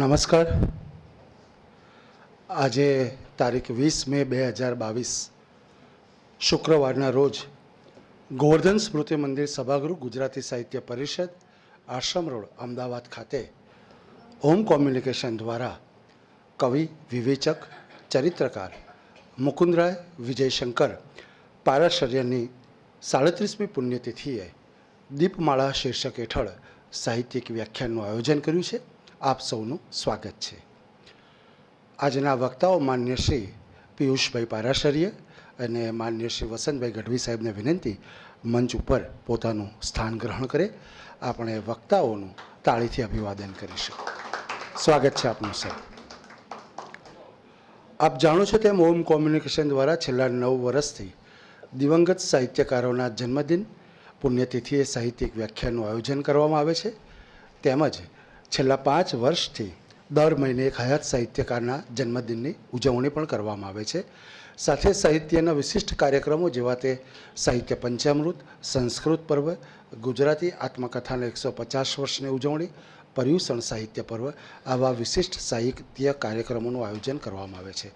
નમસ્કાર. આજે તારીખ 20 મે 2022 શુક્રવારના રોજ ગોવર્ધન સ્મૃતિ મંદિર સભાગૃહ ગુજરાતી સાહિત્ય પરિષદ આશ્રમ રોડ અમદાવાદ ખાતે હોમ કોમ્યુનિકેશન દ્વારા કવિ, વિવેચક, ચરિત્રકાર મુકુંદરાય વિજયશંકર પારાશર્યની 37મી પુણ્યતિથિએ દીપમાળા શીર્ષક હેઠળ સાહિત્યિક વ્યાખ્યાનનું આયોજન કર્યું છે. આપ સૌનું સ્વાગત છે. આજના વક્તાઓ માન્ય શ્રી પિયુષભાઈ પારાશર્ય અને માન્ય શ્રી વસંતભાઈ ગઢવી સાહેબને વિનંતી મંચ ઉપર પોતાનું સ્થાન ગ્રહણ કરે. આપણે વક્તાઓનું તાળીથી અભિવાદન કરીશું. સ્વાગત છે આપનું સર. આપ જાણો છો તેમ હોમ કોમ્યુનિકેશન દ્વારા છેલ્લા 9 વર્ષથી દિવંગત સાહિત્યકારોના જન્મદિન પુણ્યતિથિએ સાહિત્યિક વ્યાખ્યાનનું આયોજન કરવામાં આવે છે. તેમજ છેલ્લા 5 વર્ષથી દર મહિને એક હયાત સાહિત્યકારના જન્મદિનની ઉજવણી પણ કરવામાં આવે છે. સાથે સાહિત્યના વિશિષ્ટ કાર્યક્રમો જેવા તે સાહિત્ય પંચામૃત, સંસ્કૃત પર્વ, ગુજરાતી આત્મકથાના 150 વર્ષની ઉજવણી, પર્યુષણ સાહિત્ય પર્વ, આવા વિશિષ્ટ સાહિત્ય કાર્યક્રમોનું આયોજન કરવામાં આવે છે.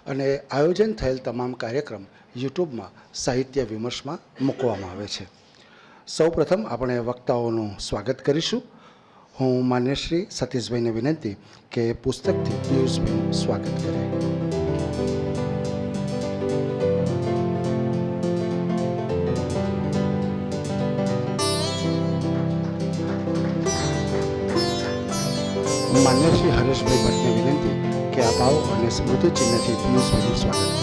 અને આયોજન થયેલ તમામ કાર્યક્રમ યુટ્યુબમાં સાહિત્ય વિમર્શમાં મૂકવામાં આવે છે. સૌપ્રથમ આપણે વક્તાઓનું સ્વાગત કરીશું. હું માન્ય શ્રી સતીશભાઈને વિનંતી કે પુસ્તકથી પિયુષભાઈનું સ્વાગત કરે. માન્ય શ્રી હરેશભાઈ ભટ્ટને વિનંતી કે આપ આવો અને સ્મૃતિ ચિહ્નથી પિયુષભાઈનું સ્વાગત કરો.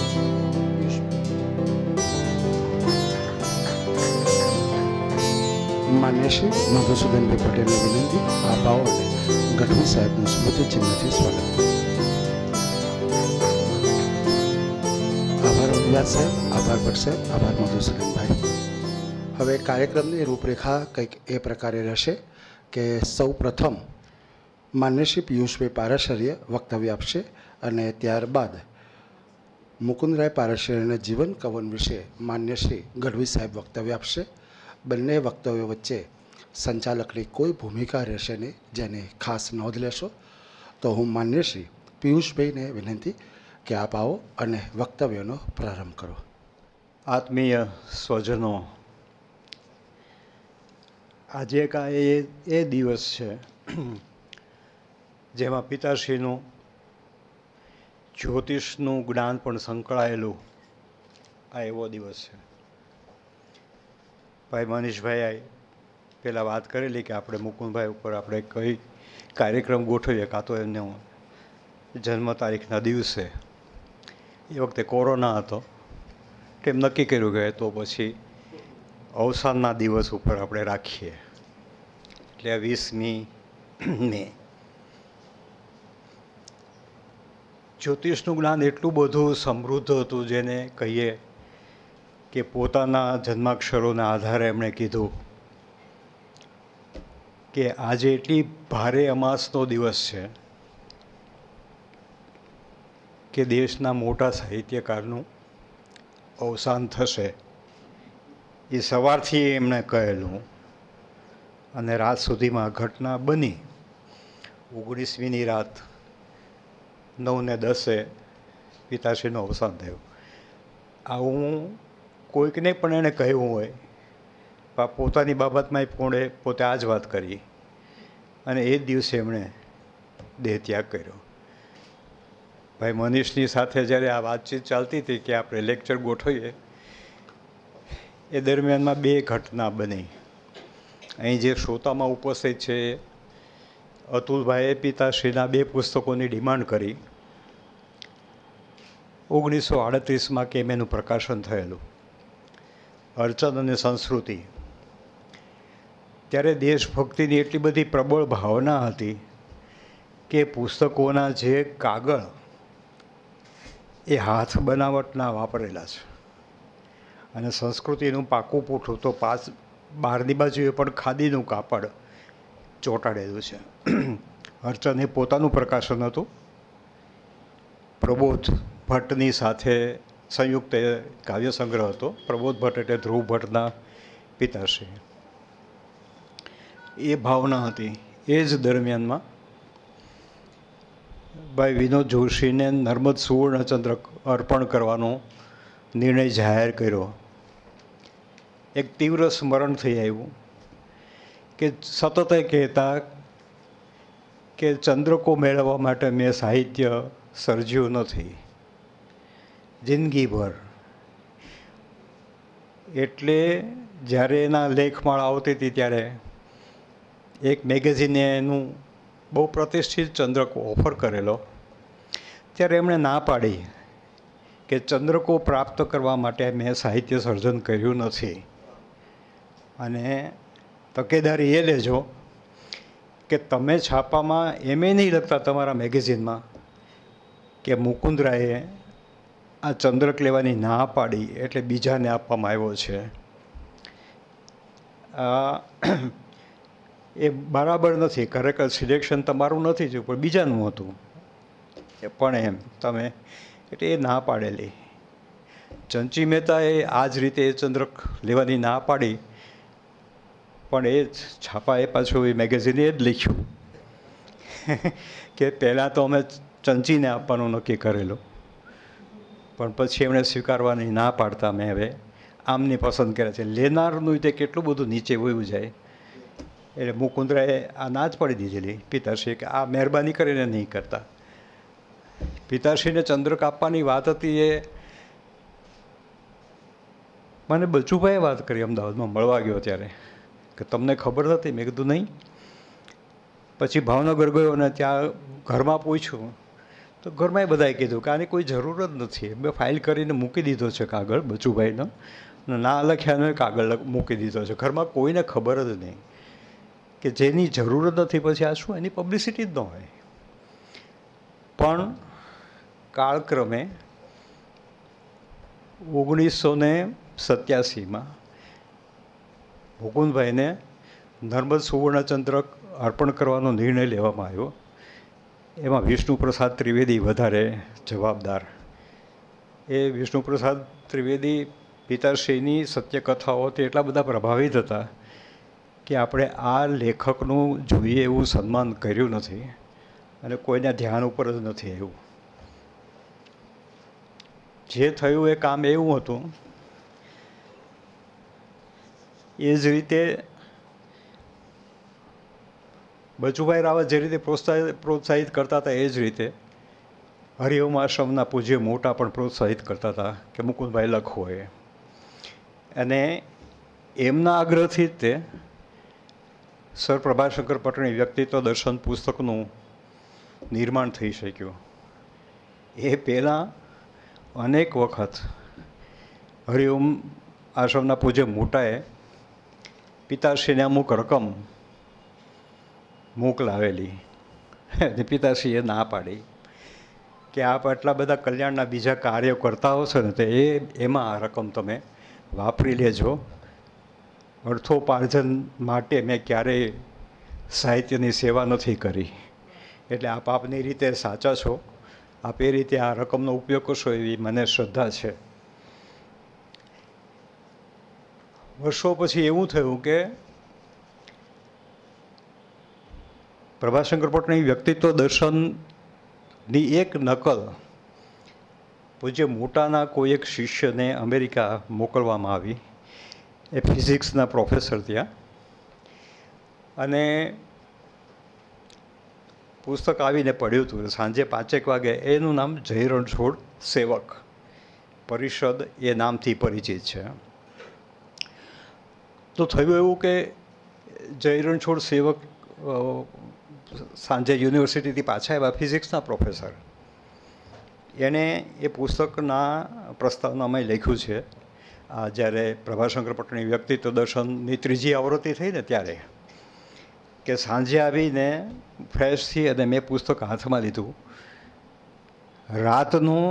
માન્ય શ્રી મધુસૂદનભાઈ પટેલને વિનંતી આપ આવો અને ગઢવી સાહેબનું સ્મૃતિ ચિહ્નથી સ્વાગત કરો. આભાર વ્યાસ સાહેબ, આભાર ભટ્ટ સાહેબ, આભાર મધુસૂદનભાઈ. હવે કાર્યક્રમની રૂપરેખા કંઈક એ પ્રકારે રહેશે કે સૌ પ્રથમ માન્ય શ્રી પિયુષભાઈ પારાશર્ય વક્તવ્ય આપશે અને ત્યારબાદ મુકુંદરાય પારાશર્યના જીવન કવન વિશે માન્ય શ્રી ગઢવી સાહેબ વક્તવ્ય આપશે. બંને વક્તવ્યો વચ્ચે સંચાલકની કોઈ ભૂમિકા રહેશે નહીં, જેને ખાસ નોંધ લેશો. તો હું માન્ય શ્રી પિયુષભાઈને વિનંતી કે આપ આવો અને વક્તવ્યનો પ્રારંભ કરો. આત્મીય સ્વજનો, આજે એ દિવસ છે જેમાં પિતાશ્રીનું જ્યોતિષનું જ્ઞાન પણ સંકળાયેલું આ એવો દિવસ છે. ભાઈ મનીષભાઈ પહેલાં વાત કરેલી કે આપણે મુકુંદભાઈ ઉપર આપણે કઈ કાર્યક્રમ ગોઠવીએ, કાં તો એમને જન્મ તારીખના દિવસે, એ વખતે કોરોના હતો, તેમ નક્કી કર્યું કે તો પછી અવસાનના દિવસ ઉપર આપણે રાખીએ. એટલે 20મી મે. જ્યોતિષનું જ્ઞાન એટલું બધું સમૃદ્ધ હતું, જેને કહીએ કે પોતાના જન્માક્ષરોના આધારે એમણે કીધું કે આજે એટલી ભારે અમાસનો દિવસ છે કે દેશના મોટા સાહિત્યકારનું અવસાન થશે. એ સવારથી એમણે કહેલું અને રાત સુધીમાં ઘટના બની. 19મીની રાત 9:10 પિતાશ્રીનું અવસાન થયું. આવું કોઈકને પણ એણે કહ્યું હોય, પોતાની બાબતમાં પોતે આ જ વાત કરી અને એ જ દિવસે એમણે દેહ ત્યાગ કર્યો. ભાઈ મનીષની સાથે જ્યારે આ વાતચીત ચાલતી હતી કે આપણે લેક્ચર ગોઠવીએ, એ દરમિયાનમાં 2 ઘટના બની. અહીં જે શ્રોતામાં ઉપસ્થિત છે, અતુલભાઈએ પિતાશ્રીના 2 પુસ્તકોની ડિમાન્ડ કરી. 1938માં કેમ એનું પ્રકાશન થયેલું, અર્ચન અને સંસ્કૃતિ. ત્યારે દેશભક્તિની એટલી બધી પ્રબળ ભાવના હતી કે પુસ્તકોના જે કાગળ એ હાથ બનાવટના વાપરેલા છે અને સંસ્કૃતિનું પાકું પૂઠું તો બહારની બાજુએ પણ ખાદીનું કાપડ ચોંટાડેલું છે. અર્ચન એ પોતાનું પ્રકાશન હતું. પ્રબોધ ભટ્ટની સાથે સંયુક્ત કાવ્ય સંગ્રહ હતો. પ્રબોધ ભટ્ટ એટલે ધ્રુવ ભટ્ટના પિતાશ્રી. એ ભાવના હતી. એ જ દરમિયાનમાં ભાઈ વિનોદ જોશીને નર્મદ સુવર્ણચંદ્રક અર્પણ કરવાનો નિર્ણય જાહેર કર્યો. એક તીવ્ર સ્મરણ થઈ આવ્યું કે સતત એ કહેતા કે ચંદ્રકો મેળવવા માટે મેં સાહિત્ય સર્જ્યું નથી જિંદગીભર. એટલે જ્યારે એના લેખમાળા આવતી હતી ત્યારે એક મેગેઝિને એનું બહુ પ્રતિષ્ઠિત ચંદ્રકો ઓફર કરેલો. ત્યારે એમણે ના પાડી કે ચંદ્રકો પ્રાપ્ત કરવા માટે મેં સાહિત્ય સર્જન કર્યું નથી. અને તકેદારી એ લેજો કે તમે છાપામાં એમ નહીં લખતા તમારા મેગેઝિનમાં કે મુકુંદરાયે આ ચંદ્રક લેવાની ના પાડી એટલે બીજાને આપવામાં આવ્યો છે. એ બરાબર નથી. ખરેખર સિલેક્શન તમારું નથી થયું પણ બીજાનું હતું. પણ એમ તમે એટલે એ ના પાડેલી. ચંચી મહેતાએ આ જ રીતે એ ચંદ્રક લેવાની ના પાડી. પણ એ છાપાએ પાછું એ મેગેઝિને જ લખ્યું કે પહેલાં તો અમે ચંચીને આપવાનું નક્કી કરેલું, પણ પછી એમણે સ્વીકારવાની ના પાડતા મેં હવે આમની પસંદ કરે છે. લેનારનું તે કેટલું બધું નીચે વયું જાય. એટલે મુકુંદરાએ આ ના જ પાડી દીધેલી પિતાશ્રી કે આ મહેરબાની કરીને નહીં કરતા. પિતાશ્રીને ચંદ્રક આપવાની વાત હતી એ મને બચુભાઈએ વાત કરી અમદાવાદમાં મળવા ગયો ત્યારે કે તમને ખબર નથી. મેં કીધું નહીં. પછી ભાવનગર ગયો અને ત્યાં ઘરમાં પૂછ્યું તો ઘરમાં એ બધાએ કીધું કે આની કોઈ જરૂર જ નથી. મેં ફાઇલ કરીને મૂકી દીધો છે કાગળ બચુભાઈનો, ના લખ્યાનો કાગળ મૂકી દીધો છે. ઘરમાં કોઈને ખબર જ નહીં કે જેની જરૂર જ નથી પછી આ શું એની પબ્લિસિટી જ ન હોય. પણ કાળક્રમે 1987માં મુકુંદભાઈને નર્મદ સુવર્ણચંદ્રક અર્પણ કરવાનો નિર્ણય લેવામાં આવ્યો. એમાં વિષ્ણુપ્રસાદ ત્રિવેદી વધારે જવાબદાર. એ વિષ્ણુપ્રસાદ ત્રિવેદી પિતાશ્રીની સત્યકથાઓથી એટલા બધા પ્રભાવિત હતા કે આપણે આ લેખકનું જોઈએ એવું સન્માન કર્યું નથી અને કોઈના ધ્યાન ઉપર જ નથી આવ્યું. જે થયું એ કામ એવું હતું. એ જ રીતે બચુભાઈ રાવત જે રીતે પ્રોત્સાહિત કરતા હતા એ જ રીતે હરિઓમ આશ્રમના પૂજ્ય મોટા પણ પ્રોત્સાહિત કરતા હતા કે મુકુંદભાઈ લખવો એ. અને એમના આગ્રહથી જ તે સર પ્રભાશંકર પટણી વ્યક્તિત્વ દર્શન પુસ્તકનું નિર્માણ થઈ શક્યું. એ પહેલાં અનેક વખત હરિઓમ આશ્રમના પૂજ્ય મોટાએ પિતાશ્રીને અમુક રકમ મોકલાવેલી અને પિતાશ્રીએ ના પાડી કે આપ આટલા બધા કલ્યાણના બીજા કાર્યો કરતા હો છો ને તો એમાં આ રકમ તમે વાપરી લેજો. અર્થોપાર્જન માટે મેં ક્યારેય સાહિત્યની સેવા નથી કરી. એટલે આપ આપની રીતે સાચા છો. આપ એ રીતે આ રકમનો ઉપયોગ કરશો એવી મને શ્રદ્ધા છે. વર્ષો પછી એવું થયું કે પ્રભાશંકર પટણી વ્યક્તિત્વ દર્શનની એક નકલ પૂજ્ય મોટાના કોઈ એક શિષ્યને અમેરિકા મોકલવામાં આવી. એ ફિઝિક્સના પ્રોફેસર ત્યાં. અને પુસ્તક આવીને પડ્યું હતું સાંજે 5 વાગે. એનું નામ જય રણછોડ સેવક પરિષદ એ નામથી પરિચિત છે. તો થયું એવું કે જય રણછોડ સેવક સાંજે યુનિવર્સિટીથી પાછા આવ્યા, ફિઝિક્સના પ્રોફેસર. એણે એ પુસ્તકના પ્રસ્તાવનામાં લખ્યું છે આ જ્યારે પ્રભાશંકર પટણી વ્યક્તિત્વ દર્શનની 3જી આવૃત્તિ થઈ ને ત્યારે કે સાંજે આવીને ફ્રેશ થઈ અને મેં પુસ્તક હાથમાં લીધું. રાતનું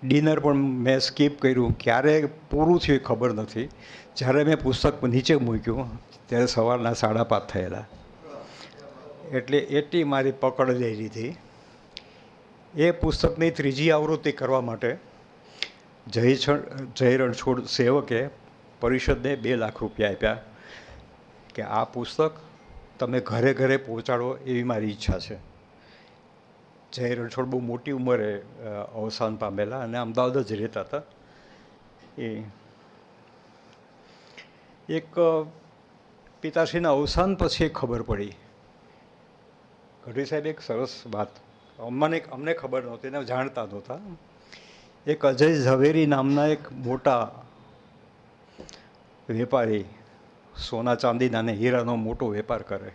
ડિનર પણ મેં સ્કીપ કર્યું. ક્યારે પૂરું થયું એ ખબર નથી. જ્યારે મેં પુસ્તક નીચે મૂક્યું ત્યારે સવારના 5:30 થયેલા. એટલે એટલી મારી પકડ લઈ લીધી. એ પુસ્તકની 3જી આવૃત્તિ કરવા માટે જય રણછોડ સેવકે પરિષદને 2 લાખ રૂપિયા આપ્યા કે આ પુસ્તક તમે ઘરે ઘરે પહોંચાડો એવી મારી ઈચ્છા છે. જય રણછોડ બહુ મોટી ઉંમરે અવસાન પામેલા અને અમદાવાદ જ રહેતા હતા. એ એક પિતાશ્રીના અવસાન પછી ખબર પડી. ગઢવી સાહેબ એક સરસ વાત, અમને ખબર નહોતી, એને જાણતા નહોતા. એક અજય ઝવેરી નામના એક મોટા વેપારી, સોના ચાંદીના અને હીરાનો મોટો વેપાર કરે,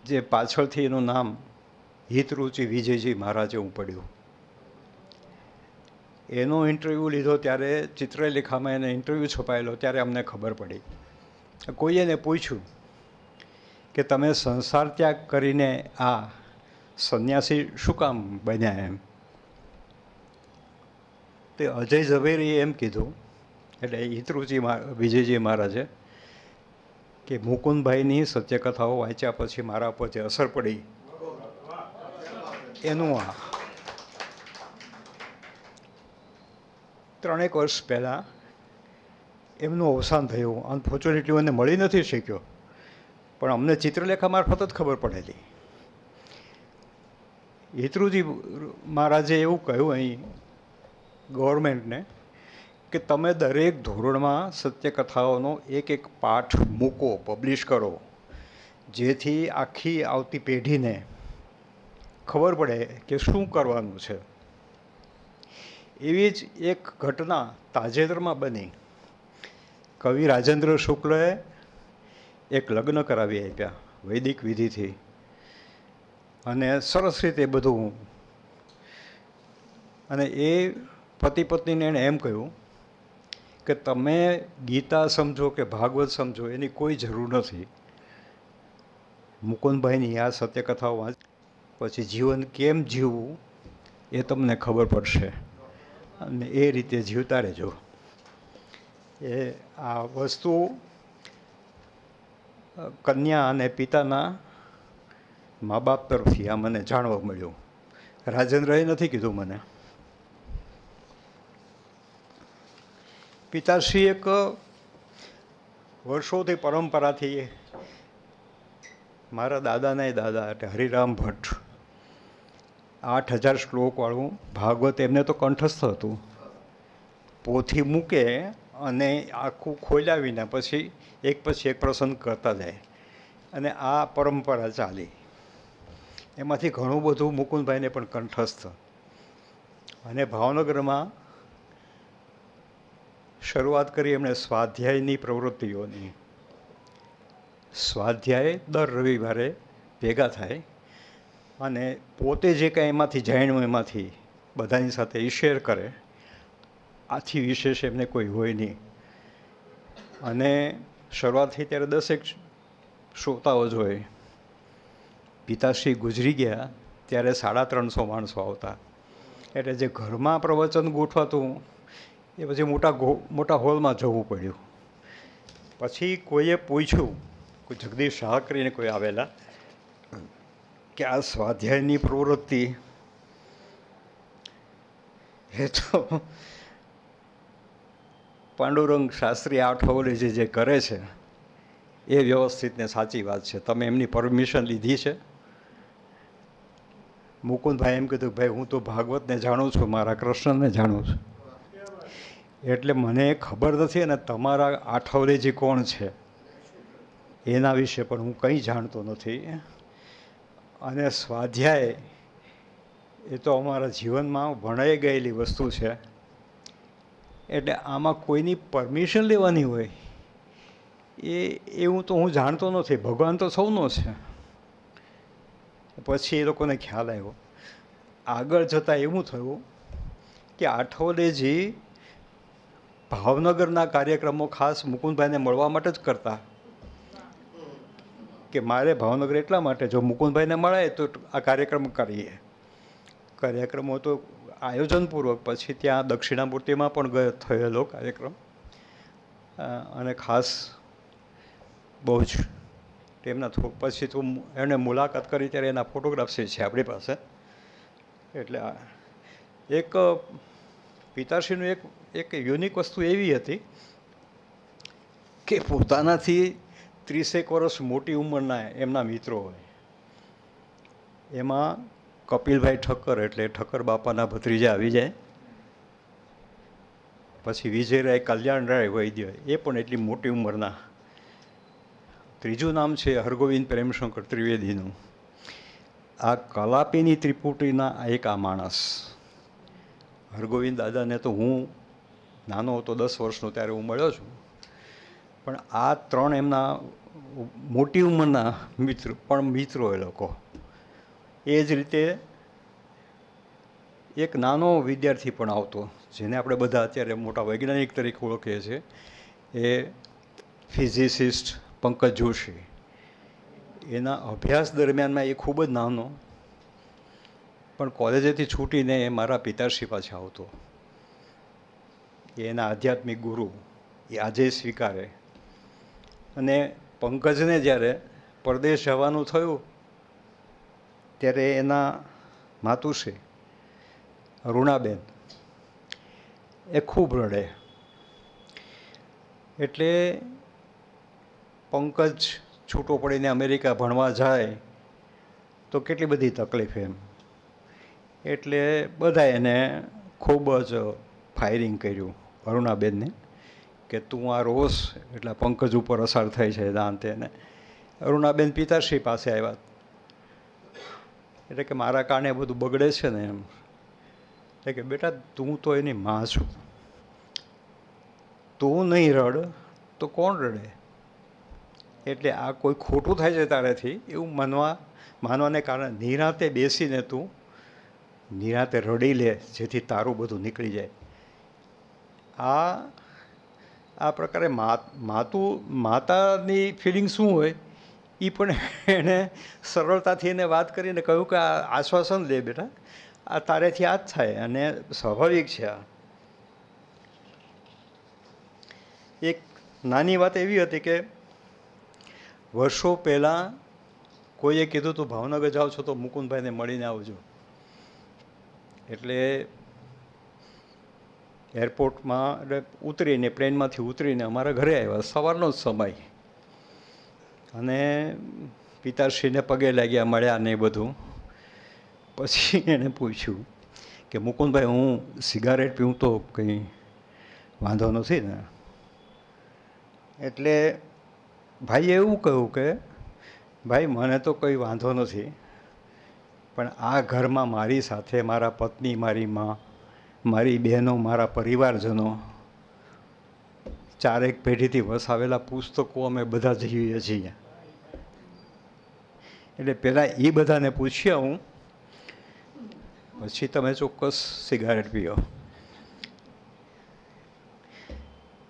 જે પાછળથી એનું નામ હિતરુચિ વિજયજી મહારાજે હું પડ્યું. એનો ઇન્ટરવ્યૂ લીધો ત્યારે ચિત્રલેખામાં એને ઇન્ટરવ્યૂ છપાયેલો ત્યારે અમને ખબર પડી. કોઈએ એને પૂછ્યું કે તમે સંસાર ત્યાગ કરીને આ સંન્યાસી શું કામ બન્યા એમ. તે અજય ઝવેરીએ એમ કીધું, એટલે હિતરુચિ વિજયજી મહારાજે, કે મુકુંદભાઈની સત્યકથાઓ વાંચ્યા પછી મારા પર જે અસર પડી એનું આ 3 વર્ષ પહેલાં એમનું અવસાન થયું. અનફોર્ચ્યુનેટલી મને મળી નથી શક્યો, પણ અમને ચિત્રલેખા મારફત જ ખબર પડેલી. હિતરુજી મહારાજે એવું કહ્યું અહીં ગવર્મેન્ટને કે તમે દરેક ધોરણમાં સત્યકથાઓનો એક પાઠ મૂકો, પબ્લિશ કરો, જેથી આખી આવતી પેઢીને ખબર પડે કે શું કરવાનું છે. એવી જ એક ઘટના તાજેતરમાં બની. કવિ રાજેન્દ્ર શુક્લએ એક લગ્ન કરાવી આપ્યા વૈદિક વિધિથી, અને સરસ રીતે બધું. અને એ પતિ પત્નીને એણે એમ કહ્યું કે તમે ગીતા સમજો કે ભાગવત સમજો, એની કોઈ જરૂર નથી. મુકુંદભાઈની આ સત્યકથાઓ વાંચ, પછી જીવન કેમ જીવવું એ તમને ખબર પડશે, અને એ રીતે જીવતા રહેજો. એ આ વસ્તુ કન્યા અને પિતાના મા બાપ તરફથી આ મને જાણવા મળ્યું. રાજેન્દ્રએ નથી કીધું મને. પિતાશ્રી એક વર્ષોથી પરંપરાથી, મારા દાદાના દાદા એટલે હરિરામ ભટ્ટ, 8000 શ્લોકવાળું ભાગવત એમને તો કંઠસ્થ હતું. પોથી મૂકે અને આખું ખોલ્યા વિના પછી એક પ્રસંગ કરતા જાય, અને આ પરંપરા ચાલી. એમાંથી ઘણું બધું મુકુંદભાઈને પણ કંઠસ્થ. અને ભાવનગરમાં શરૂઆત કરી એમણે સ્વાધ્યાયની પ્રવૃત્તિઓની. સ્વાધ્યાય દર રવિવારે ભેગા થાય અને પોતે જે કાંઈ એમાંથી જાણ્યું એમાંથી બધાની સાથે શેર કરે. આથી વિશેષ એમને કોઈ હોય નહીં. અને શરૂઆત થઈ ત્યારે 10 શ્રોતાઓ જ હોય. પિતાશ્રી ગુજરી ગયા ત્યારે 350 માણસો આવતા. એટલે જે ઘરમાં પ્રવચન ગોઠવાતું એ પછી મોટા હોલમાં જવું પડ્યું. પછી કોઈએ પૂછ્યું, કોઈ જગદીશ શાહ કરીને કોઈ આવેલા, કે આ સ્વાધ્યાયની પ્રવૃત્તિ એ તો પાંડુરંગ શાસ્ત્રી 8 અવલેજી જે કરે છે એ વ્યવસ્થિત ને સાચી વાત છે, તમે એમની પરમિશન લીધી છે? મુકુંદભાઈ એમ કીધું, ભાઈ હું તો ભાગવતને જાણું છું, મારા કૃષ્ણને જાણું છું, એટલે મને ખબર નથી, અને તમારા આઠવલેજી કોણ છે એના વિશે પણ હું કંઈ જાણતો નથી. અને સ્વાધ્યાય એ તો અમારા જીવનમાં વણાઈ ગયેલી વસ્તુ છે, એટલે આમાં કોઈની પરમિશન લેવાની હોય એવું તો હું જાણતો નથી. ભગવાન તો સૌનો છે. પછી એ લોકોને ખ્યાલ આવ્યો. આગળ જતાં એવું થયું કે આઠવલેજી ભાવનગરના કાર્યક્રમો ખાસ મુકુંદભાઈને મળવા માટે જ કરતા, કે મારે ભાવનગર એટલા માટે, જો મુકુંદભાઈને મળાય તો આ કાર્યક્રમ કરીએ. કાર્યક્રમો તો આયોજનપૂર્વક. પછી ત્યાં દક્ષિણામૂર્તિમાં પણ થયેલો કાર્યક્રમ, અને ખાસ બહુ જ એમના પછી તો એણે મુલાકાત કરી ત્યારે એના ફોટોગ્રાફ્સ છે આપણી પાસે. એટલે એક પિતાશ્રીનું એક યુનિક વસ્તુ એવી હતી કે પોતાનાથી 30 વર્ષ મોટી ઉંમરના એમના મિત્રો હોય, એમાં કપિલભાઈ ઠક્કર એટલે ઠક્કર બાપાના ભત્રીજા આવી જાય. પછી વિજયરાય કલ્યાણરાય વૈદ્ય, એ પણ એટલી મોટી ઉંમરના. ત્રીજું નામ છે હરગોવિંદ પ્રેમશંકર ત્રિવેદીનું. આ કલાપીની ત્રિપુટીના એક આ માણસ. હરગોવિંદ દાદાને તો હું નાનો હતો 10 વર્ષનો ત્યારે હું મળ્યો છું, પણ આ ત્રણ એમના મોટી ઉંમરના મિત્ર, પણ મિત્રો એ લોકો. એ જ રીતે એક નાનો વિદ્યાર્થી પણ આવતો, જેને આપણે બધા અત્યારે મોટા વૈજ્ઞાનિક તરીકે ઓળખીએ છીએ, એ ફિઝિસિસ્ટ પંકજ જોશી. એના અભ્યાસ દરમિયાનમાં એ ખૂબ જ નાનો, પણ કોલેજેથી છૂટીને એ મારા પિતાશ્રી પાસે આવતો. એ એના આધ્યાત્મિક ગુરુ એ આજે સ્વીકારે. અને પંકજને જ્યારે પરદેશ જવાનું થયું ત્યારે એના માતુશ્રી અરુણાબેન એ ખૂબ રડે. એટલે પંકજ છૂટો પડીને અમેરિકા ભણવા જાય તો કેટલી બધી તકલીફ એમ. એટલે બધા એને ખૂબ જ ફાયરિંગ કર્યું અરુણાબેનને, કે તું આ રોષ એટલે પંકજ ઉપર અસર થઈ છે દાંતે. ને અરુણાબેન પિતાશ્રી પાસે આવ્યા, એટલે કે મારા કારણે બધું બગડે છે ને એમ. એટલે કે બેટા તું તો એની માં છું, તું નહીં રડ તો કોણ રડે? એટલે આ કોઈ ખોટું થાય છે તારેથી એવું માનવાને કારણે નિરાંતે બેસીને તું નિરાંતે રડી લે, જેથી તારું બધું નીકળી જાય. આ પ્રકારે માતાની ફિલિંગ શું હોય એ પણ એણે સરળતાથી એને વાત કરીને કહ્યું કે આ આશ્વાસન લે બેટા, આ તારેથી આ જ થાય અને સ્વાભાવિક છે. આ એક નાની વાત એવી હતી કે વર્ષો પહેલાં કોઈએ કીધું તું ભાવનગર જાઓ છો તો મુકુંદભાઈને મળીને આવજો. એટલે એરપોર્ટમાં એટલે ઉતરીને પ્લેનમાંથી ઉતરીને અમારા ઘરે આવ્યા, સવારનો જ સમય. અને પિતાશ્રીને પગે લાગ્યા, મળ્યા ને એ બધું. પછી એણે પૂછ્યું કે મુકુંદભાઈ હું સિગારેટ પીવું તો કંઈ વાંધો નથી ને? એટલે ભાઈએ એવું કહ્યું કે ભાઈ મને તો કંઈ વાંધો નથી, પણ આ ઘરમાં મારી સાથે મારા પત્ની, મારી મા, મારી બહેનો, મારા પરિવારજનો, ચારેક પેઢીથી વસાવેલા પુસ્તકો અમે બધા જીવીએ છીએ. એટલે પહેલાં એ બધાને પૂછ્યા હું, પછી તમે ચોક્કસ સિગારેટ પીઓ.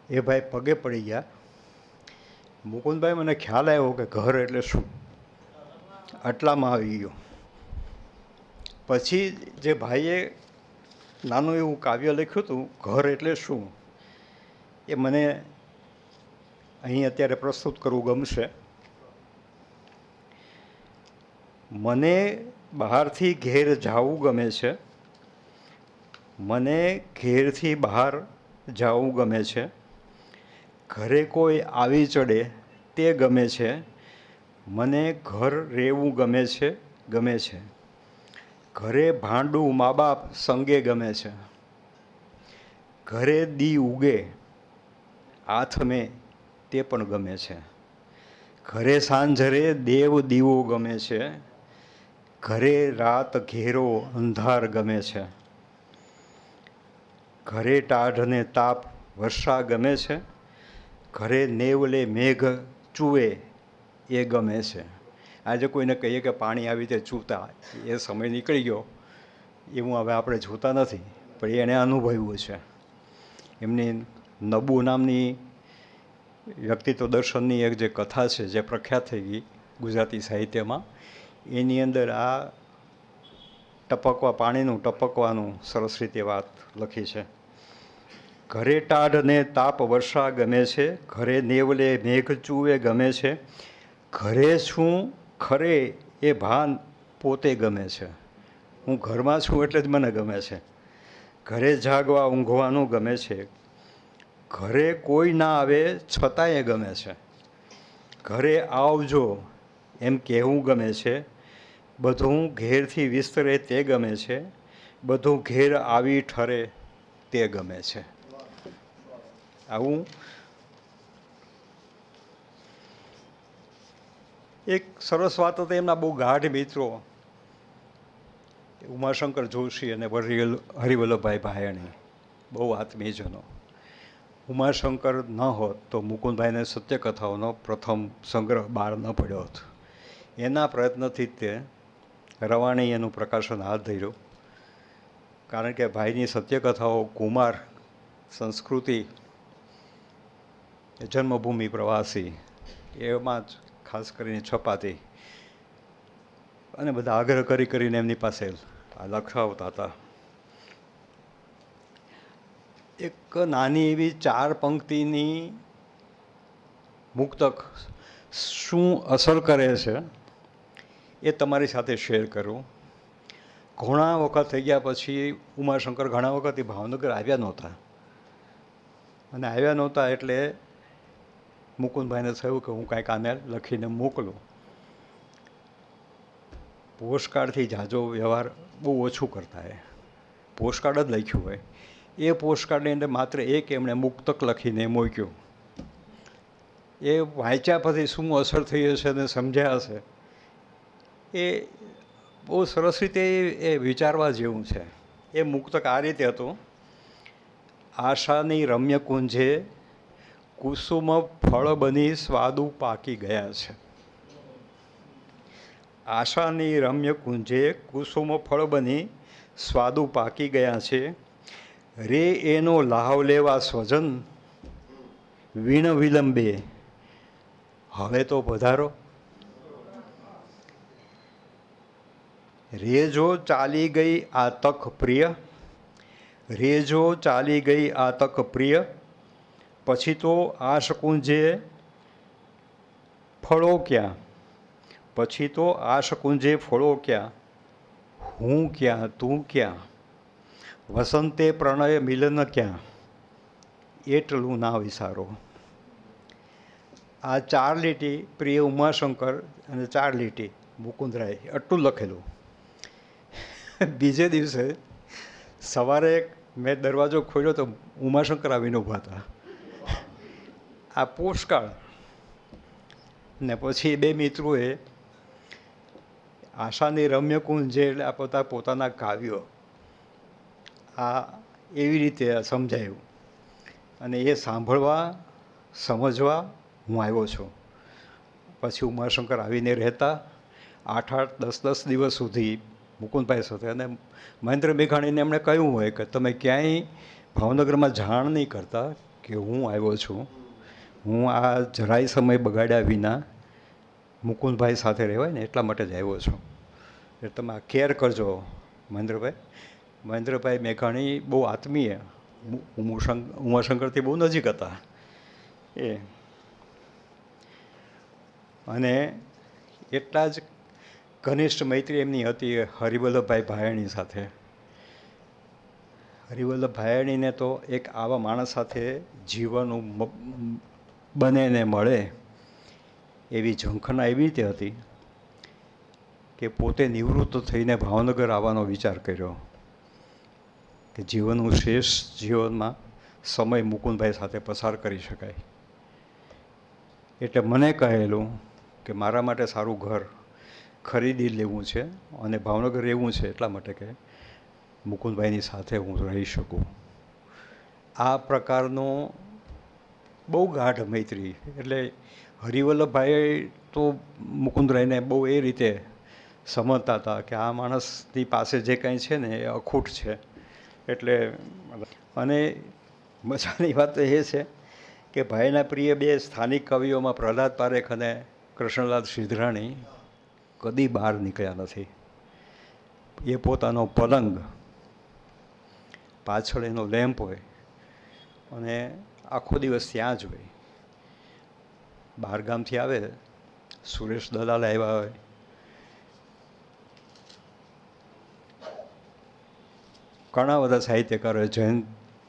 એ ભાઈ પગે પડી ગયા. મુકુંદભાઈ મને ખ્યાલ આવ્યો કે ઘર એટલે શું, આટલામાં આવી ગયો. પછી જે ભાઈએ નાનું એવું કાવ્ય લખ્યું હતું ઘર એટલે શું, એ મને અહીં અત્યારે પ્રસ્તુત કરવું ગમશે. મને બહારથી ઘેર જાવું ગમે છે, મને ઘેરથી બહાર જાવું ગમે છે, ઘરે કોઈ આવી ચડે તે ગમે છે, મને ઘર રહેવું ગમે છે, ઘરે ભાંડું મા બાપ સંગે ગમે છે, ઘરે દી ઉગે આથમે તે પણ ગમે છે, ઘરે સાંજરે દેવ દીવો ગમે છે, ઘરે રાત ઘેરો અંધાર ગમે છે, ઘરે ટાઢ ને તાપ વર્ષા ગમે છે, ઘરે નેવલે મેઘ ચૂવે એ ગમે છે. આજે કોઈને કહીએ કે પાણી આવી રીતે ચૂતા, એ સમય નીકળી ગયો, એવું હવે આપણે જોતા નથી, પણ એણે અનુભવ્યું છે. એમની નબુ નામની વ્યક્તિત્વ દર્શનની એક જે કથા છે જે પ્રખ્યાત થઈ ગઈ ગુજરાતી સાહિત્યમાં, એની અંદર આ પાણીનું ટપકવાનું સરસ રીતે વાત લખી છે. ઘરે ટાઢ ને તાપ વર્ષા ગમે છે, ઘરે નેવલે મેઘ ચૂવે ગમે છે, ઘરે છું ખરે એ ભાન પોતે ગમે છે. હું ઘરમાં છું એટલે જ મને ગમે છે. ઘરે જાગવા ઊંઘવાનું ગમે છે, ઘરે કોઈ ના આવે છતાંય ગમે છે, ઘરે આવજો એમ કહેવું ગમે છે, બધું ઘેરથી વિસ્તરે તે ગમે છે, બધું ઘેર આવી ઠરે તે ગમે છે. આવું એક સરસ વાત હતી એમના બહુ ગાઢ મિત્રો ઉમાશંકર જોશી અને હરિવલ્લભભાઈ ભાયણી, બહુ આત્મીયજનો. ઉમાશંકર ન હોત તો મુકુંદભાઈને સત્યકથાઓનો પ્રથમ સંગ્રહ બહાર ન પડ્યો હતો. એના પ્રયત્નથી જ તે રવાણી એનું પ્રકાશન હાથ ધર્યું. કારણ કે ભાઈની સત્યકથાઓ કુમાર, સંસ્કૃતિ, જન્મભૂમિ, પ્રવાસી એમાં જ ખાસ કરીને છપાતી અને બધા આગ્રહ કરીને એમની પાસે આ લખાવતા હતા. એક નાની એવી 4 પંક્તિની મુક્તક શું અસર કરે છે એ તમારી સાથે શેર કરું. ઘણા વખત થઈ ગયા પછી ઉમાશંકર ઘણા વખત ભાવનગર આવ્યા નહોતા, અને આવ્યા નહોતા એટલે મુકુંદભાઈને થયું કે હું કાંઈક આને લખીને મોકલું. પોસ્ટકાર્ડથી જાજો વ્યવહાર બહુ ઓછું કરતા એ પોસ્ટકાર્ડ જ લખ્યું હોય. એ પોસ્ટકાર્ડની અંદર માત્ર એક એમણે મુક્તક લખીને મૂક્યું. એ વાંચ્યા પછી શું અસર થઈ હશે અને સમજ્યા હશે એ બહુ સરસ રીતે એ વિચારવા જેવું છે. એ મુક્તક આ રીતે હતું: આશાની રમ્ય કુંજે કુસુમ ફળ બની સ્વાદુ પાકી ગયા છે. આશાની રમ્ય કુંજે કુસુમ ફળ બની સ્વાદુ પાકી ગયા છે. રે એનો લાવ લેવા સ્વજન વીણ વિલંબે હવે તો પધારો. રેજો ચાલી ગઈ આ તક પ્રિય, રેજો ચાલી ગઈ આ તક પ્રિય, પછી તો આશકુંજે ફળો ક્યાં, પછી તો આશકુંજે ફળો ક્યાં, હું ક્યાં તું ક્યાં, વસંતે પ્રણય મિલન ક્યાં, એટલું ના વિચારો. આ 4 લીટી પ્રિય ઉમાશંકર અને 4 લીટી મુકુંદરાય, આટલું લખેલું. બીજે દિવસે સવારે મેં દરવાજો ખોલ્યો તો ઉમાશંકર આવીને ઊભા હતા. આ પોસ્ટકાર્ડ ને પછી 2 મિત્રોએ આશાની રમ્ય કુંજ એટલે આ પોતાના કાવ્યો આ એવી રીતે સમજાયું, અને એ સાંભળવા સમજવા હું આવ્યો છું. પછી ઉમાશંકર આવીને રહેતા 8-8, 10-10 દિવસ સુધી મુકુંદભાઈ સાથે. અને મહેન્દ્ર મેઘાણીને એમણે કહ્યું હોય કે તમે ક્યાંય ભાવનગરમાં જાણ નહીં કરતા કે હું આવ્યો છું, હું આ જરાય સમય બગાડ્યા વિના મુકુંદભાઈ સાથે રહેવાય ને એટલા માટે જ આવ્યો છું, એટલે તમે આ કેર કરજો મહેન્દ્રભાઈ. મહેન્દ્રભાઈ મેઘાણી બહુ આત્મીય, ઉમાશંકરથી બહુ નજીક હતા એ, અને એટલા જ ઘનિષ્ઠ મૈત્રી એમની હતી હરિવલ્લભભાઈ ભાયણી સાથે. હરિવલ્લભ ભાયણીને તો એક આવા માણસ સાથે જીવવાનું બને ને મળે એવી ઝંખના એવી રીતે હતી કે પોતે નિવૃત્ત થઈને ભાવનગર આવવાનો વિચાર કર્યો કે જીવનનું શ્રેષ્ઠ જીવનમાં સમય મુકુંદભાઈ સાથે પસાર કરી શકાય. એટલે મને કહેલું કે મારા માટે સારું ઘર ખરીદી લેવું છે અને ભાવનગર રહેવું છે, એટલા માટે કે મુકુંદભાઈની સાથે હું રહી શકું. આ પ્રકારનો બહુ ગાઢ મૈત્રી. એટલે હરિવલ્લભભાઈ તો મુકુંદરાયને બહુ એ રીતે સમજતા હતા કે આ માણસની પાસે જે કંઈ છે ને એ અખૂટ છે. એટલે અને મજાની વાત એ છે કે ભાઈના પ્રિય 2 સ્થાનિક કવિઓમાં પ્રહલાદ પારેખ અને કૃષ્ણલાલ સિધરાણી કદી બહાર નીકળ્યા નથી. એ પોતાનો પલંગ પાછળ એનો લેમ્પ હોય અને આખો દિવસ ત્યાં જ હોય. બહારગામથી આવે, સુરેશ દલાલ આવ્યા હોય, ઘણા બધા સાહિત્યકારો, જયંત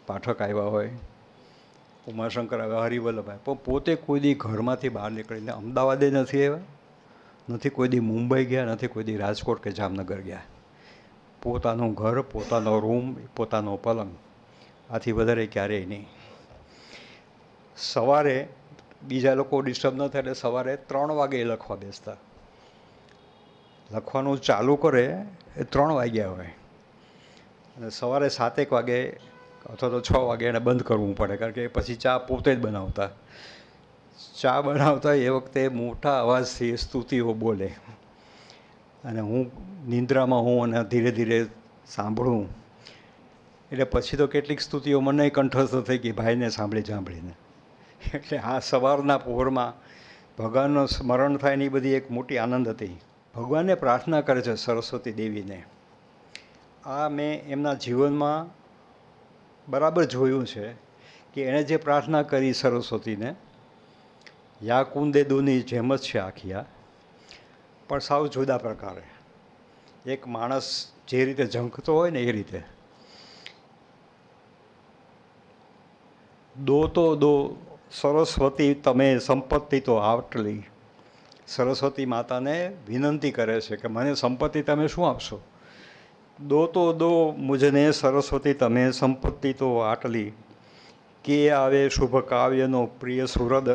પાઠક આવ્યા હોય, ઉમાશંકર આવ્યા, હરિવલ્લભભાઈ, પણ પોતે કોઈ દી ઘરમાંથી બહાર નીકળીને અમદાવાદે નથી આવ્યા નથી કોઈ દી મુંબઈ ગયા, નથી કોઈ દી રાજકોટ કે જામનગર ગયા. પોતાનું ઘર, પોતાનો રૂમ, પોતાનો પલંગ, આથી વધારે ક્યારેય નહીં. સવારે બીજા લોકો ડિસ્ટર્બ ન થાય એટલે સવારે 3 વાગે લખવા બેસતા. લખવાનું ચાલુ કરે એ 3 વાગ્યા હોય અને સવારે 7 વાગે અથવા તો 6 વાગે એને બંધ કરવું પડે, કારણ કે પછી ચા પોતે જ બનાવતા. ચા બનાવતા એ વખતે મોટા અવાજથી સ્તુતિઓ બોલે અને હું નિંદ્રામાં હું અને ધીરે ધીરે સાંભળું. એટલે પછી તો કેટલીક સ્તુતિઓ મને કંઠસ્થ થઈ ગઈ ભાઈને સાંભળીને. એટલે આ સવારના પહોરમાં ભગવાનનું સ્મરણ થાય ને એ બધી એક મોટી આનંદ હતી. ભગવાનને પ્રાર્થના કરે છે સરસ્વતી દેવીને. આ મેં એમના જીવનમાં બરાબર જોયું છે કે એણે જે પ્રાર્થના કરી સરસ્વતીને, યા કુંદે દૂની જેમ જ છે આખી આ, પણ સાવ જુદા પ્રકારે. એક માણસ જે રીતે ઝંખતો હોય ને એ રીતે. દો તો દો સરસ્વતી તમે સંપત્તિ તો આટલી. સરસ્વતી માતાને વિનંતી કરે છે કે મને સંપત્તિ તમે શું આપશો? દો તો દો મુજને સરસ્વતી તમે સંપત્તિ તો આટલી. કે આવે શુભ કાવ્યનો પ્રિય સુહૃદ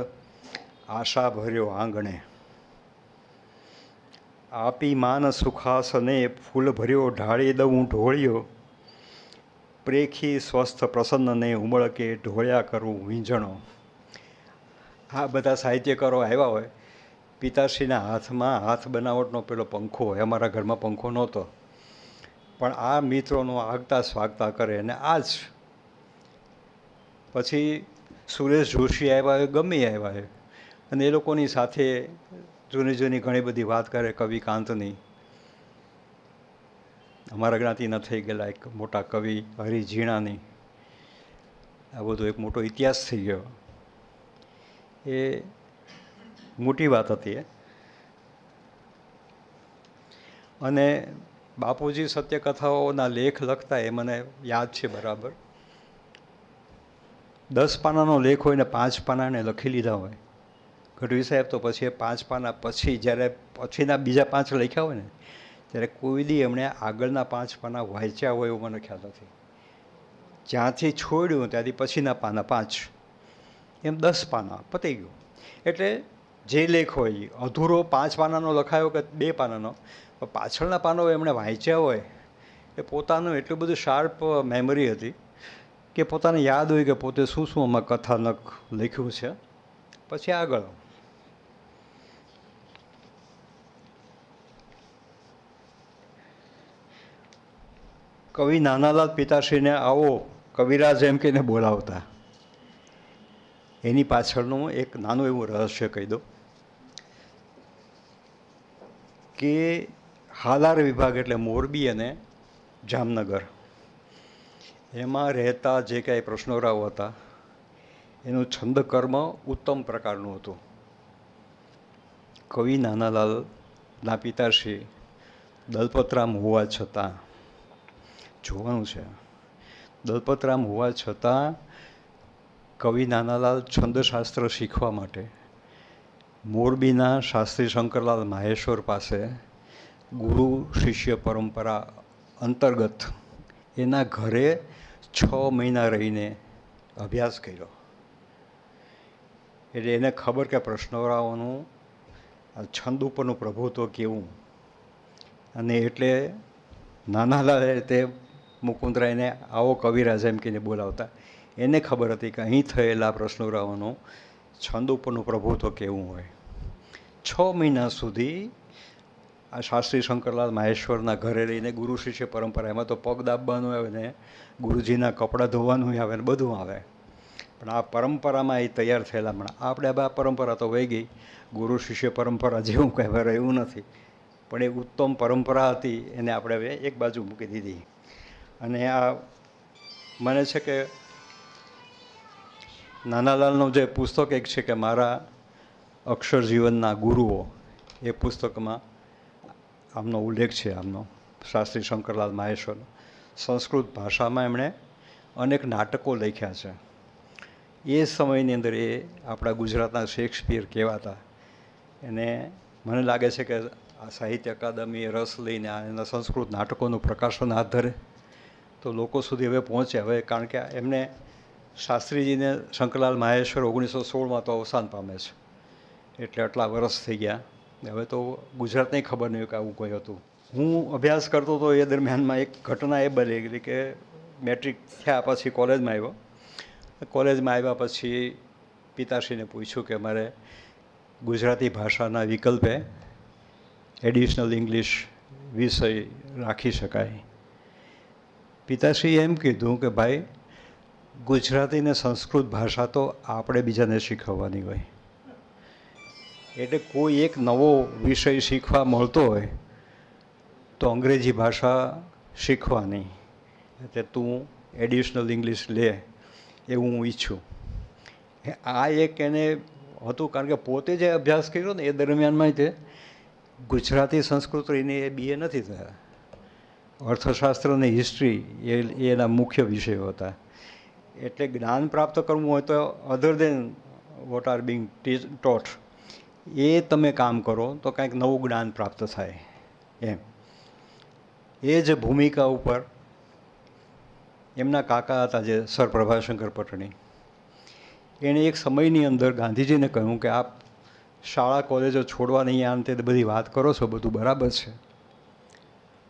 આશા ભર્યો આંગણે. આપી માન સુખાસને ફૂલ ભર્યો ઢાળી દઉં ઢોળ્યો. પ્રેખી સ્વસ્થ પ્રસન્નને ઉમળકે ઢોળ્યા કરું વીંઝણો. આ બધા સાહિત્યકારો આવ્યા હોય. પિતાશ્રીના હાથમાં હાથ બનાવટનો પેલો પંખો હોય. અમારા ઘરમાં પંખો નહોતો, પણ આ મિત્રોનો આગતા સ્વાગતા કરે. અને આ જ પછી સુરેશ જોશી આવ્યા હોય, ગમે આવ્યા હોય, અને એ લોકોની સાથે જૂની જૂની ઘણી બધી વાત કરે. કવિ કાંતની, અમારા જ્ઞાતિના થઈ ગયેલા એક મોટા કવિ હરિ ઝીણાની, આ બધો એક મોટો ઇતિહાસ થઈ ગયો. એ મોટી વાત હતી. અને બાપુજી સત્યકથાઓના લેખ લખતા એ મને યાદ છે બરાબર. 10 પાનાનો લેખ હોય ને 5 પાનાને લખી લીધા હોય ગઢવી સાહેબ, તો પછી એ 5 પાના પછી જ્યારે પછીના બીજા 5 લખ્યા હોય ને, ત્યારે કોઈ દી એમણે આગળના 5 પાના વાંચ્યા હોય એવું મને ખ્યાલ નથી. જ્યાંથી છોડ્યું ત્યાંથી પછીના પાના 5, એમ 10 પાના પતી ગયું. એટલે જે લેખ હોય અધૂરો 5 પાનાનો લખાયો કે 2 પાનાનો, પાછળના પાનો એમણે વાંચ્યા હોય. એ પોતાનું એટલું બધું શાર્પ મેમરી હતી કે પોતાને યાદ હોય કે પોતે શું શું આમાં કથાનક લખ્યું છે. પછી આગળ કવિ નાનાલાલ પિતાશ્રીને આવો કવિરાજ એમ કહીને બોલાવતા. એની પાછળનું એક નાનું એવું રહસ્ય કહી દઉં કે હાલાર વિભાગ એટલે મોરબી અને જામનગર, એમાં રહેતા જે કાંઈ પ્રશ્નોરાઓ હતા એનું છંદકર્મ ઉત્તમ પ્રકારનું હતું. કવિ નાનાલાલના પિતાશ્રી દલપતરામ હોવા છતાં, જોવાનું છે, દલપતરામ હોવા છતાં કવિ નાનાલાલ છંદશાસ્ત્ર શીખવા માટે મોરબીના શાસ્ત્રી શંકરલાલ માહેશ્વર પાસે ગુરુ શિષ્ય પરંપરા અંતર્ગત એના ઘરે 6 મહિના રહીને અભ્યાસ કર્યો. એટલે એને ખબર કે પ્રશ્નોરાઓનું છંદ ઉપરનું પ્રભુત્વ કેવું. અને એટલે નાનાલાલે તે મુકુંદરાયને આવો કવિરાજ એમ કહીને બોલાવતા. એને ખબર હતી કે અહીં થયેલા પ્રશ્નોરાઓનું છંદ ઉપરનું પ્રભુત્વ કેવું હોય. 6 મહિના સુધી આ શાસ્ત્રી શંકરલાલ માહેશ્વરના ઘરે રહીને ગુરુ શિષ્ય પરંપરા, એમાં તો પગ દાબવાનું આવે ને ગુરુજીના કપડાં ધોવાનું આવે ને બધું આવે. પણ આ પરંપરામાં એ તૈયાર થયેલા. પણ આપણે આ પરંપરા તો વહી ગઈ. ગુરુ શિષ્ય પરંપરા જેવું કહેવાય એવું નથી, પણ એ ઉત્તમ પરંપરા હતી, એને આપણે હવે એક બાજુ મૂકી દીધી. અને આ મને છે કે નાનાલાલનું જે પુસ્તક એક છે કે મારા અક્ષર જીવનના ગુરુઓ, એ પુસ્તકમાં આમનો ઉલ્લેખ છે. આમનો શાસ્ત્રી શંકરલાલ માહેશ્વરનો સંસ્કૃત ભાષામાં એમણે અનેક નાટકો લખ્યા છે. એ સમયની અંદર એ આપણા ગુજરાતના શેક્સપિયર કહેવાતા. એને મને લાગે છે કે આ સાહિત્ય અકાદમીએ રસ લઈને એના સંસ્કૃત નાટકોનું પ્રકાશન હાથ ધરે તો લોકો સુધી હવે પહોંચે. હવે કારણ કે એમને શાસ્ત્રીજીને શંકરલાલ માહેશ્વર 1916માં તો અવસાન પામે છે, એટલે આટલા વર્ષ થઈ ગયા. હવે તો ગુજરાતને ખબર નહીં કે આવું કોઈ હતું. હું અભ્યાસ કરતો હતો એ દરમિયાનમાં એક ઘટના એ બની કે મેટ્રિક થયા પછી કોલેજમાં આવ્યો. કોલેજમાં આવ્યા પછી પિતાશ્રીને પૂછ્યું કે મારે ગુજરાતી ભાષાના વિકલ્પે એડિશનલ ઇંગ્લિશ વિષય રાખી શકાય. પિતાશ્રીએ એમ કીધું કે ભાઈ, ગુજરાતી ને સંસ્કૃત ભાષા તો આપણે બીજાને શીખવવાની હોય, એટલે કોઈ એક નવો વિષય શીખવા મળતો હોય તો અંગ્રેજી ભાષા શીખવાની, એટલે તું એડિશનલ ઇંગ્લિશ લે એવું હું ઈચ્છું. આ એક એને હતું, કારણ કે પોતે જે અભ્યાસ કર્યો ને એ દરમિયાનમાં તે ગુજરાતી સંસ્કૃતિની એ બીએ નથી થયા. અર્થશાસ્ત્ર અને હિસ્ટ્રી એ એના મુખ્ય વિષયો હતા. એટલે જ્ઞાન પ્રાપ્ત કરવું હોય તો અધર દેન વોટ આર બિંગ ટોટ એ તમે કામ કરો તો કાંઈક નવું જ્ઞાન પ્રાપ્ત થાય એમ. એ જ ભૂમિકા ઉપર એમના કાકા હતા જે સર પ્રભાશંકર પટણી, એણે એક સમયની અંદર ગાંધીજીને કહ્યું કે આપ શાળા કોલેજો છોડવા નહીં, આમ તે બધી વાત કરો છો, બધું બરાબર છે,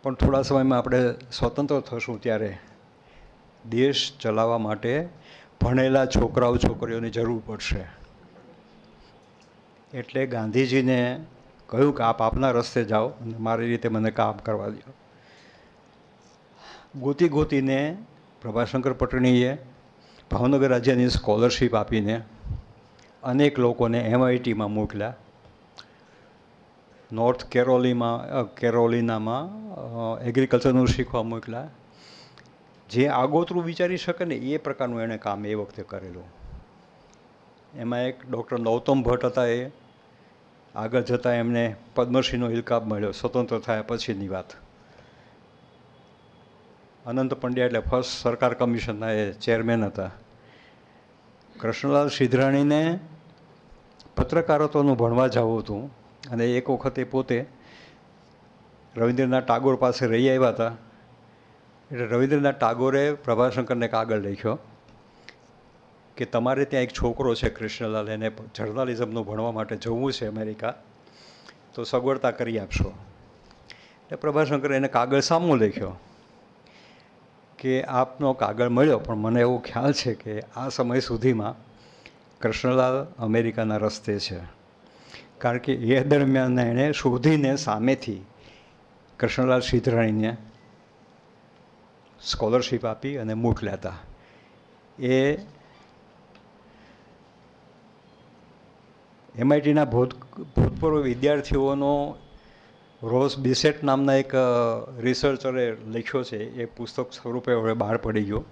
પણ થોડા સમયમાં આપણે સ્વતંત્ર થશું ત્યારે દેશ ચલાવવા માટે ભણેલા છોકરાઓ છોકરીઓની જરૂર પડશે. એટલે ગાંધીજીને કહ્યું કે આપ આપના રસ્તે જાઓ અને મારી રીતે મને કામ કરવા દો. ગોતીને પ્રભાશંકર પટણીએ ભાવનગર રાજ્યની સ્કોલરશીપ આપીને અનેક લોકોને MITમાં મોકલ્યા. નોર્થ કેરોલિનામાં એગ્રીકલ્ચરનું શીખવા મોકલ્યા. જે આગોતરું વિચારી શકે ને એ પ્રકારનું એણે કામ એ વખતે કરેલું. એમાં એક ડૉક્ટર નૌતમ ભટ્ટ હતા, એ આગળ જતાં એમને પદ્મશ્રીનો ઇલકાબ મળ્યો સ્વતંત્ર થયા પછીની વાત. અનંત પંડ્યા એટલે ફર્સ્ટ સરકાર કમિશનના એ ચેરમેન હતા. કૃષ્ણલાલ સિધરાણીને પત્રકારત્વનું ભણવા જવું હતું અને એક વખતે પોતે રવિન્દ્રનાથ ટાગોર પાસે રહી આવ્યા હતા. એટલે રવિન્દ્રનાથ ટાગોરે પ્રભાશંકરને કાગળ લખ્યો કે તમારે ત્યાં એક છોકરો છે કૃષ્ણલાલ, એને જર્નાલિઝમનું ભણવા માટે જવું છે અમેરિકા, તો સગવડતા કરી આપશો. એટલે પ્રભાશંકરે એને કાગળ સામો લખ્યો કે આપનો કાગળ મળ્યો, પણ મને એવો ખ્યાલ છે કે આ સમય સુધીમાં કૃષ્ણલાલ અમેરિકાના રસ્તે છે, કારણ કે એ દરમિયાન એણે શોધીને સામેથી કૃષ્ણલાલ સિધરાણીને સ્કોલરશીપ આપી અને મોકલ્યા હતા. એ MITના ભૂતપૂર્વ વિદ્યાર્થીઓનો રોઝ બિસેટ નામના એક રિસર્ચરે લખ્યો છે, એ પુસ્તક સ્વરૂપે હવે બહાર પડી ગયો.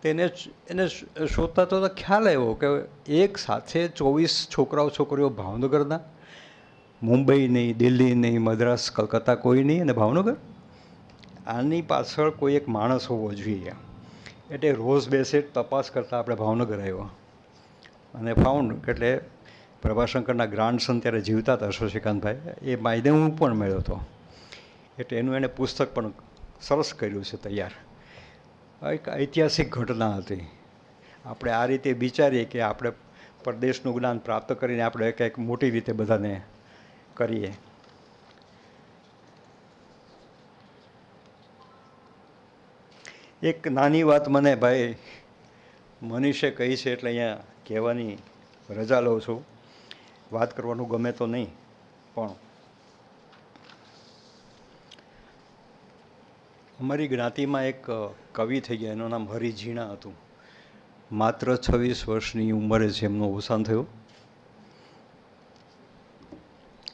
તેને એને શોધતા તો ખ્યાલ આવ્યો કે એક સાથે 24 છોકરાઓ છોકરીઓ ભાવનગરના, મુંબઈ નહીં, દિલ્હી નહીં, મદ્રાસ, કલકત્તા કોઈ નહીં, અને ભાવનગર. આની પાછળ કોઈ એક માણસ હોવો જોઈએ. એટલે રોઝ બેસેટ તપાસ કરતાં આપણે ભાવનગર આવ્યો અને ફાઉન્ડ, એટલે પ્રભાશંકરના ગ્રાન્ડસન ત્યારે જીવતા હતા શશિકાંતભાઈ, એ માયને હું પણ મળ્યો હતો. એટલે એનું એને પુસ્તક પણ સરસ કર્યું છે તૈયાર. એક ઐતિહાસિક ઘટના હતી. આપણે આ રીતે વિચારીએ કે આપણે પરદેશનું જ્ઞાન પ્રાપ્ત કરીને આપણે કંઈક મોટી રીતે બધાને કરીએ. એક નાની વાત મને ભાઈ મનીષે કહી છે, એટલે અહીંયા કહેવાની રજા લઉં છું. વાત કરવાનું ગમે તો નહીં, પણ અમારી જ્ઞાતિમાં એક કવિ થઈ ગયા, એનું નામ હરિ ઝીણા હતું. માત્ર 26 વર્ષની ઉંમરે છે એમનું અવસાન થયું.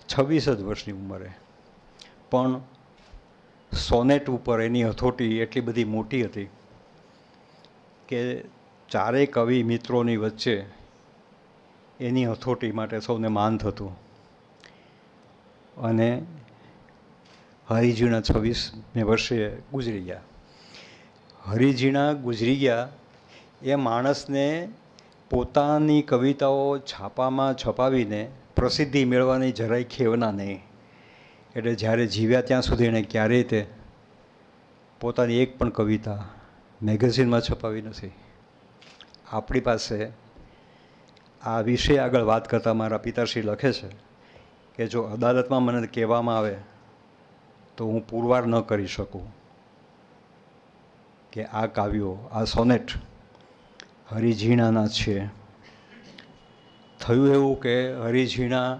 26 જ વર્ષની ઉંમરે, પણ સોનેટ ઉપર એની હથોટી એટલી બધી મોટી હતી કે ચારેય કવિ મિત્રોની વચ્ચે એની હથોટી માટે સૌને માન થતું. અને હરિજીણા 26 વર્ષે ગુજરી ગયા. હરિજીણા ગુજરી ગયા એ માણસને પોતાની કવિતાઓ છાપામાં છપાવીને પ્રસિદ્ધિ મેળવવાની જરાય ખેવના નહીં. એટલે જ્યારે જીવ્યા ત્યાં સુધી એણે ક્યારેય તે પોતાની એક પણ કવિતા મેગેઝિનમાં છપાવી નથી. આપણી પાસે આ વિષય આગળ વાત કરતાં મારા પિતાશ્રી લખે છે કે જો અદાલતમાં મને કહેવામાં આવે તો હું પુરવાર ન કરી શકું કે આ કાવ્યો, આ સોનેટ હરિઝીણાના છે. થયું એવું કે હરિઝીણા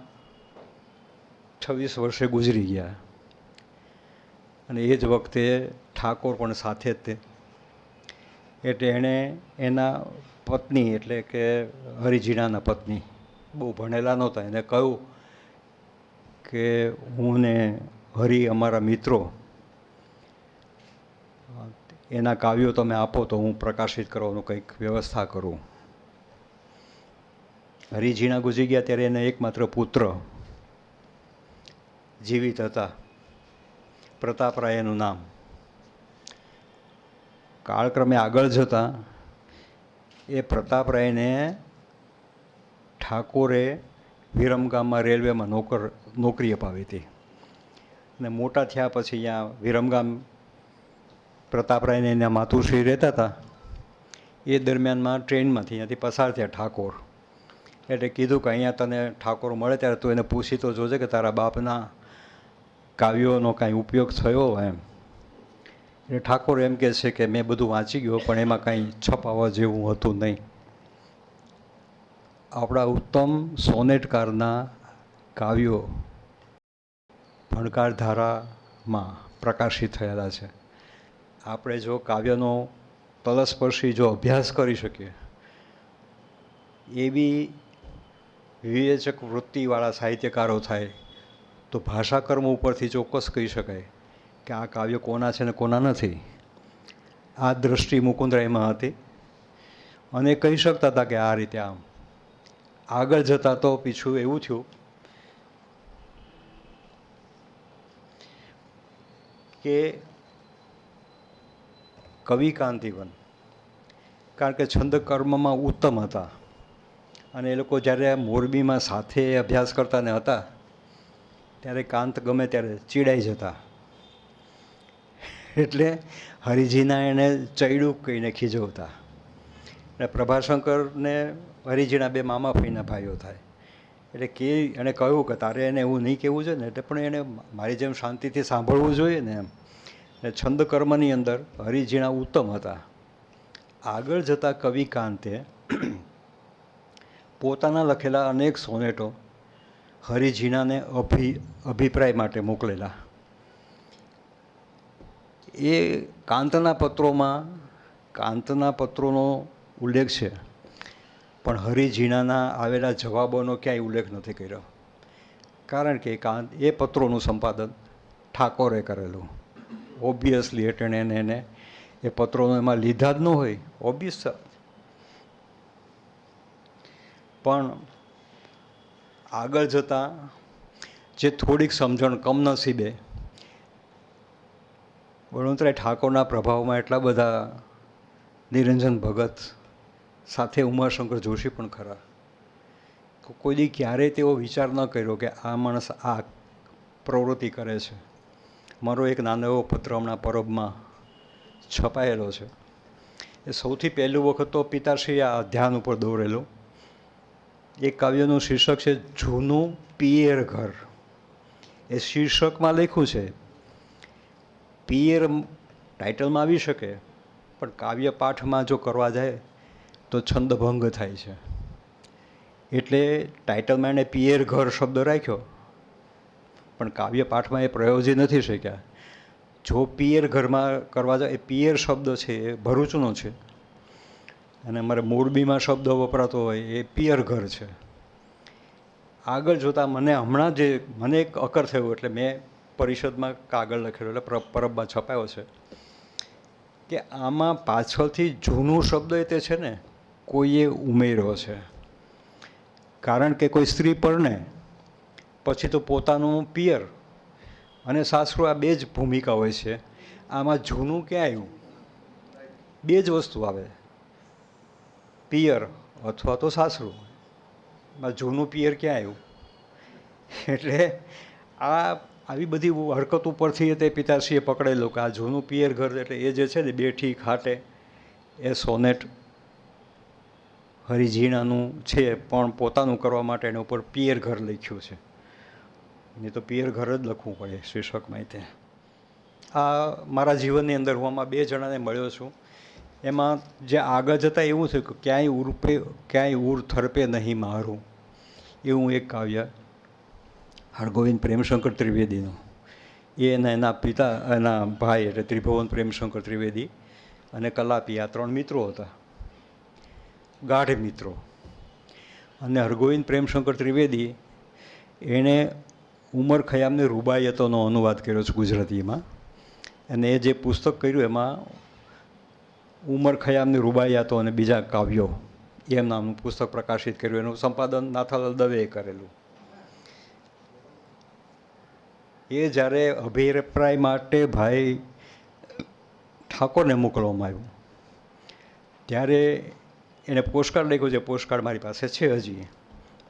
26 વર્ષે ગુજરી ગયા અને એ જ વખતે ઠાકોર પણ સાથે જ તે. એટલે એણે એના પત્ની એટલે કે હરિઝીણાના પત્ની બહુ ભણેલા નહોતા, એને કહ્યું કે હું ને હરિ અમારા મિત્રો એના કાવ્યો તમે આપો તો હું પ્રકાશિત કરવાનું કંઈક વ્યવસ્થા કરું. હરિઝીણા ગુજરી ગયા ત્યારે એને એકમાત્ર પુત્ર જીવિત હતા, પ્રતાપરાય એનું નામ. કાળક્રમે આગળ જતાં એ પ્રતાપરાયને ઠાકોરે વિરમગામમાં રેલવેમાં નોકરી અપાવી હતી અને મોટા થયા પછી અહીંયા વિરમગામ પ્રતાપરાયને એના માતુશ્રી રહેતા હતા. એ દરમિયાનમાં ટ્રેનમાંથી અહીંયાથી પસાર થયા ઠાકોર. એટલે કીધું કે અહીંયા તને ઠાકોર મળે ત્યારે તું એને પૂછી તો જોજે કે તારા બાપના કાવ્યોનો કાંઈ ઉપયોગ થયો એમ. એટલે ઠાકોર એમ કહે છે કે મેં બધું વાંચી ગયો પણ એમાં કાંઈ છપાવવા જેવું હતું નહીં. આપણા ઉત્તમ સોનેટકારના કાવ્યો ભણકાર ધારામાં પ્રકાશિત થયેલા છે. આપણે જો કાવ્યનો તલસ્પર્શી જો અભ્યાસ કરી શકીએ એવી વિવેચક વૃત્તિવાળા સાહિત્યકારો થાય તો ભાષાકર્મ ઉપરથી ચોક્કસ કહી શકાય કે આ કાવ્ય કોના છે ને કોના નથી. આ દૃષ્ટિ મુકુંદરાયમાં હતી અને કહી શકતા હતા કે આ રીતે આમ. આગળ જતાં તો પીછું એવું થયું કે કવિ કાંતિવન, કારણ કે છંદકર્મમાં ઉત્તમ હતા અને એ લોકો જ્યારે મોરબીમાં સાથે અભ્યાસ કરતા ને હતા ત્યારે કાંત ગમે ત્યારે ચીડાઈ જતા. એટલે હરિજીના એને ચૈડું કહીને ખીજવતા. અને પ્રભાશંકરને હરિજીના બે મામા ફઈના ભાઈઓ થાય. એટલે કે એણે કહ્યું કે તારે એને એવું નહીં કહેવું જોઈએ ને, એટલે પણ એને મારી જેમ શાંતિથી સાંભળવું જોઈએ ને એમ. અને છંદકર્મની અંદર હરિજીણા ઉત્તમ હતા. આગળ જતાં કવિ કાંતે પોતાના લખેલા અનેક સોનેટો હરિજીણાને અભિપ્રાય માટે મોકલેલા. એ કાંતના પત્રોનો ઉલ્લેખ છે પણ હરિજીણાના આવેલા જવાબોનો ક્યાંય ઉલ્લેખ નથી કર્યો, કારણ કે એ પત્રોનું સંપાદન ઠાકોરે કરેલું. ઓબ્વિયસલી એટલે એને એ પત્રોનો એમાં લીધા જ ન હોય, ઓબ્વિયસ. પણ આગળ જતાં જે થોડીક સમજણ કમનસીબે બળવંતરાય ઠાકોરના પ્રભાવમાં એટલા બધા નિરંજન ભગત સાથે ઉમાશંકર જોશી પણ ખરા, કોઈ દી ક્યારેય તેવો વિચાર ન કર્યો કે આ માણસ આ પ્રવૃત્તિ કરે છે. મારો એક નાનો એવો પત્ર હમણાં પરબમાં છપાયેલો છે. એ સૌથી પહેલું વખત તો પિતાશ્રીએ આ ધ્યાન ઉપર દોરેલું. એ કાવ્યનું શીર્ષક છે જૂનું પિયર ઘર. એ શીર્ષકમાં લખ્યું છે પિયર ટાઇટલમાં આવી શકે પણ કાવ્ય પાઠમાં જો કરવા જાય તો છંદભંગ થાય છે. એટલે ટાઇટલમાં એણે પિયર ઘર શબ્દ રાખ્યો પણ કાવ્ય પાઠમાં એ પ્રયોજી નથી શક્યા. જો પિયર ઘરમાં કરવા જાય, એ પિયર શબ્દ છે એ ભરૂચનો છે અને અમારે મોરબીમાં શબ્દ વપરાતો હોય એ પિયર ઘર છે. આગળ જોતાં મને એક અકર થયું એટલે મેં પરિષદમાં કાગળ લખેલો એટલે પરબમાં છપાયો છે કે આમાં પાછળથી જૂનું શબ્દ એ તે છે ને કોઈએ ઉમેર્યો છે. કારણ કે કોઈ સ્ત્રી પરણે પછી તો પોતાનું પિયર અને સાસરું આ બે જ ભૂમિકા હોય છે. આમાં જૂનું ક્યાં આવ્યું? બે જ વસ્તુ આવે, પિયર અથવા તો સાસરું. જૂનું પિયર ક્યાં આવ્યું? એટલે આવી બધી હરકત ઉપરથી તે પિતાશ્રીએ પકડેલું કે આ જૂનું પિયર ઘર એટલે એ જે છે ને બેઠી ખાટે એ સોનેટ હરિઝીણાનું છે, પણ પોતાનું કરવા માટે એના ઉપર પિયર ઘર લખ્યું છે. નહીં તો પિયર ઘર જ લખવું પડે શીર્ષકમાં. તે આ મારા જીવનની અંદર હું આમાં 2 જણાને મળ્યો છું. એમાં જે આગળ જતાં એવું થયું કે ક્યાંય ઉર થરપે નહીં મારું, એવું એક કાવ્ય હરગોવિંદ પ્રેમશંકર ત્રિવેદીનું. એના પિતા, એના ભાઈ એટલે ત્રિભુવન પ્રેમશંકર ત્રિવેદી અને કલાપી, આ 3 મિત્રો હતા, ગાઢ મિત્રો. અને હરગોવિંદ પ્રેમશંકર ત્રિવેદી એણે ઉમર ખયામની રૂબાયતોનો અનુવાદ કર્યો છે ગુજરાતીમાં. અને એ જે પુસ્તક કર્યું એમાં ઉમર ખયામની રૂબાયાતો અને બીજા કાવ્યો એમ નામનું પુસ્તક પ્રકાશિત કર્યું. એનું સંપાદન નાથાલાલ દવેએ કરેલું. એ જ્યારે અભિપ્રાય માટે ભાઈ ઠાકોરને મોકલવામાં આવ્યું ત્યારે એણે પોસ્ટકાર્ડ લખ્યો છે. પોસ્ટકાર્ડ મારી પાસે છે હજી,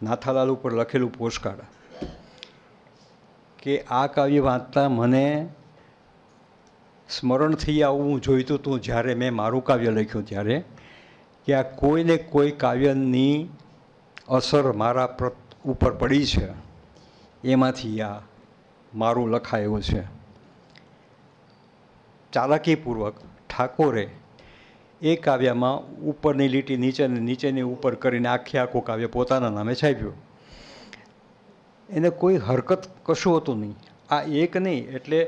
નાથાલાલ ઉપર લખેલું પોસ્ટકાર્ડ, કે આ કાવ્ય વાંચતા મને સ્મરણ થઈ આવવું જોઈતું હતું જ્યારે મેં મારું કાવ્ય લખ્યું ત્યારે, કે આ કોઈને કોઈ કાવ્યની અસર મારા ઉપર પડી છે, એમાંથી આ મારું લખાયું છે. ચાલાકીપૂર્વક ઠાકોરે એ કાવ્યમાં ઉપરની લીટી નીચેની ઉપર કરીને આખું કાવ્ય પોતાના નામે છાપ્યું. એને કોઈ હરકત કશું હતું નહીં. આ એક નહીં, એટલે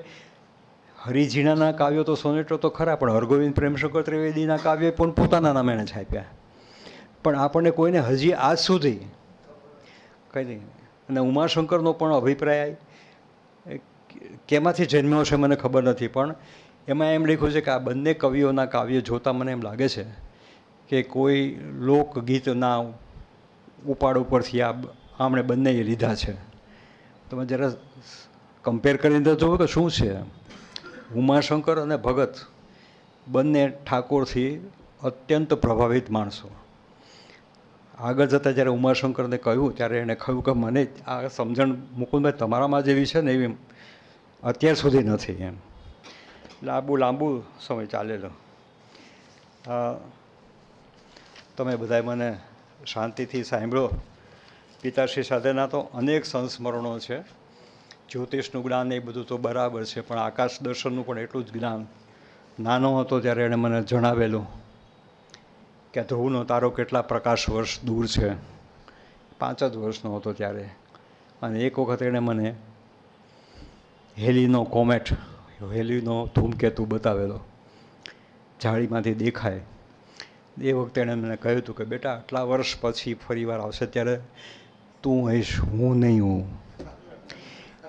હરિઝીણાના કાવ્યો તો સોનેટો તો ખરા, પણ હરગોવિંદ પ્રેમશંકર ત્રિવેદીના કાવ્ય પણ પોતાના નામે એણે છાપ્યા. પણ આપણને કોઈને હજી આજ સુધી કંઈ નહીં. અને ઉમાશંકરનો પણ અભિપ્રાય કેમાંથી જન્મ્યો છે મને ખબર નથી, પણ એમાં એમ લખ્યું છે કે આ બંને કવિઓના કાવ્ય જોતાં મને એમ લાગે છે કે કોઈ લોકગીતના ઉપાડ ઉપરથી આમણે બંને લીધા છે. તમે જરા કમ્પેર કરીને તો જુઓ કે શું છે. ઉમાશંકર અને ભગત બંને ઠાકોરથી અત્યંત પ્રભાવિત માણસો. આગળ જતાં જ્યારે ઉમાશંકરને કહ્યું ત્યારે એણે કહ્યું કે મને આ સમજણ મુકુંદભાઈ તમારામાં જેવી છે ને એવી અત્યાર સુધી નથી. એમ લાંબુ સમય ચાલેલો. તમે બધાએ મને શાંતિથી સાંભળો. પિતાશ્રી સાથેના તો અનેક સંસ્મરણો છે. જ્યોતિષનું જ્ઞાન એ બધું તો બરાબર છે, પણ આકાશ દર્શનનું પણ એટલું જ જ્ઞાન. નાનો હતો ત્યારે એણે મને જણાવેલું કે ધ્રુવનો તારો કેટલા પ્રકાશ વર્ષ દૂર છે. 5 જ વર્ષનો હતો ત્યારે. અને એક વખત એણે મને હેલીનો કોમેટ, હેલીનો ધૂમકેતુ બતાવેલો, જાળીમાંથી દેખાય. એ વખતે એણે મને કહ્યું હતું કે બેટા આટલા વર્ષ પછી ફરીવાર આવશે ત્યારે તું હઈશ, હું નહીં હોઉં.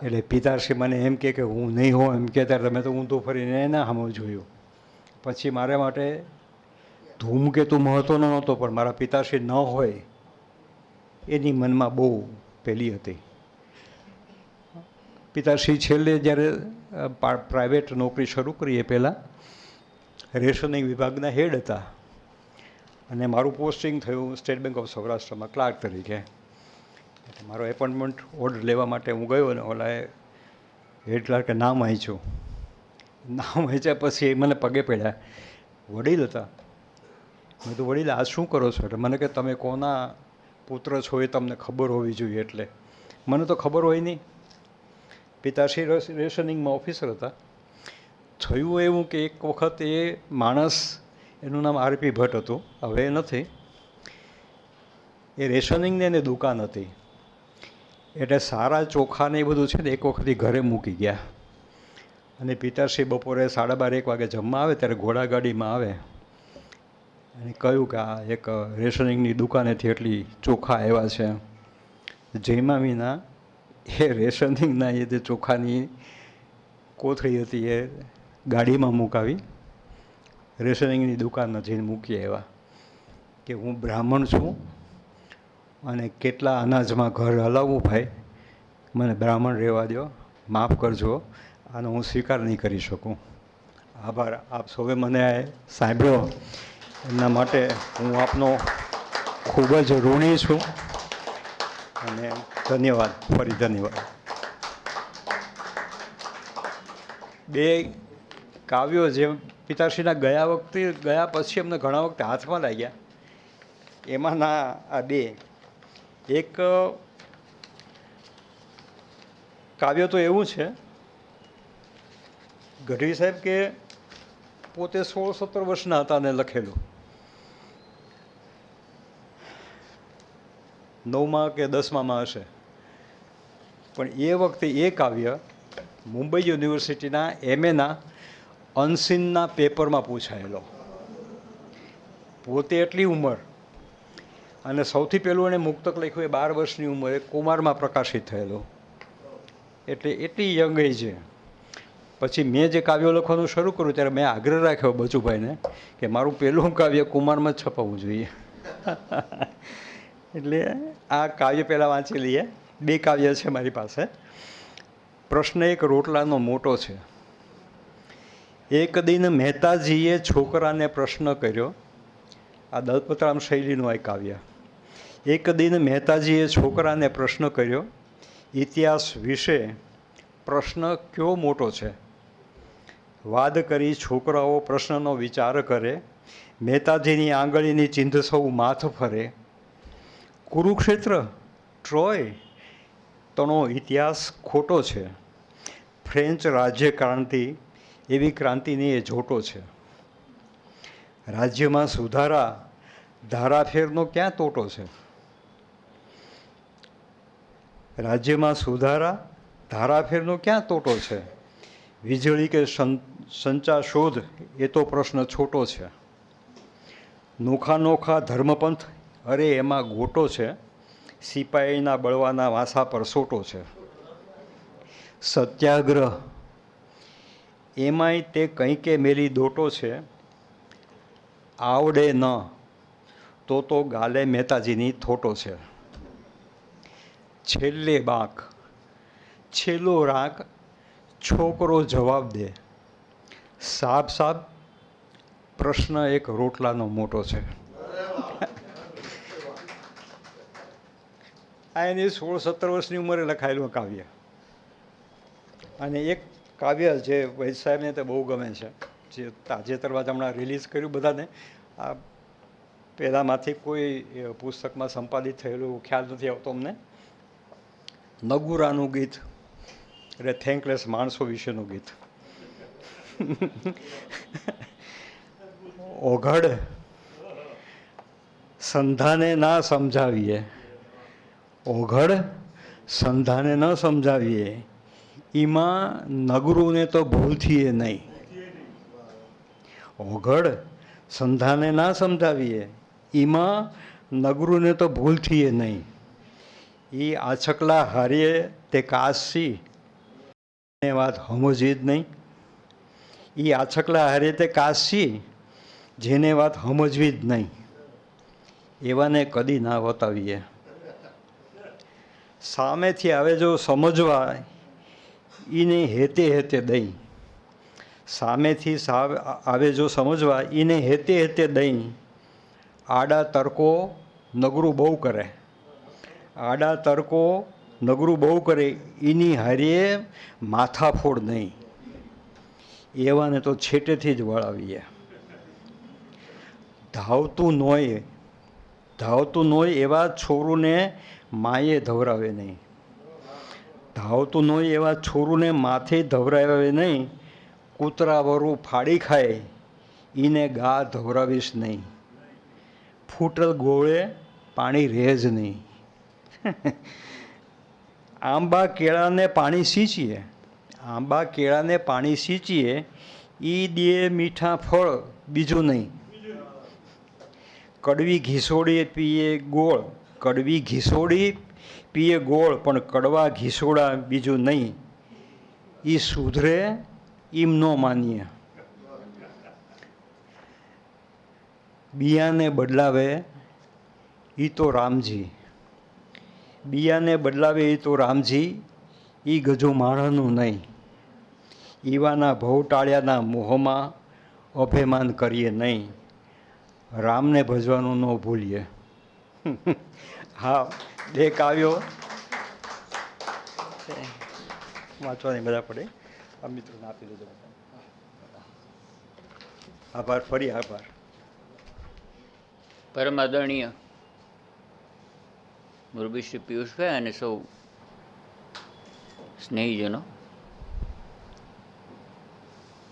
એટલે પિતાશ્રી મને એમ કે હું નહીં હોઉં એમ કે ત્યારે મેં તો ઊંધું ફરીને એના સામે જોયું. પછી મારા માટે ધૂમકેતુ મહત્ત્વનો નહોતો, પણ મારા પિતાશ્રી ન હોય એની મનમાં બહુ પેલી હતી. પિતાશ્રી છેલ્લે જ્યારે પ્રાઇવેટ નોકરી શરૂ કરી એ પહેલાં રેશનિંગ વિભાગના હેડ હતા, અને મારું પોસ્ટિંગ થયું સ્ટેટ બેંક ઓફ સૌરાષ્ટ્રમાં ક્લાર્ક તરીકે. મારો એપોઇન્ટમેન્ટ ઓર્ડર લેવા માટે હું ગયો ને ઓલાએ હેડ ક્લાર્કે નામ વાંચ્યું. નામ વાંચ્યા પછી મને પગે પડ્યા. વડીલ હતા. મેં તો વડીલ આ શું કરો છો? એટલે મને કે તમે કોના પુત્ર છો એ તમને ખબર હોવી જોઈએ. એટલે મને તો ખબર હોય નહીં. પિતાશ્રી રેશનિંગમાં ઓફિસર હતા. થયું એવું કે એક વખત એ માણસ, એનું નામ આરપી ભટ્ટ હતું, હવે નથી, એ રેશનિંગની એની દુકાન હતી. એટલે સારા ચોખાને એ બધું છે ને એક વખત ઘરે મૂકી ગયા. અને પિતાશ્રી બપોરે 12:30-1 વાગે જમવા આવે ત્યારે ઘોડાગાડીમાં આવે અને કહ્યું કે આ એક રેશનિંગની દુકાનેથી એટલી ચોખા આવ્યા છે. જમ્યા વિના એ રેશનિંગના એ જે ચોખાની કોથળી હતી એ ગાડીમાં મુકાવી રેશનિંગની દુકાનમાં જઈને મૂકી આવ્યા કે હું બ્રાહ્મણ છું અને કેટલા અનાજમાં ઘર હલાવવું ભાઈ, મને બ્રાહ્મણ રહેવા દો, માફ કરજો, આનો હું સ્વીકાર નહીં કરી શકું. આભાર. આપ સૌએ મને સાંભળ્યો એમના માટે હું આપનો ખૂબ જ ઋણી છું. અને ધન્યવાદ, ફરી ધન્યવાદ. બે કાવ્યો જે પિતાશ્રીના ગયા પછી અમને ઘણા વખતે હાથમાં લાગ્યા, એમાંના આ બે. એક કાવ્ય તો એવું છે, ગઢવી સાહેબ કે પોતે 16-17 વર્ષના હતા ને લખેલું, 9મા કે 10મામાં હશે. પણ એ વખતે એ કાવ્ય મુંબઈ યુનિવર્સિટીના MA અનસીનના પેપરમાં પૂછાયેલો. પોતે એટલી ઉંમર, અને સૌથી પહેલું એણે મુક્તક લખ્યું એ 12 વર્ષની ઉંમરે કુમારમાં પ્રકાશિત થયેલો, એટલે એટલી યંગ એજ છે. પછી મેં જે કાવ્યો લખવાનું શરૂ કર્યું ત્યારે મેં આગ્રહ રાખ્યો બચુભાઈને કે મારું પહેલું કાવ્ય કુમારમાં જ છપાવવું જોઈએ. એટલે આ કાવ્ય પહેલાં વાંચી લઈએ. બે કાવ્ય છે મારી પાસે. પ્રશ્ન એક રોટલાનો મોટો છે. એક દિન મહેતાજીએ છોકરાને પ્રશ્ન કર્યો. આ દલપતરામ શૈલીનું આ કાવ્ય. એક દિન મહેતાજીએ છોકરાને પ્રશ્ન કર્યો, ઇતિહાસ વિશે પ્રશ્ન કયો મોટો છે? વાદ કરી છોકરાઓ પ્રશ્નનો વિચાર કરે, મહેતાજીની આંગળીની ચિંધ સૌ માથ ફરે. કુરુક્ષેત્ર, ટ્રોય તણો ઇતિહાસ ખોટો છે. ફ્રેન્ચ રાજ્ય ક્રાંતિ એવી ક્રાંતિની એ જોટો છે. રાજ્યમાં સુધારા ધારાફેરનો ક્યાં તોટો છે? રાજ્યમાં સુધારા ધારાફેરનો ક્યાં તોટો છે? વીજળી કે સંચા શોધ એ તો પ્રશ્ન છોટો છે. નોખા નોખા ધર્મપંથ, અરે એમાં ગોટો છે. સિપાહીના બળવાના વાંસા પર સોટો છે. સત્યાગ્રહ એમાંય તે કંઈ કે મેલી દોટો છે. આવડે ન તો ગાલે મહેતાજીની થોટો છે. છેલ્લે બાંક, છેલ્લો રાંક, છોકરો જવાબ દે. સાબ સાબ, પ્રશ્ન એક રોટલાનો મોટો છે. આ એની 16-17 વર્ષની ઉંમરે લખાયેલું કાવ્ય. અને એક કાવ્ય જે વૈદ સાહેબને તે બહુ ગમે છે, જે તાજેતરમાં જ હમણાં રિલીઝ કર્યું બધાને. આ પહેલાંમાંથી કોઈ પુસ્તકમાં સંપાદિત થયેલું ખ્યાલ નથી આવતો અમને. નગુરાનું ગીત, એટલે થેન્કલેસ માણસો વિશેનું ગીત. ઓઘડ સંધાને ના સમજાવીએ, ઓઘડ સંધાને ન સમજાવીએ, એમાં નગરુને તો ભૂલથીએ નહીં. ઓઘડ સંધાને ના સમજાવીએ, એમાં નગરુને તો ભૂલથીએ નહીં. એ આછકલા હારીએ તે કાશી એ વાત સમજવી જ નહીં. એ આછકલા હારીએ તે કાશી જેને વાત સમજવી જ નહીં. એવાને કદી ના વતાવીએ. સામેથી આવે જો સમજવા, એને હેતે હેતે દઈ. સામેથી આવે જો સમજવા, એને હેતે હેતે દઈ. આડા તર્કો નગરું બહુ કરે, આડા તર્કો નગરું બહુ કરે, એની હારીએ માથાફોડ નહીં. એવાને તો છેટેથી જ વળાવીએ. ધાવતું નોય એવા છોરુને માએ ધવરાવે નહીં. ધાવતું નોય એવા છોરુને માથે ધવરાવે નહીં. કૂતરાવરું ફાડી ખાય, એને ગા ધવરાવીશ નહીં. ફૂટલ ગોળે પાણી રહે જ નહીં. આંબા કેળાને પાણી સિંચીએ, આંબા કેળાને પાણી સિંચીએ, એ દે મીઠા ફળ બીજું નહીં. કડવી ઘીસોડી પીએ ગોળ, કડવી ઘીસોડી પીએ ગોળ, પણ કડવા ઘીસોડા બીજું નહીં. એ સુધરે એમ ન માનીએ. બિયાને બદલાવે એ તો રામજી, બિયાને બદલાવે એ તો રામજી, એ ગજુ માણસનું નહીં. ઈવાના ભવટાળિયાના મોહમાં અભિમાન કરીએ નહીં. રામને ભજવાનું ન ભૂલીએ. હા, બે કાવ્યો વાંચવા નહીં બધા પડે. આ મિત્રોને આપી દેજો. આભાર, ફરી આભાર. પરમ આદરણીય મુરબી શ્રી પિયુષભાઈ અને સૌ સ્નેહીજનો,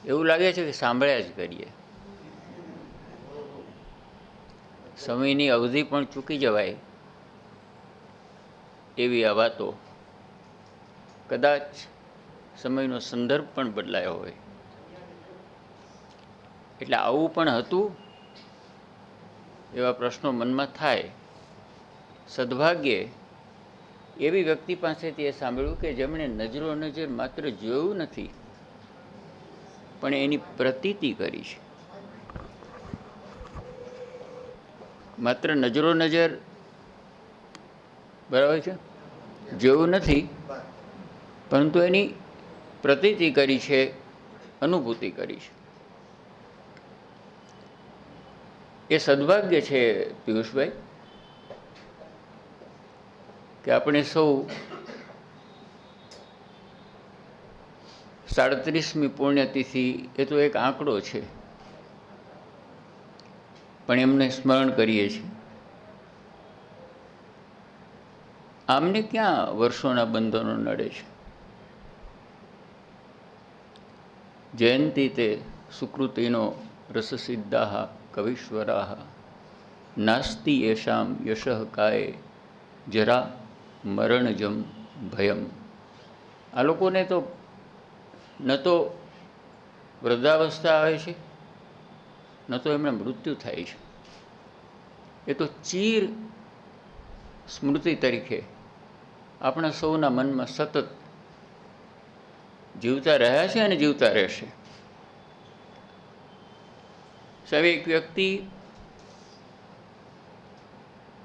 એવું લાગે છે કે સાંભળ્યા જ કરીએ. સમયની અવધિ પણ ચૂકી જવાય એવી આ વાતો, કદાચ સમયનો સંદર્ભ પણ બદલાયો હોય. એટલે આવું પણ હતું એવા પ્રશ્નો મનમાં થાય. સદભાગ્યે એવી વ્યક્તિ પાસેથી એ સાંભળ્યું કે જેમણે નજરો નજર માત્ર જોયું નથી પણ એની પ્રતીતિ કરી છે. માત્ર નજરો નજર બરાબર છે, જોયું નથી પરંતુ એની પ્રતીતિ કરી છે, અનુભૂતિ કરી છે. એ સદભાગ્ય છે પિયુષભાઈ કે આપણે સૌ 37મી પુણ્યતિથિ એ તો એક આંકડો છે, પણ એમને સ્મરણ કરીએ છીએ. આમને ક્યાં વર્ષોના બંધનો નડે છે. જયંતી તે સુકૃતિનો રસસિદ્ધાહ કવિશ્વરાહ નાસ્તિ યેષામ યશઃ કાય જરા મરણજમ ભયમ. આ લોકોને તો ન તો વૃદ્ધાવસ્થા આવે છે ન તો એમને મૃત્યુ થાય છે. એ તો ચીર સ્મૃતિ તરીકે આપણા સૌના મનમાં સતત જીવતા રહ્યા છે અને જીવતા રહેશે. સાહેબ, એક વ્યક્તિ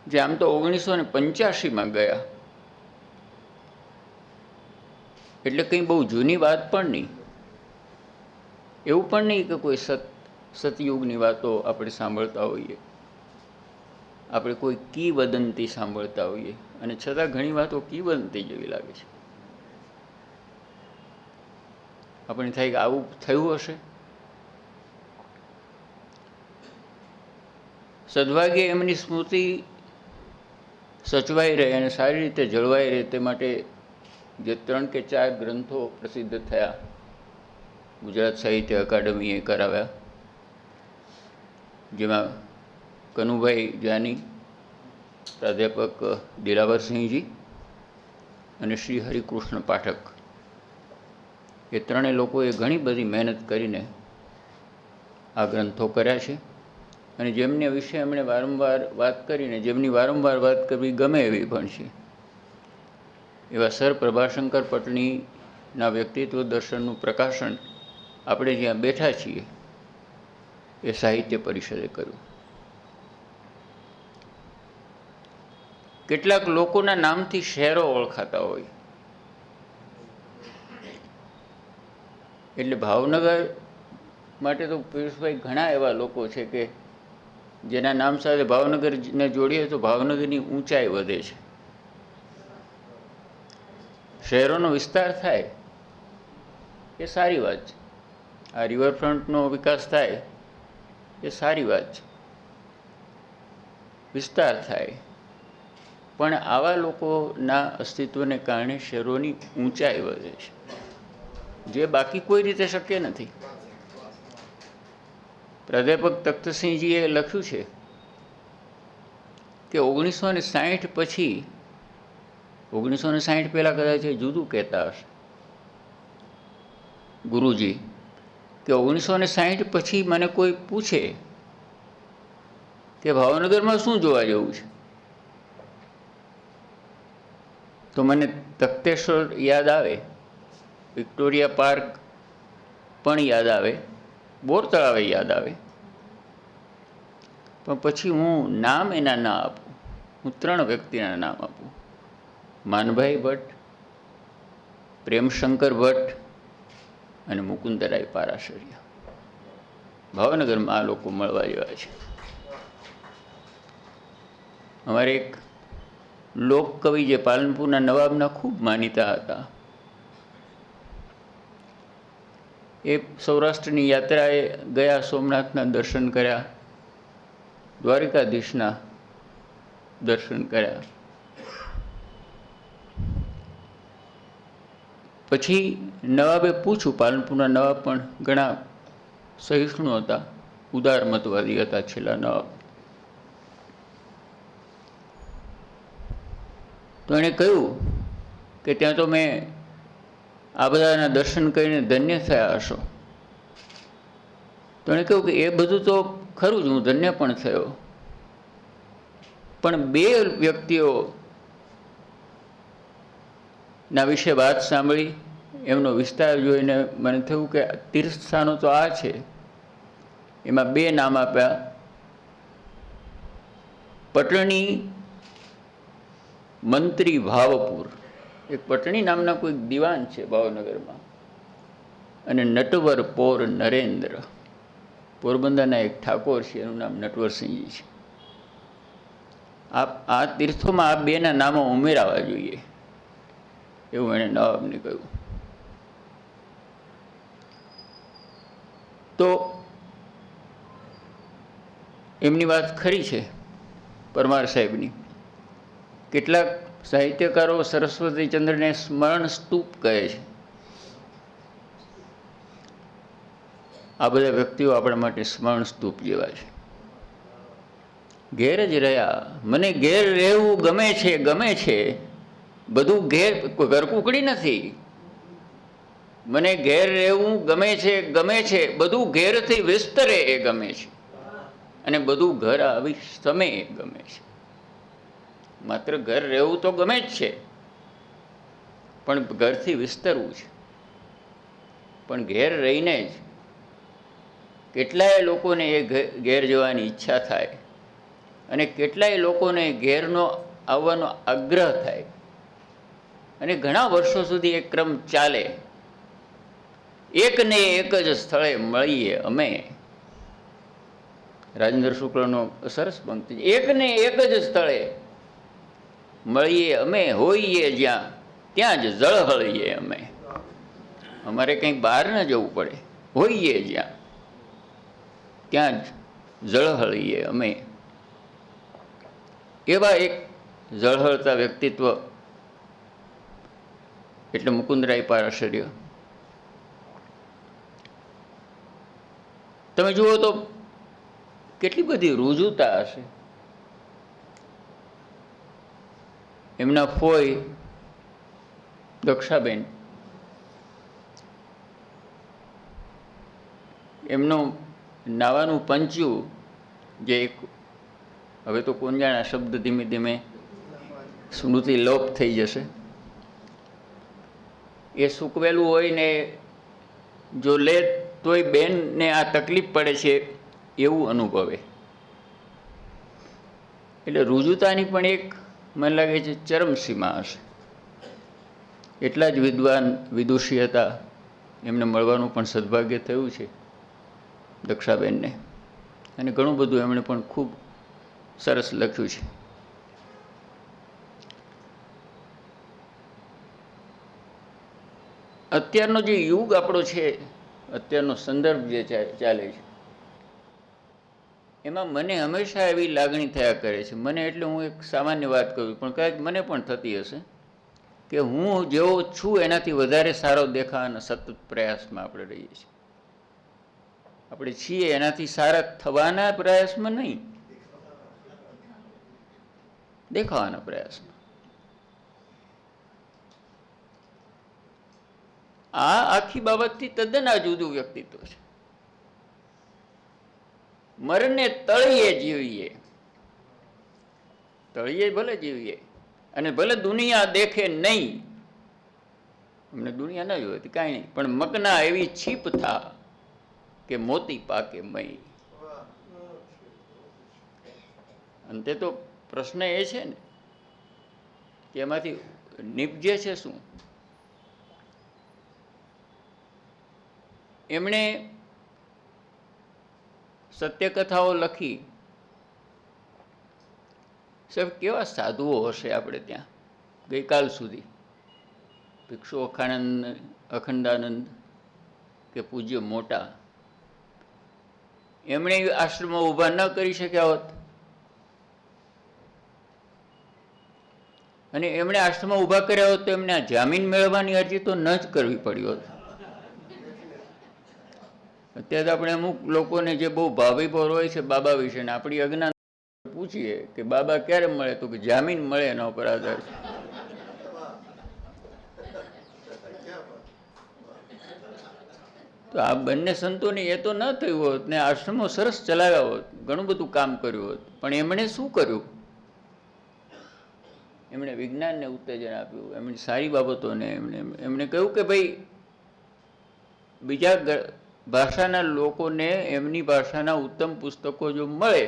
જે આમ તો 1985માં ગયા, એટલે કંઈ બહુ જૂની વાત પણ નહીં, એવું પણ નહીં કે કોઈ સતયુગની વાતો આપણે સાંભળતા હોઈએ, આપણે કોઈ કિંવદંતી સાંભળતા હોઈએ, અને છતાં ઘણી વાતો કિંવદંતી જેવી લાગે છે. આપણે થાય કે આવું થયું હશે. સદભાગ્યે એમની સ્મૃતિ સચવાઈ રહે અને સારી રીતે જળવાઈ રહે તે માટે જે 3 કે 4 ગ્રંથો પ્રસિદ્ધ થયા, ગુજરાત સાહિત્ય અકાદમીએ કરાવ્યા, જેમાં કનુભાઈ જાની, પ્રાધ્યાપક દિલાવરસિંહજી અને શ્રી હરિકૃષ્ણ પાઠક, એ ત્રણેય લોકોએ ઘણી બધી મહેનત કરીને આ ગ્રંથો કર્યા છે. અને જેમના વિશે એમણે વારંવાર વાત કરીને, જેમની વારંવાર વાત કરવી ગમે એવી પણ છે, એવા સર પ્રભાશંકર પટણીના વ્યક્તિત્વ દર્શનનું પ્રકાશન આપણે જ્યાં બેઠા છીએ એ સાહિત્ય પરિષદે કર્યું. કેટલાક લોકોના નામથી શહેરો ઓળખાતા હોય, એટલે ભાવનગર માટે તો પિયુષભાઈ ઘણા એવા લોકો છે કે જેના નામ સાથે ભાવનગરને જોડીએ તો ભાવનગરની ઊંચાઈ વધે છે. શહેરોનો વિસ્તાર થાય એ સારી વાત છે. આ રિવરફ્રન્ટનો વિકાસ થાય એ સારી વાત છે, વિસ્તાર થાય. પણ આવા લોકોના અસ્તિત્વને કારણે શહેરોની ઊંચાઈ વધે છે, જે બાકી કોઈ રીતે શક્ય નથી. પ્રાધ્યાપક તખ્તસિંહજીએ લખ્યું છે કે 1960 પછી, 1960 પહેલાં કદાચ જુદું કહેતા હશે ગુરુજી, કે 1960 પછી મને કોઈ પૂછે કે ભાવનગરમાં શું જોવા જેવું છે, તો મને તખ્તેશ્વર યાદ આવે, વિક્ટોરિયા પાર્ક પણ યાદ આવે, બોર તળાવે યાદ આવે. પણ પછી હું નામ એના ના આપું, હું 3 વ્યક્તિના નામ આપું: માનભાઈ ભટ્ટ, પ્રેમશંકર ભટ્ટ અને મુકુંદરાય પારાશર્ય. ભાવનગરમાં આ લોકો મળવા જેવા છે. અમારે એક લોકકવિ જે પાલનપુરના નવાબના ખૂબ માનીતા હતા, એ સૌરાષ્ટ્રની યાત્રાએ ગયા, સોમનાથના દર્શન કર્યા, દ્વારિકાધીશના દર્શન કર્યા. પછી નવાબે પૂછ્યું, પાલનપુરના નવાબ પણ ઘણા સહિષ્ણુ હતા, ઉદારમતવાદી હતા છેલ્લા નવાબ. તો એણે કહ્યું કે ત્યાં તો મેં આ બધાના દર્શન કરીને ધન્ય થયા હશો. તો એણે કહ્યું કે એ બધું તો ખરું જ, હું ધન્ય પણ થયો, પણ બે વ્યક્તિઓ ના વિશે વાત સાંભળી, એમનો વિસ્તાર જોઈને મને થયું કે તીર્થ સ્થાનો તો આ છે. એમાં બે નામ આપ્યા, પટણી મંત્રી ભાવપુર, એક પટણી નામના કોઈ દિવાન છે ભાવનગરમાં, અને નટવર પોર નરેન્દ્ર, પોરબંદરના એક ઠાકોર છે, એનું નામ નટવરસિંહજી છે. આ તીર્થોમાં આ બેના નામો ઉમેરાવા જોઈએ, એવું એણે નવાબને કહ્યું. તો એમની વાત ખરી છે, પરમાર સાહેબની. કેટલાક સાહિત્યકારો સરસ્વતીચંદ્રને સ્મરણ સ્તૂપ કહે છે. આ બધા વ્યક્તિઓ આપણા માટે સ્મરણ સ્તૂપ જેવા છે. ઘેર જ રહ્યા, મને ઘેર રહેવું ગમે છે, ગમે છે બધું ઘેર, ઘરકુકડી નથી. મને ઘેર રહેવું ગમે છે, ગમે છે બધું ઘેરથી વિસ્તરે એ ગમે છે, અને બધું ઘર આવી સમે એ ગમે છે. માત્ર ઘર રહેવું તો ગમે જ છે, પણ ઘરથી વિસ્તરવું છે. પણ ઘેર રહીને જ કેટલાય લોકોને એ ઘેર જવાની ઈચ્છા થાય, અને કેટલાય લોકોને ઘેરનો આવવાનો આગ્રહ થાય, અને ઘણા વર્ષો સુધી એ ક્રમ ચાલે. એકને એક જ સ્થળે મળીએ અમે, રાજેન્દ્ર શુક્લનો સરસ પંક્તિ. એકને એક જ સ્થળે મળીએ અમે, હોઈએ જ્યાં ત્યાં જ ઝળહળીએ અમે. અમારે કંઈ બહાર ન જવું પડે, હોઈએ જ્યાં ત્યાં જ ઝળહળીએ અમે. એવા એક ઝળહળતા વ્યક્તિત્વ એટલે મુકુંદરાય પારાશર્ય. તમે જુઓ તો કેટલી બધી રુજુતા હશે. એમના ફોઈ દક્ષાબેન, એમનું નાવાનું પંચ્યું, જે એક હવે તો કોણ જાણે શબ્દ ધીમે ધીમે સ્મૃતિ લોપ થઈ જશે, એ સૂકવેલું હોય ને જો લે તોય બેનને આ તકલીફ પડે છે એવું અનુભવે. એટલે રુજુતાની પણ એક મને લાગે છે ચરમસીમા હશે. એટલા જ વિદ્વાન વિદુષી હતા, એમને મળવાનું પણ સદભાગ્ય થયું છે દક્ષાબેનને, અને ઘણું બધું એમણે પણ ખૂબ સરસ લખ્યું છે. અત્યારનો જે યુગ આપણો છે, અત્યારનો સંદર્ભ જે ચાલે છે, એમાં મને હંમેશા એવી લાગણી થયા કરે છે, મને એટલે હું એક સામાન્ય વાત કરું, પણ કદાચ મને પણ થતી હશે, કે હું જેવો છું એનાથી વધારે સારો દેખાવાના સતત પ્રયાસમાં આપણે રહીએ છીએ. આપણે છીએ એનાથી સારા થવાના પ્રયાસમાં નહીં, દેખાવાના પ્રયાસમાં. આ આખી બાબતથી તદ્દન આ જુદું વ્યક્તિત્વ છે. મરને તળિયે જીવીએ, તળિયે ભલે જીવીએ, અને ભલે દુનિયા દેખે નહીં, અમને દુનિયા ન જોઈતી કાંઈ નહીં, પણ મકના એવી છીપ થા કે મોતી પાકે મય. અંતે તો પ્રશ્ન એ છે ને કે એમાંથી નિપજે છે શું? એમણે સત્યકથાઓ લખી. સાહેબ, કેવા સાધુઓ હશે આપણે ત્યાં ગઈકાલ સુધી, ભિક્ષુ અખંડાનંદ, કે કે પૂજ્ય મોટા એમણે આશ્રમો ઊભા ન કરી શક્યા હોત, અને એમણે આશ્રમો ઊભા કર્યા હોત તો એમને આ જામીન મેળવવાની અરજી તો ન જ કરવી પડી હોત. અત્યારે આપણે અમુક લોકોને જે બહુ ભાવીભોર હોય છે બાબા વિશે, ને આપણી અજ્ઞાન પૂછીએ કે બાબા ક્યારે મળે, તો કે જામીન મળે એના ઉપર આધાર છે. તો આ બંને સંતોને એ તો ન થયું હોત ને આશ્રમો સરસ ચલાવ્યા હોત, ઘણું બધું કામ કર્યું હોત, પણ એમણે શું કર્યું? એમણે વિજ્ઞાનને ઉત્તેજન આપ્યું, એમણે સારી બાબતોને એમણે કહ્યું કે ભાઈ બીજા ભાષાના લોકોને એમની ભાષાના ઉત્તમ પુસ્તકો જો મળે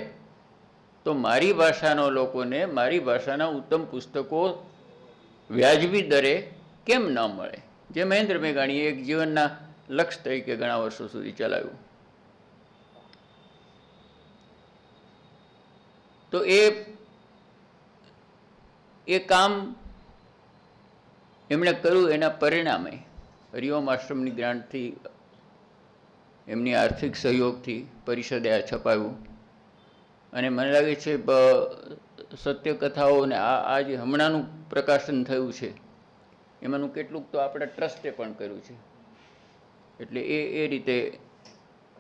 તો મારી ભાષાના લોકોને મારી ભાષાના ઉત્તમ પુસ્તકો વ્યાજબી દરે કેમ ન મળે? જે મહેન્દ્ર મેઘાણીએ એક જીવનના લક્ષ્ય તરીકે ઘણા વર્ષો સુધી ચલાવ્યું. તો એ કામ એમણે કર્યું. એના પરિણામે હરિઓમ આશ્રમની ગ્રાન્ટથી, એમની આર્થિક સહયોગથી પરિષદે આ છપાયું. અને મને લાગે છે સત્યકથાઓ અને આ જે હમણાંનું પ્રકાશન થયું છે એમાંનું કેટલુંક તો આપણા ટ્રસ્ટે પણ કર્યું છે, એટલે એ રીતે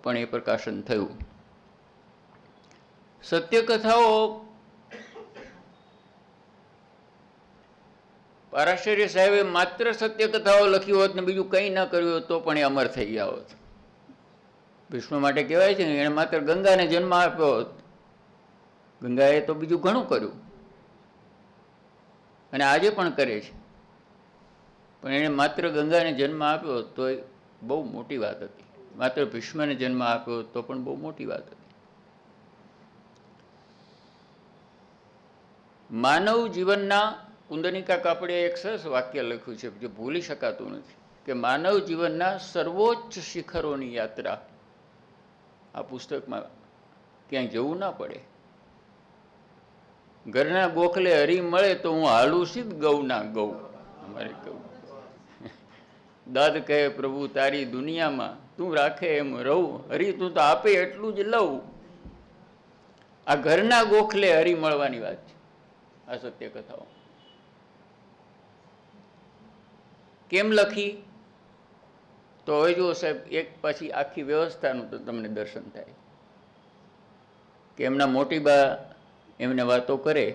પણ એ પ્રકાશન થયું. સત્યકથાઓ પારાશર્ય સાહેબે માત્ર સત્યકથાઓ લખી હોત ને બીજું કંઈ ન કર્યું હોત તો પણ એ અમર થઈ ગયા હોત. વિષ્ણુ માટે કહેવાય છે ને, એણે માત્ર ગંગાને જન્મ આપ્યો હોત. ગંગાએ તો બીજું ઘણું કર્યું અને આજે પણ કરે છે, પણ એણે માત્ર ગંગાને જન્મ આપ્યો હોત તો બહુ મોટી વાત હતી. માત્ર ભીષ્મને જન્મ આપ્યો હોત તો પણ બહુ મોટી વાત હતી. માનવ જીવનના કુંદનિકા કાપડે એક સરસ વાક્ય લખ્યું છે જે ભૂલી શકાતું નથી કે માનવ જીવનના સર્વોચ્ચ શિખરોની યાત્રા આ પુસ્તકમાં ક્યાંય જવું ના પડે. ઘરના ગોખલે હરી મળે તો હું હાલું સીધ ગૌ ના ગૌ. અમારે કહું દાદ કહે પ્રભુ તારી દુનિયામાં તું રાખે એમ રહું, હરી તું તો આપે એટલું જ લઉં. આ ઘરના ગોખલે હરી મળવાની વાત છે આ સત્યકથાઓ. કેમ લખી? તો હવે જુઓ સાહેબ, એક પછી આખી વ્યવસ્થાનું તો તમને દર્શન થાય કે એમના મોટી બા એમને વાતો કરે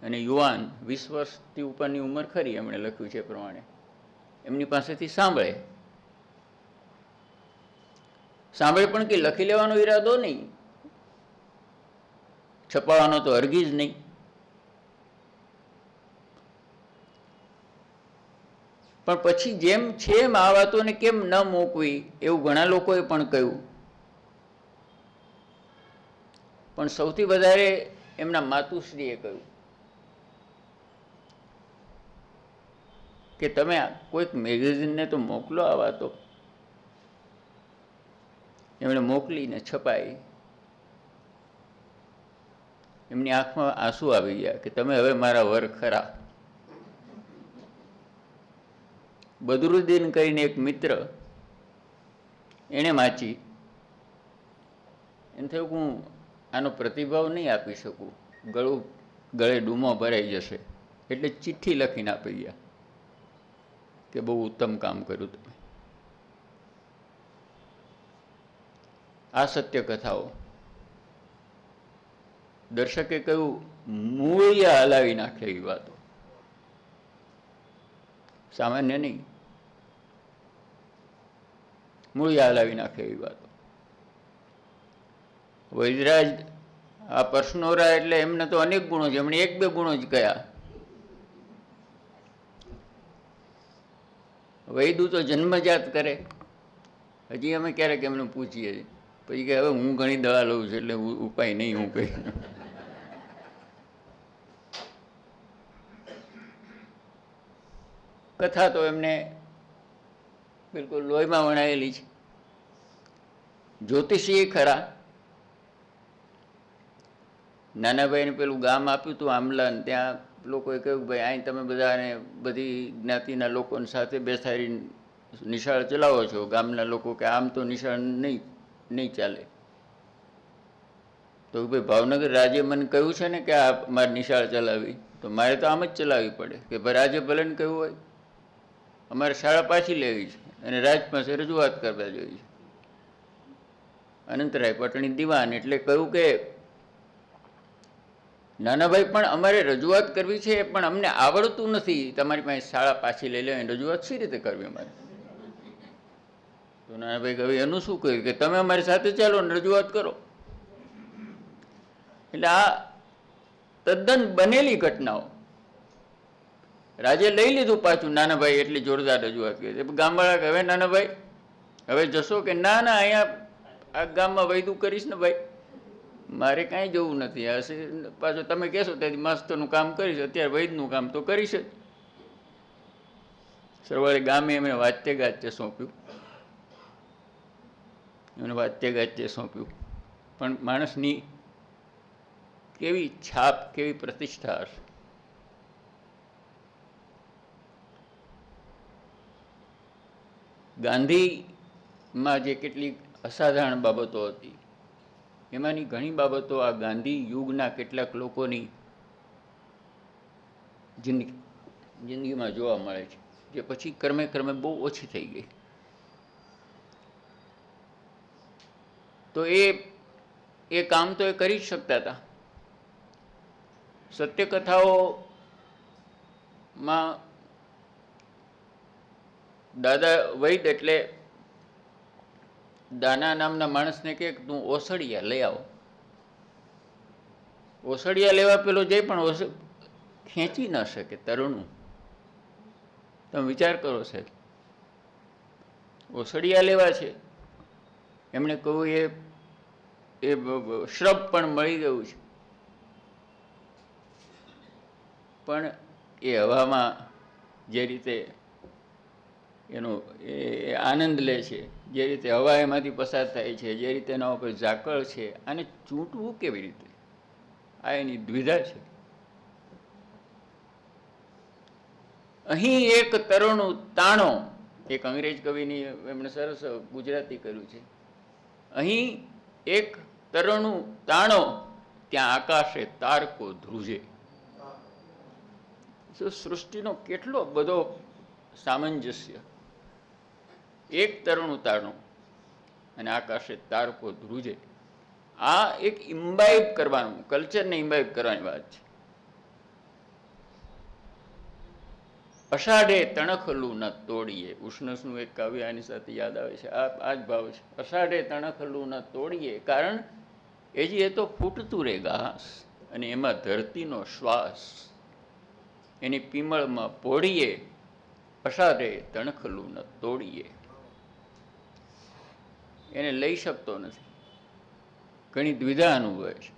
અને યુવાન 20 વર્ષથી ઉપરની ઉંમર ખરી, એમણે લખ્યું છે એ પ્રમાણે, એમની પાસેથી સાંભળે પણ કે લખી લેવાનો ઈરાદો નહીં, છપાવવાનો તો હરગીજ નહીં. પણ પછી જેમ છે એમ આ વાતોને કેમ ન મૂકવી એવું ઘણા લોકોએ પણ કહ્યું. પણ સૌથી વધારે એમના માતુશ્રીએ કહ્યું કે તમે કોઈક મેગેઝિનને તો મોકલો આ વાતો. એમણે મોકલીને છપાઈ. એમની આંખમાં આંસુ આવી ગયા કે તમે હવે મારા વર ખરા. બદરુદ્દીન કરીને એક મિત્ર, એણે વાંચી. એમ થયું કે હું આનો પ્રતિભાવ નહીં આપી શકું, ગળે ડૂમો ભરાઈ જશે, એટલે ચિઠ્ઠી લખીને આપી ગયા કે બહુ ઉત્તમ કામ કર્યું તમે. આ સત્યકથાઓ દર્શકે કહ્યું મૂળિયા હલાવી નાખે એવી વાતો, સામાન્ય નહીં, મૂળિયા હલાવી નાખે એવી વાતો. વૈદરાજ આ પર્સનોરા એટલે એમને તો અનેક ગુણો છે, એમણે 1-2 ગુણો જ કયા. વૈદુ તો જન્મજાત કરે. હજી અમે ક્યારેક એમને પૂછીએ પછી કે હવે હું ઘણી દવા લઉં છું એટલે ઉપાય નહીં હું કહી. કથા તો એમને બિલકુલ લોહીમાં વણાયેલી છે. જ્યોતિષી ખરા. નાનાભાઈને પેલું ગામ આપ્યું હતું આમલા, ત્યાં લોકોએ કહ્યું કે ભાઈ અહીં તમે બધાને બધી જ્ઞાતિના લોકોની સાથે બેસાડીને નિશાળ ચલાવો છો, ગામના લોકો કે આમ તો નિશાળ નહીં ચાલે. તો ભાઈ ભાવનગર રાજે મને કહ્યું છે ને કે આ મારે નિશાળ ચલાવી, તો મારે તો આમ જ ચલાવવી પડે કે ભાઈ રાજે ભલે ને કહ્યું હોય અમારે શાળા પાછી લેવી છે અને રાજ પાસે રજૂઆત કરવા જોઈએ છે. અનંતરાય પટણી દિવાન એટલે કહ્યું કે નાનાભાઈ પણ અમારે રજૂઆત કરવી છે પણ અમને આવડતું નથી, તમારી પાસે શાળા પાછી લઈ લે, રજૂઆત શી રીતે કરવી અમારે? તો નાનાભાઈ કહે એનું શું કહ્યું કે તમે અમારી સાથે ચાલો ને રજૂઆત કરો. એટલે આ તદ્દન બનેલી ઘટનાઓ. રાજે લઈ લીધું પાછું નાનાભાઈ એટલી જોરદાર રજૂઆત કરી. ગામવાળા કહે હવે નાનાભાઈ હવે જશો કે ના ના અહીંયા આ ગામમાં વૈદું કરીશ ને ભાઈ, મારે કાંઈ જવું નથી. હશે પાછું તમે કહેશો ત્યાંથી માસ્તરનું કામ કરીશ, અત્યારે વૈદનું કામ તો કરીશ જ. સરવાળે ગામે એમને વાત્ય ગાત્ય સોંપ્યું, એમને વાત્ય ગાત્ય સોંપ્યું. પણ માણસની કેવી છાપ, કેવી પ્રતિષ્ઠા હશે. ગાંધીમાં જે કેટલીક અસાધારણ બાબતો હતી એમાંની ઘણી બાબતો આ ગાંધી યુગના કેટલાક લોકોની જિંદગીમાં જોવા મળે છે, જે પછી ક્રમે ક્રમે બહુ ઓછી થઈ ગઈ. તો એ કામ તો એ કરી જ શકતા હતા. સત્યકથાઓમાં દાદા વૈદ એટલે દાના નામના માણસને કહે કે તું ઓસડિયા લઈ આવો. ઓસડિયા લેવા પેલો જઈ પણ ખેંચી ન શકે તરુણું. તમે વિચાર કરો સાહેબ, ઓસડિયા લેવા છે, એમણે કહ્યું એ શ્રબ પણ મળી ગયું છે, પણ એ હવામાં જે રીતે એનો એ આનંદ લે છે, જે રીતે હવા એમાંથી પસાર થાય છે, જે રીતે એના ઉપર ઝાકળ છે, આને ચૂંટવું કેવી રીતે? આ એની દ્વિધા છે. અહીં એક તરુણું તાણો, એક અંગ્રેજ કવિની એમણે સરસ ગુજરાતી કર્યું છે. અહીં એક તરુણું તાણો, ત્યાં આકાશે તારકો ધ્રુજે. સૃષ્ટિનો કેટલો બધો સામંજસ્ય. એક તરુણું તાણું અને આકાશે તારકો ધ્રુજે. આ એક ઇમ્બાઇબ કરવાનું, કલ્ચરને ઇમ્બાઇબ કરવાની વાત છે. અષાઢે તણખલું ન તોડીએ, ઉષ્ણસનું એક કાવ્ય આની સાથે યાદ આવે છે. આ જ ભાવ છે. અષાઢે તણખલું ન તોડીએ, કારણ એજી એ તો ફૂટતું રે ઘાસ અને એમાં ધરતીનો શ્વાસ, એની પીમળમાં પોડીએ, અષાઢે તણખલું ન તોડીએ. એને લઈ શકતો નથી, ઘણી દ્વિધા અનુભવે છે.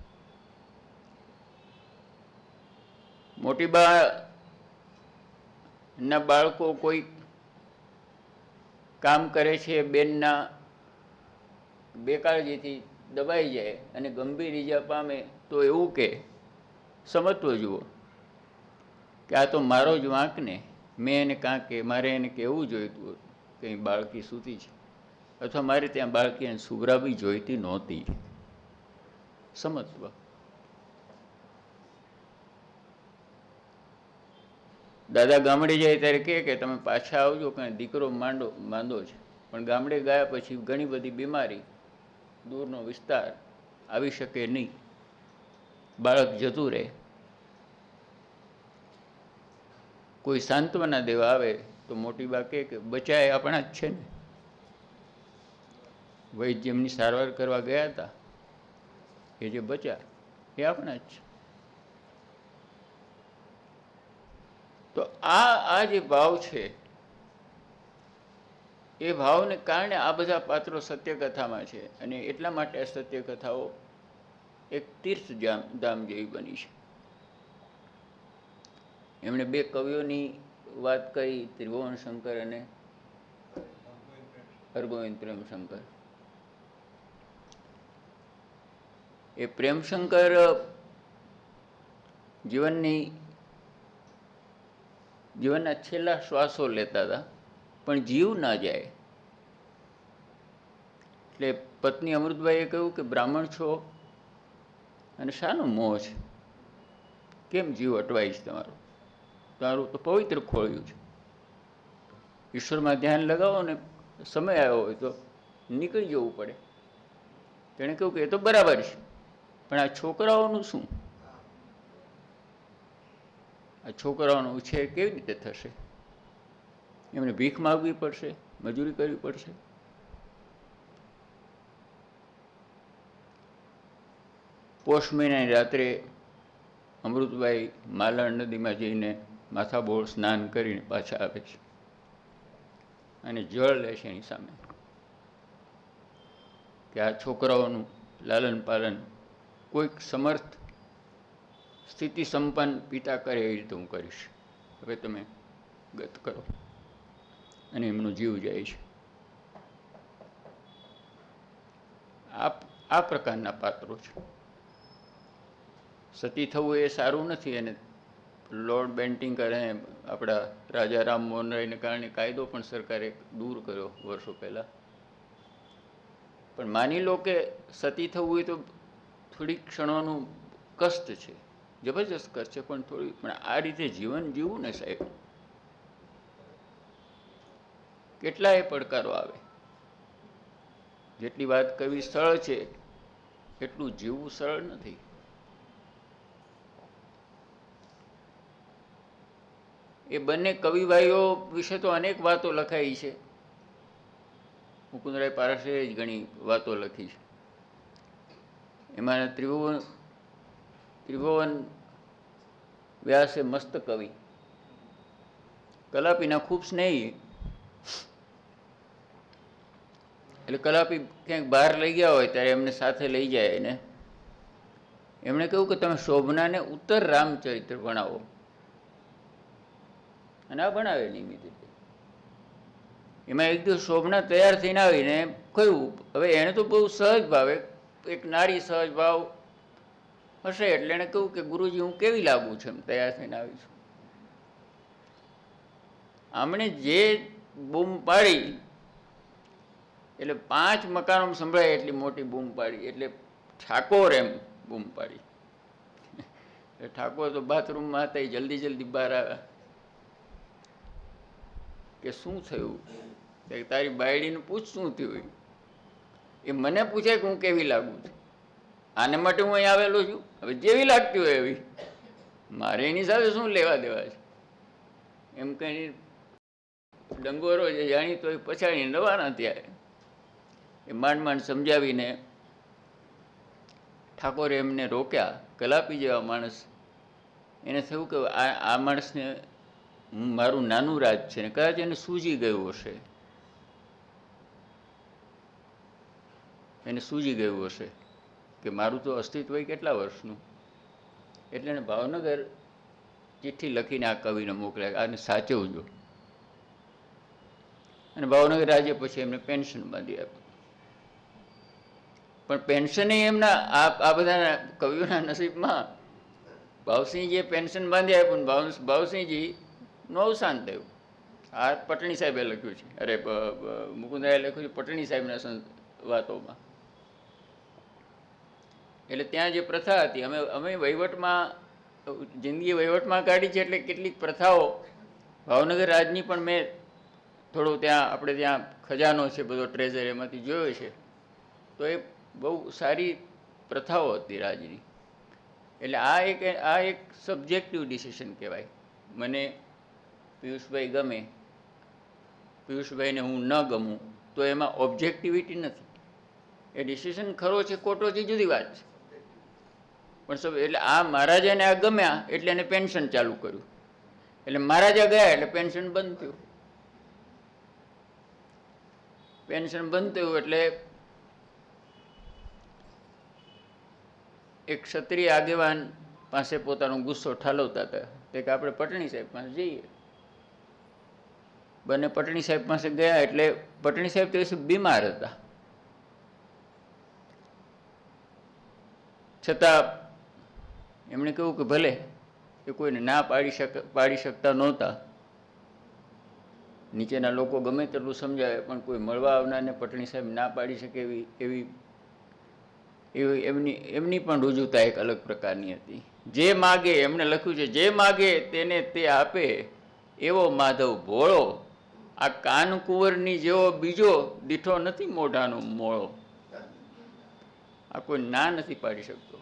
મોટી બા ના બાળકો કોઈ કામ કરે છે, બેનના બેકાળજીથી દબાઈ જાય અને ગંભીર ઈજા પામે, તો એવું કે સમજવો જુઓ કે આ તો મારો જ વાંક ને, મેં એને કાં કે મારે એને કહેવું જોઈતું કે અહીં બાળકી સૂતી છે, અથવા મારે ત્યાં બાળકી એને સુગરાબી જોઈતી નહોતી. સમજવા. દાદા ગામડે જાય ત્યારે કહે કે તમે પાછા આવજો, કાંઈ દીકરો માંદો છે. પણ ગામડે ગયા પછી ઘણી બધી બીમારી, દૂરનો વિસ્તાર, આવી શકે નહીં, બાળક જતું રહે. કોઈ સાંત્વના દેવા આવે તો મોટી બા કહે કે બચાય આપણા જ છે ને. વૈદ્ય જેમની સારવાર કરવા ગયા હતા એ જે બચ્યા એ આપણા જ છે. તો આ જે ભાવ છે એ ભાવને કારણે આ બધા પાત્રો સત્યકથામાં છે, અને એટલા માટે આ સત્યકથાઓ એક તીર્થ ધામ જેવી બની છે. એમણે બે કવિઓની વાત કરી, ત્રિભુવન શંકર અને હરગોવિંદ પ્રેમશંકર. એ પ્રેમશંકર જીવનના છેલ્લા શ્વાસો લેતા હતા પણ જીવ ના જાય. એટલે પત્ની અમૃતબાઈએ કહ્યું કે બ્રાહ્મણ છો અને શાનો મોહ છે, કેમ જીવ અટવાય છે તમારો? તમારું તો પવિત્ર ખોળ્યું છે. ઈશ્વરમાં ધ્યાન લગાવો ને સમય આવ્યો હોય તો નીકળી જવું પડે. તેણે કહ્યું કે એ તો બરાબર છે, પણ આ છોકરાઓનું શું? આ છોકરાઓનો ઉછેર કેવી રીતે થશે? એમને ભીખ માગવી પડશે, મજૂરી કરવી પડશે. પોષ મહિનાની રાત્રે અમૃતબાઈ માલણ નદીમાં જઈને માથાબોળ સ્નાન કરીને પાછા આવે છે અને જળ લે છે એની સામે કે આ છોકરાઓનું લાલન પાલન કોઈક સમર્થ સ્થિતિ સંપન્ન પિતા કરે એ રીતે હું કરીશ, હવે તમે ગત કરો. અને એમનો જીવ જાય છે. આ પ્રકારના પાત્રો છે. સતી થવું એ સારું નથી, અને લોર્ડ બેન્ટિંકર અને આપણા રાજા રામમોહન રાયને કારણે કાયદો પણ સરકારે દૂર કર્યો વર્ષો પહેલાં. પણ માની લો કે સતી થવું એ તો થોડીક ક્ષણોનું કષ્ટ છે, જબરજસ્ત કષ્ટ છે, પણ પણ આ રીતે જીવન જીવવું ને સાહેબ, કેટલાય પડકારો આવે. જેટલી વાત કરવી સરળ છે એટલું જીવવું સરળ નથી. એ બંને કવિભાઈઓ વિશે તો અનેક વાતો લખાઈ છે. મુકુંદરાય પારાશરે જ ઘણી વાતો લખી છે. એમાં ત્રિભુવન વ્યાસે મસ્ત કવિ, કલાપીના ખૂબ સ્નેહી. એટલે કલાપી ક્યાંક બહાર લઈ ગયા હોય ત્યારે એમને સાથે લઈ જાય એને એમણે કહ્યું કે તમે શોભનાને ઉત્તર રામચરિત્ર ભણાવો, અને આ ભણાવે નિયમિત રીતે. એમાં એક દિવસ શોભના તૈયાર થઈને આવીને કહ્યું, હવે એને તો બહુ સહજ ભાવે, એક નારી સહજ ભાવ હશે, એટલે એણે કહ્યું કે ગુરુજી હું કેવી લાગુ છું એમ તૈયાર થઈને આવી છું. આમણે જે બૂમ પાડી એટલે 5 મકાનો સંભળાય એટલી મોટી બૂમ પાડી, એટલે ઠાકોર એમ બૂમ પાડી. એટલે ઠાકોર તો બાથરૂમમાં હતા, જલ્દી જલ્દી બહાર આવ્યા કે શું થયું? તારી બાયડીને પૂછ શું થયું. એ મને પૂછે કે હું કેવી લાગુ છું, આને માટે હું અહીં આવેલો છું? હવે જેવી લાગતી હોય એવી, મારે એની સાથે શું લેવા દેવા છે? એમ કઈ ડંગોરો જે જાણીતો એ પછાડીને રવાના થયા. એ માંડ માંડ સમજાવીને ઠાકોરે એમને રોક્યા. કલાપી જેવા માણસ, એને થયું કે આ માણસને મારું નાનું રાજ છે ને કદાચ એને સૂજી ગયું હશે, એને સૂજી ગયું હશે કે મારું તો અસ્તિત્વ કેટલા વર્ષનું. એટલે એને ભાવનગર ચિઠ્ઠી લખીને આ કવિને મોકલ્યા, આને સાચવજો. અને ભાવનગર રાજ્ય પછી એમને પેન્શન બાંધી આપ્યું. પણ પેન્શન એમના આ બધા કવિઓના નસીબમાં ભાવસિંહજીએ પેન્શન બાંધી આપ્યું, ભાવસિંહજીનું અવસાન થયું. આ પટણી સાહેબે લખ્યું છે, અરે મુકુંદરાએ લખ્યું છે પટણી સાહેબના વાતોમાં. એટલે ત્યાં જે પ્રથા હતી, અમે વહીવટમાં જિંદગી વહીવટમાં કાઢી છે, એટલે કેટલીક પ્રથાઓ ભાવનગર રાજની પણ મેં થોડું ત્યાં આપણે ત્યાં ખજાનો છે બધો ટ્રેઝર એમાંથી જોયો છે, તો એ બહુ સારી પ્રથાઓ હતી રાજની. એટલે આ એક સબ્જેક્ટિવ ડિસિશન કહેવાય. મને પિયુષભાઈ ગમે, પિયુષભાઈને હું ન ગમું, તો એમાં ઓબ્જેક્ટિવિટી નથી. એ ડિસિશન ખરો છે ખોટો છે જુદી વાત છે, પણ એટલે આ મહારાજાને આ ગમ્યા એટલે એને પેન્શન ચાલુ કર્યું, એટલે મહારાજા ગયા એટલે પેન્શન બંધ થયું. પેન્શન બંધ થયું એટલે એક ક્ષત્રિય આગેવાન પાસે પોતાનો ગુસ્સો ઠાલવતા હતા, તે કે આપણે પટણી સાહેબ પાસે જઈએ. બંને પટણી સાહેબ પાસે ગયા, એટલે પટણી સાહેબ તે દિવસે બીમાર હતા. છતાં એમણે કહ્યું કે ભલે, એ કોઈને ના પાડી શકતા નહોતા, નીચેના લોકો ગમે તેટલું સમજાવે પણ કોઈ મળવા આવનારને પટણી સાહેબ ના પાડી શકે એવી એવી એવી એમની પણ રુજુતા એક અલગ પ્રકારની હતી. જે માગે, એમણે લખ્યું છે, જે માગે તેને તે આપે એવો માધવ ભોળો, આ કાનકુંવરની જેવો બીજો દીઠો નથી મોઢાનો મોળો. આ કોઈ ના નથી પાડી શકતો.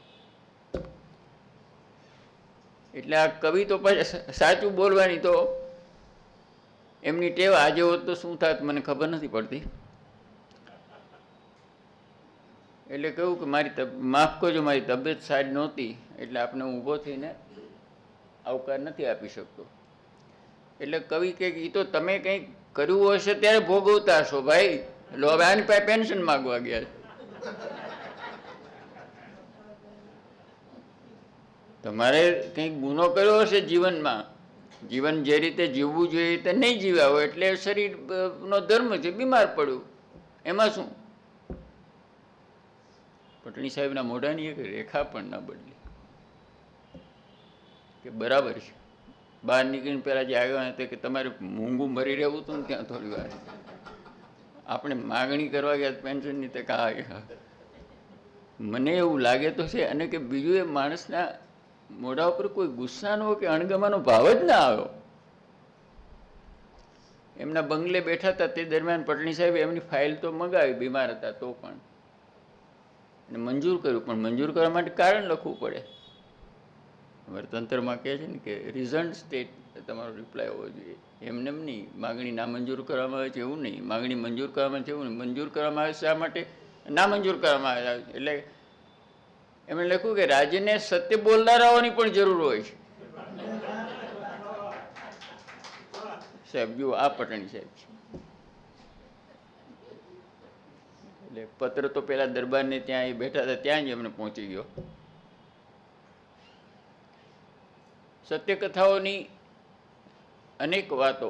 એટલે આ કવિ તો સાચું બોલવાની તો એમની ટેવ આજે હોત તો શું થાત મને ખબર નથી પડતી. એટલે કહ્યું કે માફ કરજો, મારી તબિયત સારી નહોતી એટલે આપને ઊભો થઈને આવકાર નથી આપી શકતો. એટલે કવિ કે એ તો તમે કંઈક કર્યું હશે ત્યારે ભોગવતા હશો ભાઈ. લો હવે આની પાસે પેન્શન માગવા ગયા. તમારે કંઈક ગુનો કર્યો હશે જીવનમાં, જીવન જે રીતે જીવવું જોઈએ એ રીતે નહીં જીવ્યા હોય એટલે શરીરનો ધર્મ છે, બીમાર પડ્યું, એમાં શું? પટણી સાહેબના મોઢાની એક રેખા પણ ના બદલી કે બરાબર છે. બહાર નીકળીને પહેલાં જે આગળ હતા કે તમારે મૂંગું મરી રહેવું હતું ને ત્યાં થોડી વાર આપણે માગણી કરવા ગયા પેન્શનની તે કહા. મને એવું લાગે તો છે, અને કે બીજું એ માણસના મોઢા ઉપર કોઈ ગુસ્સાનો કે અણગમાનો ભાવ જ ના આવ્યો. એમના બંગલે બેઠા હતા તે દરમિયાન પટણી સાહેબે એમની ફાઇલ તો મંગાવી, બીમાર હતા તો પણ, અને મંજૂર કર્યું. પણ મંજૂર કરવા માટે કારણ લખવું પડે. તંત્રમાં કહે છે ને કે રીઝન સ્ટેટ તમારો રિપ્લાય હોવો જોઈએ. એમને એમ નહીં, માગણી નામંજૂર કરવામાં આવે છે એવું નહીં, માગણી મંજૂર કરવામાં આવે છે એવું નહીં. મંજૂર કરવામાં આવે છે શા માટે, નામંજૂર કરવામાં આવે છે. એટલે એમણે લખ્યું કે રાજ્યને સત્ય બોલનારાઓની પણ જરૂર હોય છે. સાહેબ જુઓ, આ પટણી સાહેબ છે. એટલે પત્ર તો પેલા દરબારને ત્યાં એ બેઠા હતા ત્યાં જ એમને પહોંચી ગયો. સત્યકથાઓની અનેક વાતો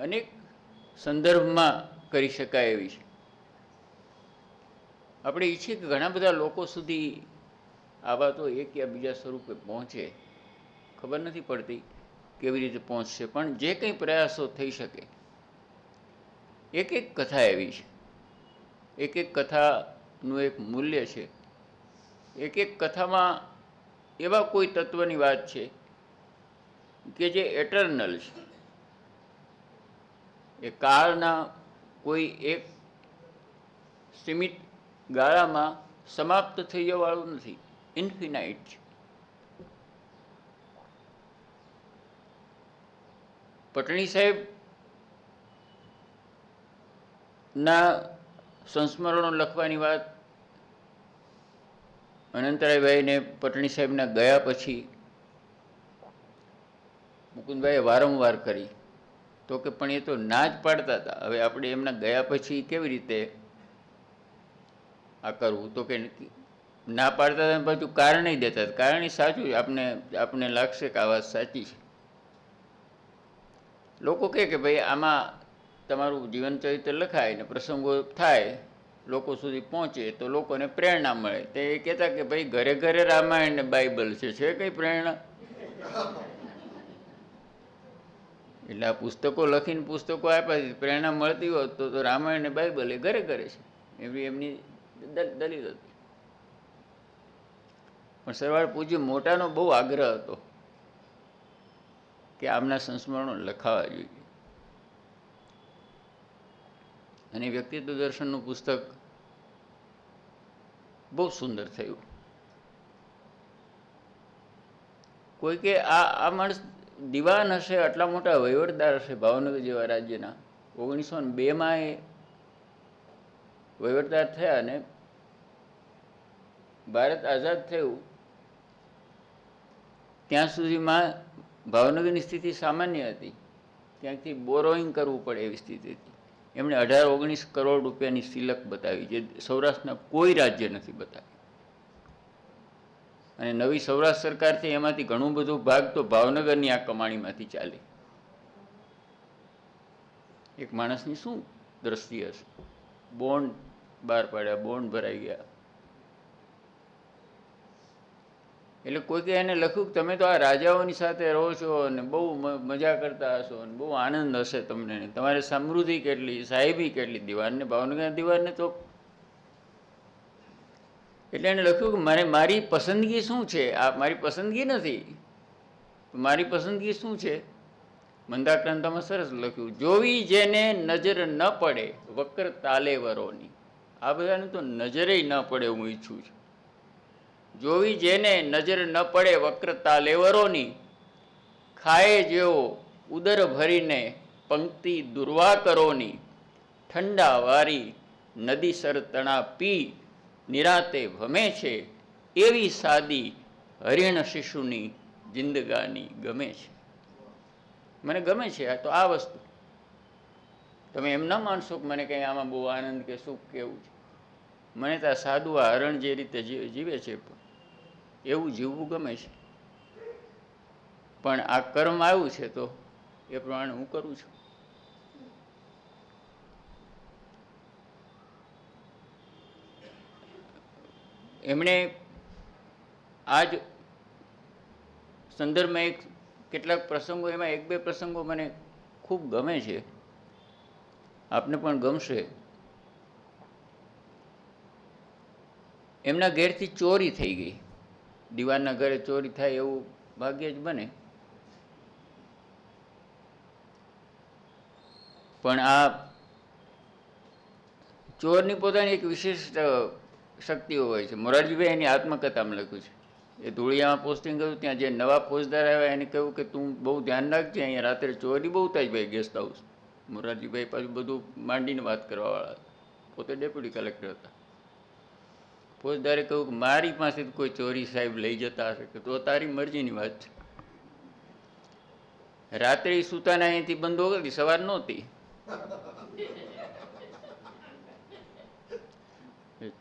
અનેક સંદર્ભમાં કરી શકાય એવી છે. આપણે ઈચ્છીએ કે ઘણા બધા લોકો સુધી આ વાતો એક યા બીજા સ્વરૂપે પહોંચે. ખબર નથી પડતી કેવી રીતે પહોંચશે, પણ જે કંઈ પ્રયાસો થઈ શકે. એક એક કથા એવી છે, એક એક કથાનું એક મૂલ્ય છે. એક એક કથામાં એવા કોઈ તત્વની વાત છે કે જે એટર્નલ છે. એ કાળના કોઈ એક સીમિત ગાળામાં સમાપ્ત થઈ જવાવાળું નથી, ઇન્ફિનાઇટ છે. પટણી સાહેબ ના સંસ્મરણો લખવાની વાત અનંતરાયભાઈને પટણી સાહેબના ગયા પછી મુકુંદભાઈએ વારંવાર કરી. તો કે પણ એ તો ના જ પાડતા હતા. હવે આપણે એમના ગયા પછી કેવી રીતે આ કરવું? તો કે ના પાડતા હતા, પાછું કારણ દેતા હતા. કારણ સાચું, આપને લાગશે કે આ વાત સાચી છે. લોકો કહે કે ભાઈ આમાં તમારું જીવન ચરિત્ર લખાય ને પ્રસંગો થાય, લોકો સુધી પહોંચે તો લોકોને પ્રેરણા મળે. તે એ કહેતા કે ભાઈ ઘરે ઘરે રામાયણ ને બાઇબલ છે કઈ પ્રેરણા? એટલે આ પુસ્તકો લખીને પુસ્તકો આપ્યા, પ્રેરણા મળતી હોત તો રામાયણ ને બાઇબલ એ ઘરે ઘરે છે, એવી એમની દલીલ હતી. પણ સરવાળ પૂજ્ય મોટાનો બહુ આગ્રહ હતો કે આમના સંસ્મરણો લખાવા જોઈએ. અને વ્યક્તિત્વ દર્શનનું પુસ્તક બહુ સુંદર થયું. કોઈ કે આ માણસ દિવાન હશે, આટલા મોટા વહીવટદાર હશે ભાવનગર જેવા રાજ્યના. 1902માં એ વહીવટદાર થયા અને ભારત આઝાદ થયું ત્યાં સુધીમાં ભાવનગરની સ્થિતિ સામાન્ય હતી. ત્યાંથી બોરોઈંગ કરવું પડે એવી સ્થિતિ હતી. એમણે 18-19 કરોડ રૂપિયાની સિલક બતાવી, જે સૌરાષ્ટ્રના કોઈ રાજ્ય નથી બતાવી. અને નવી સૌરાષ્ટ્ર સરકારથી એમાંથી ઘણું બધું ભાગ તો ભાવનગરની આ કમાણીમાંથી ચાલે. એક માણસની શું દ્રષ્ટિ હશે? બોન્ડ બહાર પાડ્યા, બોન્ડ ભરાઈ ગયા. એટલે કોઈકે એને લખ્યું કે તમે તો આ રાજાઓની સાથે રહો છો અને બહુ મજા કરતા હશો અને બહુ આનંદ હશે તમને, તમારે સમૃદ્ધિ કેટલી, સાહેબી કેટલી. દિવાનને, ભાવનગર દિવાનને તો એટલે એને લખ્યું કે મારી પસંદગી શું છે? આ મારી પસંદગી નથી, મારી પસંદગી શું છે? મંદાક્રાંતામાં સરસ લખ્યું, જોવી જેને નજર ન પડે વક્ર તાલેવરોની. આ બધાને તો નજરે ન પડે હું ઈચ્છું છું. જોવી જેને નજર ન પડે વક્ર તાલેવરોની, ખાય જેવો ઉદર ભરીને પંક્તિ દુર્વાકરોની, ઠંડા વારી નદી સર તણા પી નિરાતે ભમે છે, એવી સાદી હરિણ શિશુની જિંદગાની ગમે છે. મને ગમે છે આ તો આ વસ્તુ. તમે એમ ના માનશો કે મને કંઈ આમાં બહુ આનંદ કે સુખ કેવું છે. મને તો આ સાદું આ હરણ જે રીતે જીવે છે એવું જીવવું ગમે છે. પણ આ કર્મ આવ્યું છે તો એ પ્રમાણે હું કરું છું. એમણે આજ સંદર્ભમાં કેટલાક પ્રસંગો, એમાં એક બે પ્રસંગો મને ખૂબ ગમે છે, આપને પણ ગમશે. એમના ઘેરથી ચોરી થઈ ગઈ. દીવાનના ઘરે ચોરી થાય એવું ભાગ્યે જ બને. પણ આ ચોરની પોતાની એક વિશિષ્ટ શક્તિઓ હોય છે. મોરારજીભાઈ એની આત્મકથામાં લખ્યું છે. એ ધૂળિયામાં પોસ્ટિંગ કર્યું, ત્યાં જે નવા ફોજદાર આવ્યા એને કહ્યું કે તું બહુ ધ્યાન રાખજે, અહીંયા રાત્રે ચોરી બહુ થાય ભાઈ ગેસ્ટ હાઉસ. મોરારજીભાઈ પાછું બધું માંડીને વાત કરવાવાળા, પોતે ડેપ્યુટી કલેક્ટર હતા. ફોજદારે કહ્યું કે મારી પાસે કોઈ ચોરી સાહેબ લઈ જતા હશે કે તો તારી મરજીની વાત છે. રાત્રે સુતાના અહીંથી બંધો કરી, સવાર નહોતી.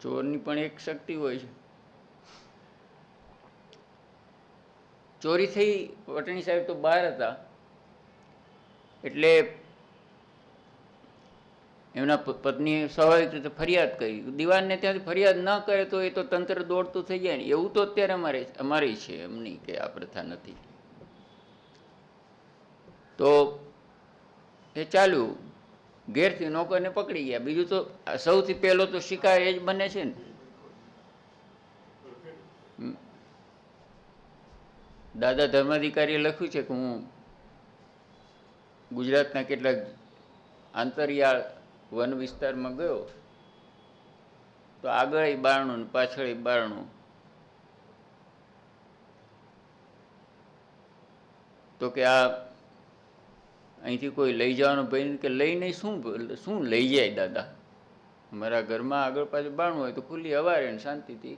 ચોરની પણ એક શક્તિ હોય છે. ચોરી થઈ, વટણી સાહેબ તો બહાર હતા એટલે એમના પત્નીએ સ્વાભાવિક રીતે ફરિયાદ કરી. દીવાનને ત્યાંથી ફરિયાદ ન કરે તો એ તો તંત્ર દોડતું થઈ જાય ને. એવું તો અત્યારે અમારે છે, એમ નહીં કે આ પ્રથા નથી. તો એ ચાલ્યું, ઘેરથી નોકરને પકડી ગયા. બીજું તો સૌથી પહેલો તો શિકાર એ જ બને છે ને. દાદા ધર્માધિકારીએ લખ્યું છે કે હું ગુજરાતના કેટલાક આંતરિયાળ વન વિસ્તારમાં ગયો તો આગળ બારણું ને પાછળ બારણું. તો કે આ અહીંથી કોઈ લઈ જવાનો ભય કે લઈ નહીં, શું લઈ જાય દાદા? મારા ઘરમાં આગળ પાછળ બારણું હોય તો ખુલ્લી હવા રહે ને શાંતિથી.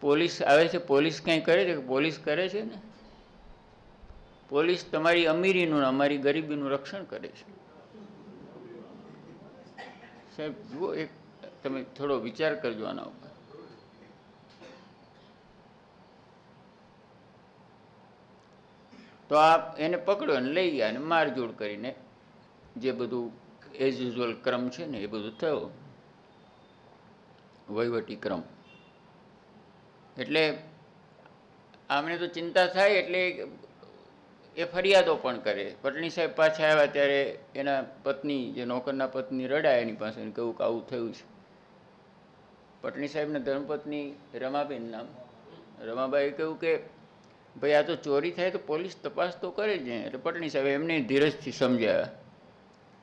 પોલીસ આવે છે, પોલીસ કંઈ કરે છે? પોલીસ કરે છે ને. પોલીસ તમારી અમીરીનું અમારી ગરીબીનું રક્ષણ કરે છે. સાહેબ જુઓ, એક તમે થોડો વિચાર કરજો આના ઉપર. તો આ એને પકડ્યો અને લઈ ગયા અને મારઝૂડ કરીને જે બધું એઝ યુઝ્યુઅલ ક્રમ છે ને એ બધું થયો, વહીવટી ક્રમ. એટલે આમને તો ચિંતા થાય એટલે એ ફરિયાદો પણ કરે. પટણી સાહેબ પાછા આવ્યા ત્યારે એના પત્ની, જે નોકરના પત્ની, રડાય એની પાસે, કહ્યું કે આવું થયું છે. પટણી સાહેબના ધર્મપત્ની રમાબેન નામ, રમાબાઈએ કહ્યું કે ભાઈ આ તો ચોરી થાય તો પોલીસ તપાસ તો કરે જ. એટલે પટણી સાહેબ એમને ધીરજથી સમજાવ્યા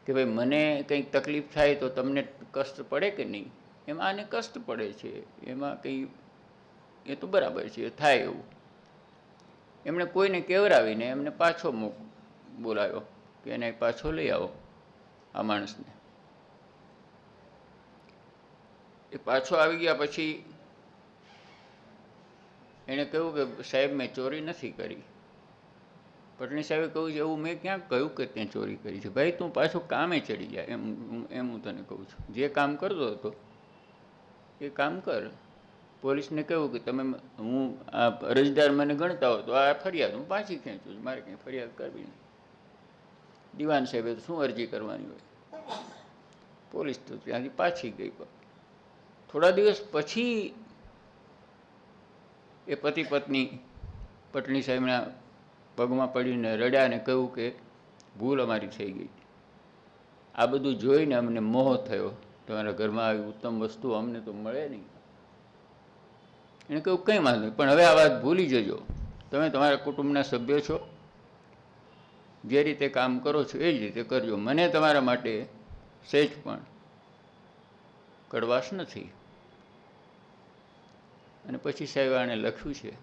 કે ભાઈ મને કંઈક તકલીફ થાય તો તમને કષ્ટ પડે કે નહીં? એમાં આને કષ્ટ પડે છે, એમાં કંઈ એ તો બરાબર છે, થાય એવું. એમણે કોઈને કેવરાવીને એમને પાછો બોલાવ્યો કે એને પાછો લઈ આવો આ માણસને. એ પાછો આવી ગયા પછી એણે કહ્યું કે સાહેબ મેં ચોરી નથી કરી. પટણી સાહેબે કહ્યું છે એવું મેં ક્યાં કહ્યું કે તે ચોરી કરી છે? ભાઈ તું પાછો કામે ચડી જાય, એમ હું તને કહું છું. જે કામ કરતો હતો એ કામ કર. પોલીસને કહ્યું કે તમે, હું આ અરજદાર મને ગણતા હો તો આ ફરિયાદ હું પાછી ખેંચું છું, મારે કંઈ ફરિયાદ કરવી નહીં. દિવાન સાહેબે તો શું અરજી કરવાની હોય. પોલીસ તો ત્યાંથી પાછી ગઈ. થોડા દિવસ પછી એ પતિ પત્ની પટણી સાહેબના પગમાં પડીને રડ્યા અને કહ્યું કે ભૂલ અમારી થઈ ગઈ. આ બધું જોઈને અમને મોહ થયો, તમારા ઘરમાં આવી ઉત્તમ વસ્તુ અમને તો મળે નહીં. એને કહ્યું કંઈ વાંધો નહીં, પણ હવે આ વાત ભૂલી જજો. તમે તમારા કુટુંબના સભ્યો છો, જે રીતે કામ કરો છો એ જ રીતે કરજો. મને તમારા માટે સહેજ પણ કડવાશ નથી. અને પછી સાહેબ આણે લખ્યું છે,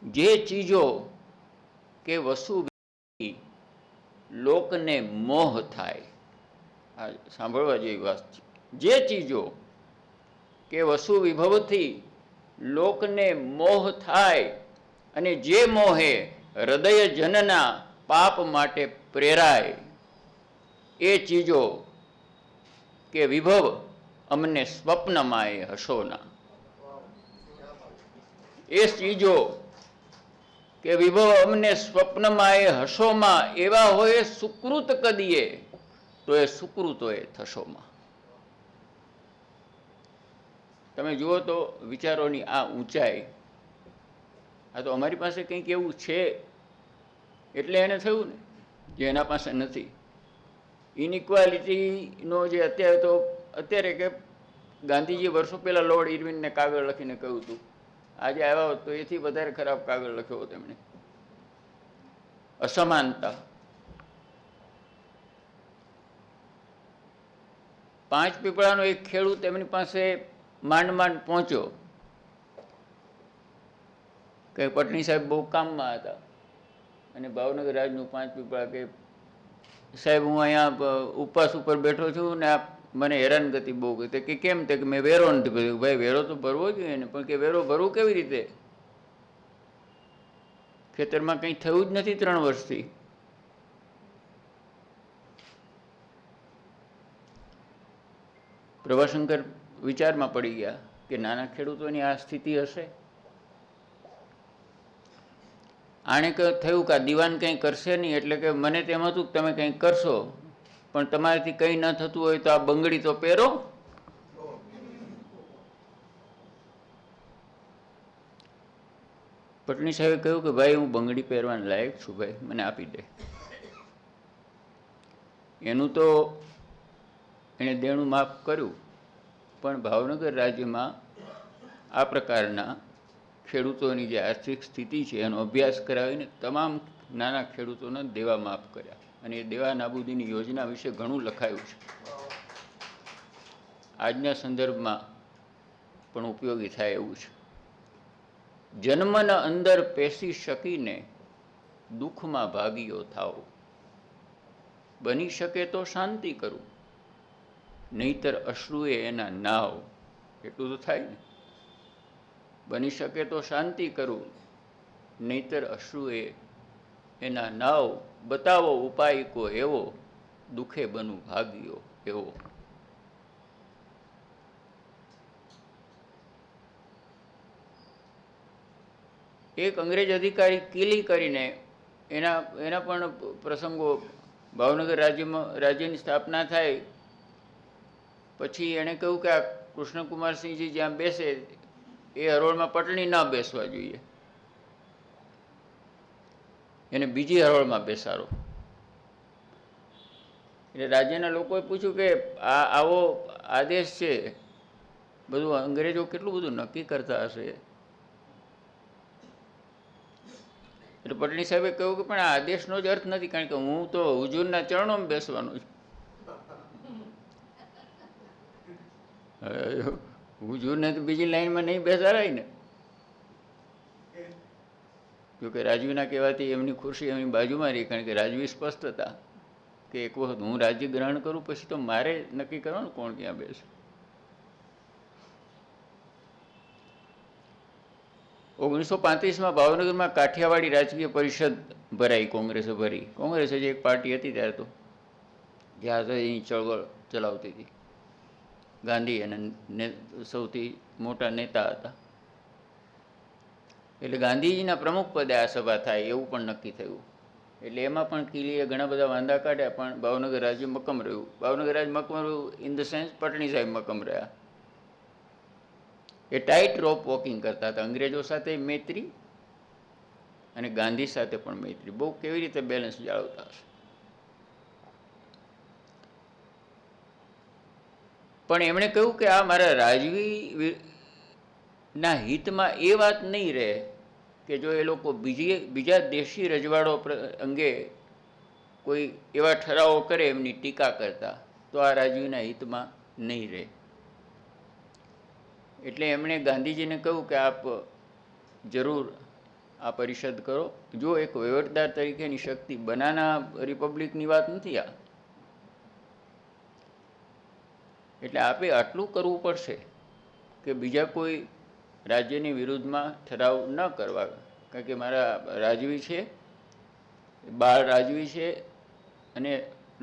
જે ચીજો કે વસ્તુ લોકને મોહ થાય, આ સાંભળવા જેવી વાત છે. જે ચીજો કે વસુ વિભવથી લોકને મોહ થાય અને જે મોહે હૃદય જનના પાપ માટે પ્રેરાય, એ ચીજો કે વિભવ અમને સ્વપ્નમાં એ હશોના. એ ચીજો કે વિભવ અમને સ્વપ્નમાં એ હશોમાં એવા હોય સુકૃત કદીએ, તો એ સુકૃતો એ થશોમાં. તમે જુઓ તો વિચારોની આ ઊંચાઈ. આ તો અમારી પાસે કંઈક એવું છે એટલે એને થયું ને, જે એના પાસે નથી. ઇનઇક્વાલિટીનો જે અત્યારે કે ગાંધીજી વર્ષો પહેલાં લોર્ડ ઇરવિનને કાગળ લખીને કહ્યું હતું, આજે આવ્યા હોત તો એથી વધારે ખરાબ કાગળ લખ્યો હોત એમણે. અસમાનતા. 5 પીપળાનો એક ખેડૂત એમની પાસે માંડ માંડ પહોંચ્યો કે પટણી સાહેબ બહુ કામમાં હતા અને ભાવનગર રાજનું 5 પીપળા કે સાહેબ હું અહીંયા ઉપવાસ ઉપર બેઠો છું ને આ મને હેરાનગતિ બહુ કરી. કે કેમ? તે કે મેં વેરો નથી ભર્યો. ભાઈ વેરો તો ભરવો જોઈએ ને, પણ કે વેરો ભરવું કેવી રીતે? ખેતરમાં કંઈ થયું જ નથી 3 વર્ષથી. પ્રભાશંકર વિચારમાં પડી ગયા કે નાના ખેડૂતોની આ સ્થિતિ હશે. આણે થયું કે આ દીવાન કંઈ કરશે નહીં, એટલે કે મને તેમ હતું કે તમે કંઈક કરશો, પણ તમારાથી કંઈ ન થતું હોય તો આ બંગડી તો પહેરો. પટણી સાહેબે કહ્યું કે ભાઈ હું બંગડી પહેરવાને લાયક છું, ભાઈ મને આપી દે. એનું તો એણે દેણું માફ કર્યું, પણ ભાવનગર રાજ્યમાં આ પ્રકારના ખેડૂતોની જે આર્થિક સ્થિતિ છે એનો અભ્યાસ કરાવીને તમામ નાના ખેડૂતોને દેવા માફ કર્યા. અને એ દેવા નાબૂદીની યોજના વિશે ઘણું લખાયું છે. આજના સંદર્ભમાં પણ ઉપયોગી થાય એવું છે. જન્મના અંદર પેસી શકીને દુઃખમાં ભાગીયો થાવ, બની શકે તો શાંતિ કરું, નહીતર અશ્રુએ એના નાવ. એટલું તો થાય ને, બની શકે તો શાંતિ કરું, નહીતર અશ્રુએ એના નાવ. બતાવો ઉપાય કો એવો, દુઃખે બનું ભાગ્યો એવો. એક અંગ્રેજ અધિકારી કિલી કરીને એના પણ પ્રસંગો. ભાવનગર રાજ્યની સ્થાપના થાય પછી એણે કહ્યું કે આ કૃષ્ણકુમારસિંહજી જ્યાં બેસે એ હરોળમાં પટણી ન બેસવા જોઈએ, એને બીજી હરોળમાં બેસાડો. એટલે રાજ્યના લોકોએ પૂછ્યું કે આવો આદેશ છે, બધું અંગ્રેજો કેટલું બધું નક્કી કરતા હશે. એટલે પટણી સાહેબે કહ્યું કે પણ આ આદેશનો જ અર્થ નથી, કારણ કે હું તો હુજુરના ચરણોમાં બેસવાનું છું. હુજુરને તો બીજી લાઈનમાં નહીં બેસાડાય ને. જોકે રાજવીના કહેવાથી એમની ખુરશી એમની બાજુમાં રહી, કારણ કે રાજવી સ્પષ્ટ હતા કે એક વખત હું રાજ્ય ગ્રહણ કરું પછી તો મારે નક્કી કરવાનું કોણ ક્યાં બેસે. 1935માં ભાવનગરમાં કાઠિયાવાડી રાજકીય પરિષદ ભરાઈ, કોંગ્રેસે ભરી. કોંગ્રેસે જે એક પાર્ટી હતી ત્યારે તો જ્યાં એની ચળવળ ચલાવતી હતી. ગાંધી એના સૌથી મોટા નેતા હતા. એટલે ગાંધીજીના પ્રમુખ પદે આ સભા થાય એવું પણ નક્કી થયું. એટલે એમાં પણ કિલીએ ઘણા બધા વાંધા કાઢ્યા, પણ ભાવનગર રાજ્ય મક્કમ રહ્યું. ભાવનગર રાજ્ય મક્કમ રહ્યું ઇન ધ સેન્સ પટણી સાહેબ મક્કમ રહ્યા. એ ટાઈટ રોપ વોકિંગ કરતા હતા, અંગ્રેજો સાથે મૈત્રી અને ગાંધી સાથે પણ મૈત્રી. બહુ કેવી રીતે બેલેન્સ જાળવતા હશે. પણ એમણે કહ્યું કે આ મારા રાજવી ના હિતમાં એ વાત નહીં રહે કે જો એ લોકો બીજા દેશી રજવાડો અંગે કોઈ એવા ઠરાવો કરે એમની ટીકા કરતા, તો આ રાજવીના હિતમાં નહીં રહે. એટલે એમણે ગાંધીજીને કહ્યું કે આપ જરૂર આ પરિષદ કરો. જો એક વહીવટદાર તરીકેની શક્તિ, બનાના રિપબ્લિકની વાત નથી આ. એટલે આપે આટલું કરવું પડશે કે બીજા કોઈ રાજ્યની વિરુદ્ધમાં ઠરાવ ન કરવા. કારણ કે મારા રાજવી છે, બાળ રાજવી છે, અને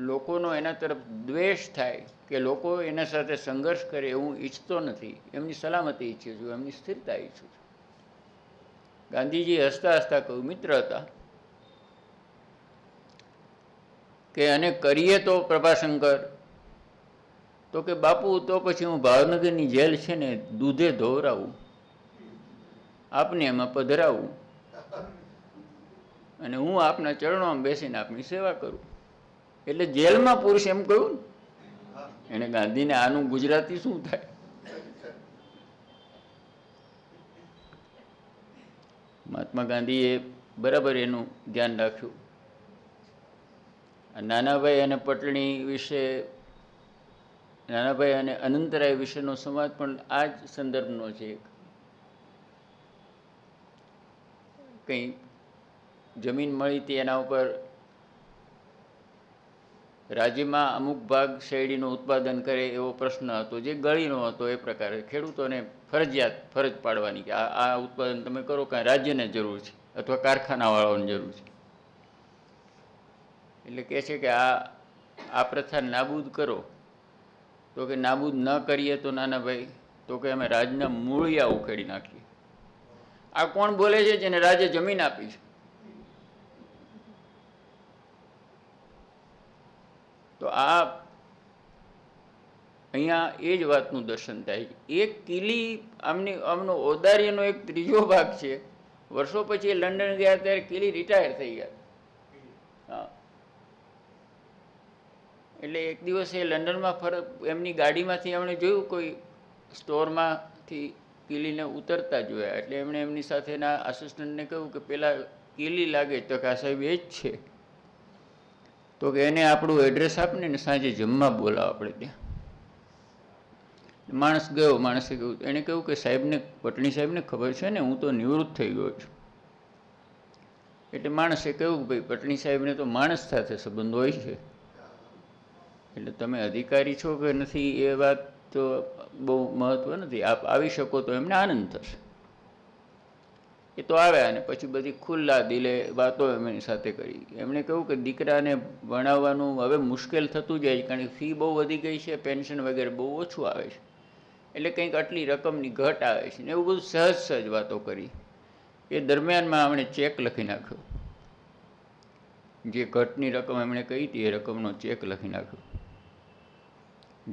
લોકોનો એના તરફ દ્વેષ થાય કે લોકો એના સાથે સંઘર્ષ કરે એવું ઈચ્છતો નથી. એમની સલામતી ઈચ્છું છું, એમની સ્થિરતા ઈચ્છું છું. ગાંધીજી હસતા હસતા કહ્યું, મિત્ર હતા, કે અને કરીએ તો પ્રભાશંકર, તો કે બાપુ તો પછી હું ભાવનગરની જેલ છે ને દૂધે ધોવરાવું, આપને એમાં પધરાવું, અને હું આપના ચરણોમાં બેસીને આપની સેવા કરું. એટલે જેલમાં પુરુષ એમ કહ્યું ને. એને ગાંધીને આનું ગુજરાતી શું થાય? મહાત્મા ગાંધીએ બરાબર એનું ધ્યાન રાખ્યું. નાનાભાઈ અને પટણી વિશે, નાનાભાઈ અને અનંતરાય વિશેનો સંવાદ પણ આ જ સંદર્ભનો છે. કંઈ જમીન મળી હતી, એના ઉપર રાજ્યમાં અમુક ભાગ શેરડીનું ઉત્પાદન કરે એવો પ્રશ્ન હતો, જે ગળીનો હતો. એ પ્રકારે ખેડૂતોને ફરજ પાડવાની કે આ ઉત્પાદન તમે કરો, કાંઈ રાજ્યને જરૂર છે અથવા કારખાનાવાળાઓને જરૂર છે. એટલે કહે છે કે આ પ્રથા નાબૂદ કરો. તો કે નાબૂદ ન કરીએ તો નાનાભાઈ, તો કે અમે રાજના મૂળિયા ઉખેડી નાખીએ. આ કોણ બોલે છે? જેને રાજે જમીન આપી છે. તો આ અહીંયા એ જ વાતનું દર્શન થાય છે. એક કિલી આમનો ઔદાર્યનો એક ત્રીજો ભાગ છે. વર્ષો પછી એ લંડન ગયા ત્યારે કિલી રિટાયર થઈ ગયા. હા, એટલે એક દિવસ એ લંડનમાં એમની ગાડીમાંથી એમણે જોયું, કોઈ સ્ટોરમાંથી કિલીને ઉતરતા જોયા. એટલે એમણે એમની સાથેના આસિસ્ટન્ટને કહ્યું કે પેલા કિલી લાગે. તો કે આ સાહેબ એ જ છે. તો કે એને આપણું એડ્રેસ આપને ને સાંજે જમવા બોલાવો આપણે ત્યાં. માણસ ગયો. માણસે કહ્યું, એણે કહ્યું કે સાહેબને, પટણી સાહેબને ખબર છે ને હું તો નિવૃત્ત થઈ ગયો છું. એટલે માણસે કહ્યું કે ભાઈ પટણી સાહેબને તો માણસ સાથે સંબંધ હોય છે, એટલે તમે અધિકારી છો કે નથી એ વાત તો બહુ મહત્વ નથી. આપ આવી શકો તો એમને આનંદ થશે. એ તો આવ્યા અને પછી બધી ખુલ્લા દિલે વાતો એમની સાથે કરી. એમણે કહ્યું કે દીકરાને ભણાવવાનું હવે મુશ્કેલ થતું જાય, કારણ કે ફી બહુ વધી ગઈ છે, પેન્શન વગેરે બહુ ઓછું આવે છે, એટલે કંઈક આટલી રકમની ઘટ આવે છે ને એવું બધું સહજ વાતો કરી. એ દરમિયાનમાં એમણે ચેક લખી નાખ્યો. જે ઘટની રકમ એમણે કહી હતી એ રકમનો ચેક લખી નાખ્યો.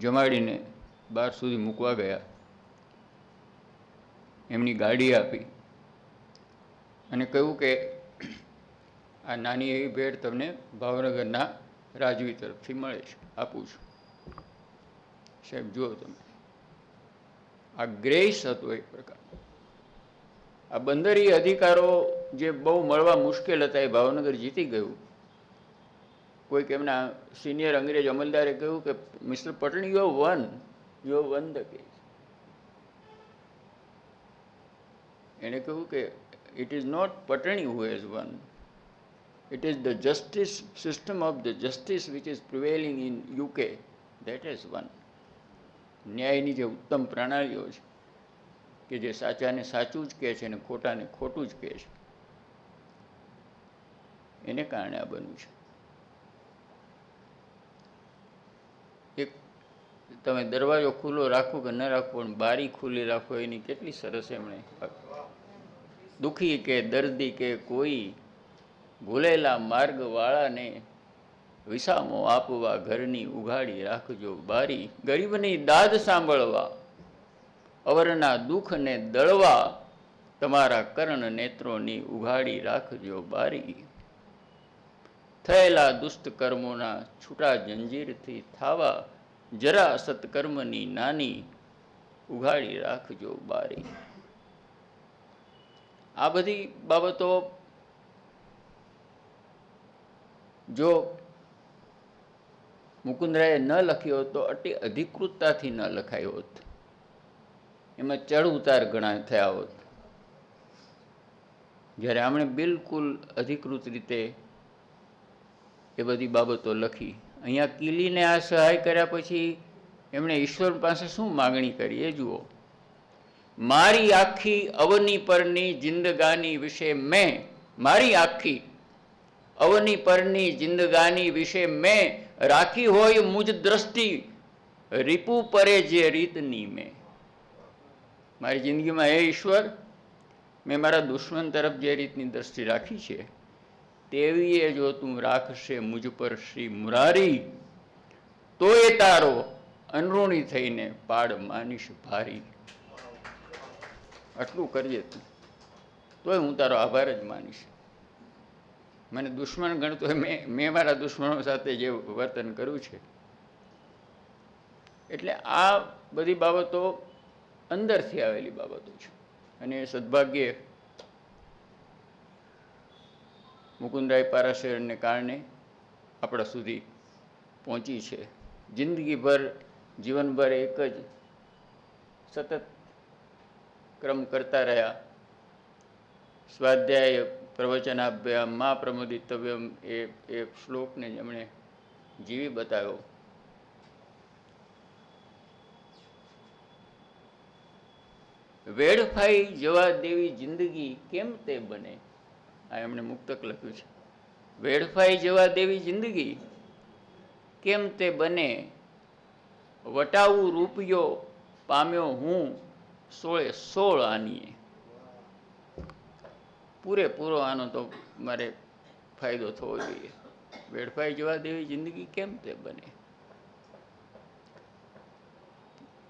જમાડીને બહાર સુધી મૂકવા ગયા. એમની ગાડી આપી અને કહ્યું કે આ નાની એવી ભેટ તમને ભાવનગરના રાજવી તરફથી મળે છે, આપું છું. સાહેબ જુઓ તમે, આ ગ્રેસ હતો એક પ્રકાર. આ બંદરીય અધિકારો જે બહુ મળવા મુશ્કેલ હતા, એ ભાવનગર જીતી ગયું. કોઈક એમના સિનિયર અંગ્રેજ અમલદારે કહ્યું કે mister Patni, you have one the case. એણે કહ્યું કે it is not Patani who has won. It is the justice system of the justice which is prevailing in UK that has won. ન્યાયની જે ઉત્તમ પ્રણાલીઓ છે કે જે સાચાને સાચું જ કહે છે અને ખોટાને ખોટું જ કહે છે, એને કારણે આ બન્યું છે. એક તમે દરવાજો ખુલ્લો રાખો કે ન રાખો, પણ બારી ખુલ્લી રાખો, એની કેટલી સરસ એમણે. દુખી કે દર્દી કે કોઈ ભૂલેલા માર્ગવાળાને વિસામો આપવા ઘરની ઉઘાડી રાખજો બારી. ગરીબની દાદ સાંભળવા, અવરના દુઃખને દળવા, તમારા કર્ણ નેત્રોની ઉઘાડી રાખજો બારી. થયેલા દુષ્ટ કર્મોના છૂટા જંજીરથી થાવા, જરા સત્કર્મની નાની ઉઘાડી રાખજો બારી. આ બધી બાબતો જો મુકુંદરાયે ન લખ્યો હોત તો અતિ અધિકૃતતાથી ન લખાયો હોત, એમાં ચઢ ઉતાર ઘણા થયા હોત. જ્યારે આમણે બિલકુલ અધિકૃત રીતે એ બધી બાબતો લખી. અહીંયા કીલીને આ સહાય કર્યા પછી એમણે ઈશ્વર પાસે શું માગણી કરી એ જુઓ. મારી આખી અવની પરની જિંદગાની વિશે મેં, મારી આખી અવની પરની જિંદગાની વિશે મેં રાખી હોય મુજ દ્રષ્ટિ, રીપુ પરે જે રીતની મેં. મારી જિંદગીમાં હે ઈશ્વર, મેં મારા દુશ્મન તરફ જે રીતની દ્રષ્ટિ રાખી છે તેવી એ જો તું રાખશે મુજ પર શ્રી મુરારી, તો એ તારો અનઋણી થઈને પાડ માનીશ ભારી. આટલું કરજે તું, તોય હું તારો આભાર જ માનીશ. મને દુશ્મન ગણતો મેં મારા દુશ્મનો સાથે જે વર્તન કર્યું છે. એટલે આ બધી બાબતો અંદરથી આવેલી બાબતો છે. અને સદભાગ્યે મુકુંદરાય પારાશરને કારણે આપણા સુધી પહોંચી છે. જિંદગીભર જીવનભર એક જ સતત ક્રમ કરતા રહ્યા. સ્વાધ્યાય પ્રવચનાભ્યામ મા પ્રમોદિતવ્યમ એ શ્લોકને એમણે જીવી બતાવ્યો. વેડફાઈ જવા દેવી જિંદગી કેમ તે બને, આ એમણે મુક્તક લખ્યું છે. વેડફાઈ જવા દેવી જિંદગી કેમ તે બને, વટાવું રૂપિયો પામ્યો હું 16 આનીએ. પૂરેપૂરો આનો તો મારે ફાયદો થવો જોઈએ. વેડફાઈ જવા દેવી જિંદગી કેમ તે બને.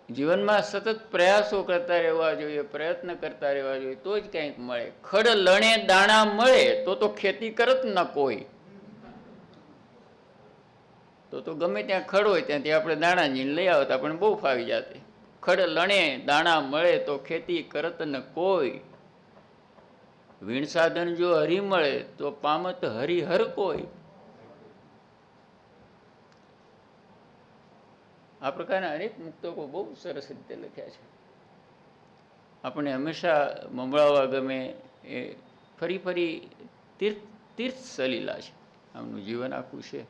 જીવનમાં સતત પ્રયાસો કરતા રહેવા જોઈએ, પ્રયત્ન કરતા રહેવા જોઈએ, તો જ કંઈક મળે. ખડ લણે દાણા મળે તો ખેતી કરત ન કોઈ. તો ગમે ત્યાં ખડ હોય ત્યાંથી આપણે દાણા જીને લઈ આવતા પણ બહુ ફાવી જાતે. ખડ લણે દાણા મળે તો ખેતી કરત ન કોઈ, વીણ સાધન જો હરી મળે તો પામત હરિહર કોઈ. આ પ્રકારના અનેક મુક્તકો બહુ સરસ રીતે લખ્યા છે. આપણે હંમેશા મંબળાવવા ગમે એ ફરી ફરી તીર્થ સલીલા છે. આમનું જીવન આખું છે.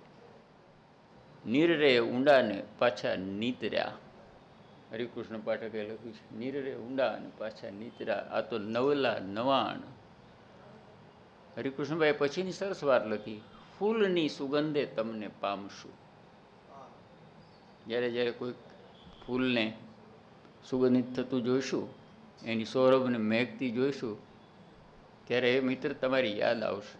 નીરરે ઊંડા ને પાછા નીતર્યા. હરિકૃષ્ણ પાઠકે લખ્યું છે, નીરરે ઊંડા અને પાછા નીતર્યા, આ તો નવલા નવાણ. હરિકૃષ્ણભાઈ પછીની સરસ વાત લખી, ફૂલની સુગંધે તમને પામશું. જ્યારે જ્યારે કોઈ ફૂલને સુગંધિત થતું જોઈશું, એની સૌરભને મહેકતી જોઈશું, ત્યારે એ મિત્ર તમારી યાદ આવશે.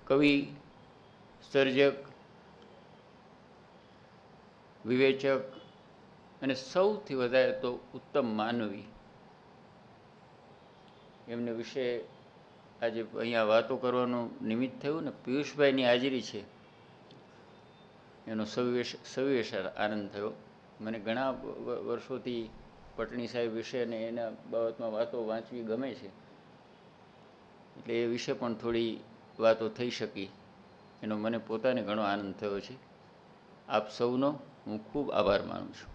કવિ, સર્જક, વિવેચક અને સૌથી વધારે તો ઉત્તમ માનવી, એમને વિશે આજે અહીંયા વાતો કરવાનું નિમિત્ત થયું ને પિયુષભાઈની હાજરી છે, એનો સવિશેષ આનંદ થયો. મને ઘણા વર્ષોથી પટણી સાહેબ વિશે અને એના બાબતમાં વાતો વાંચવી ગમે છે, એટલે એ વિશે પણ થોડી વાતો થઈ શકી, એનો મને પોતાને ઘણો આનંદ થયો છે. આપ સૌનો હું ખૂબ આભાર માનું છું.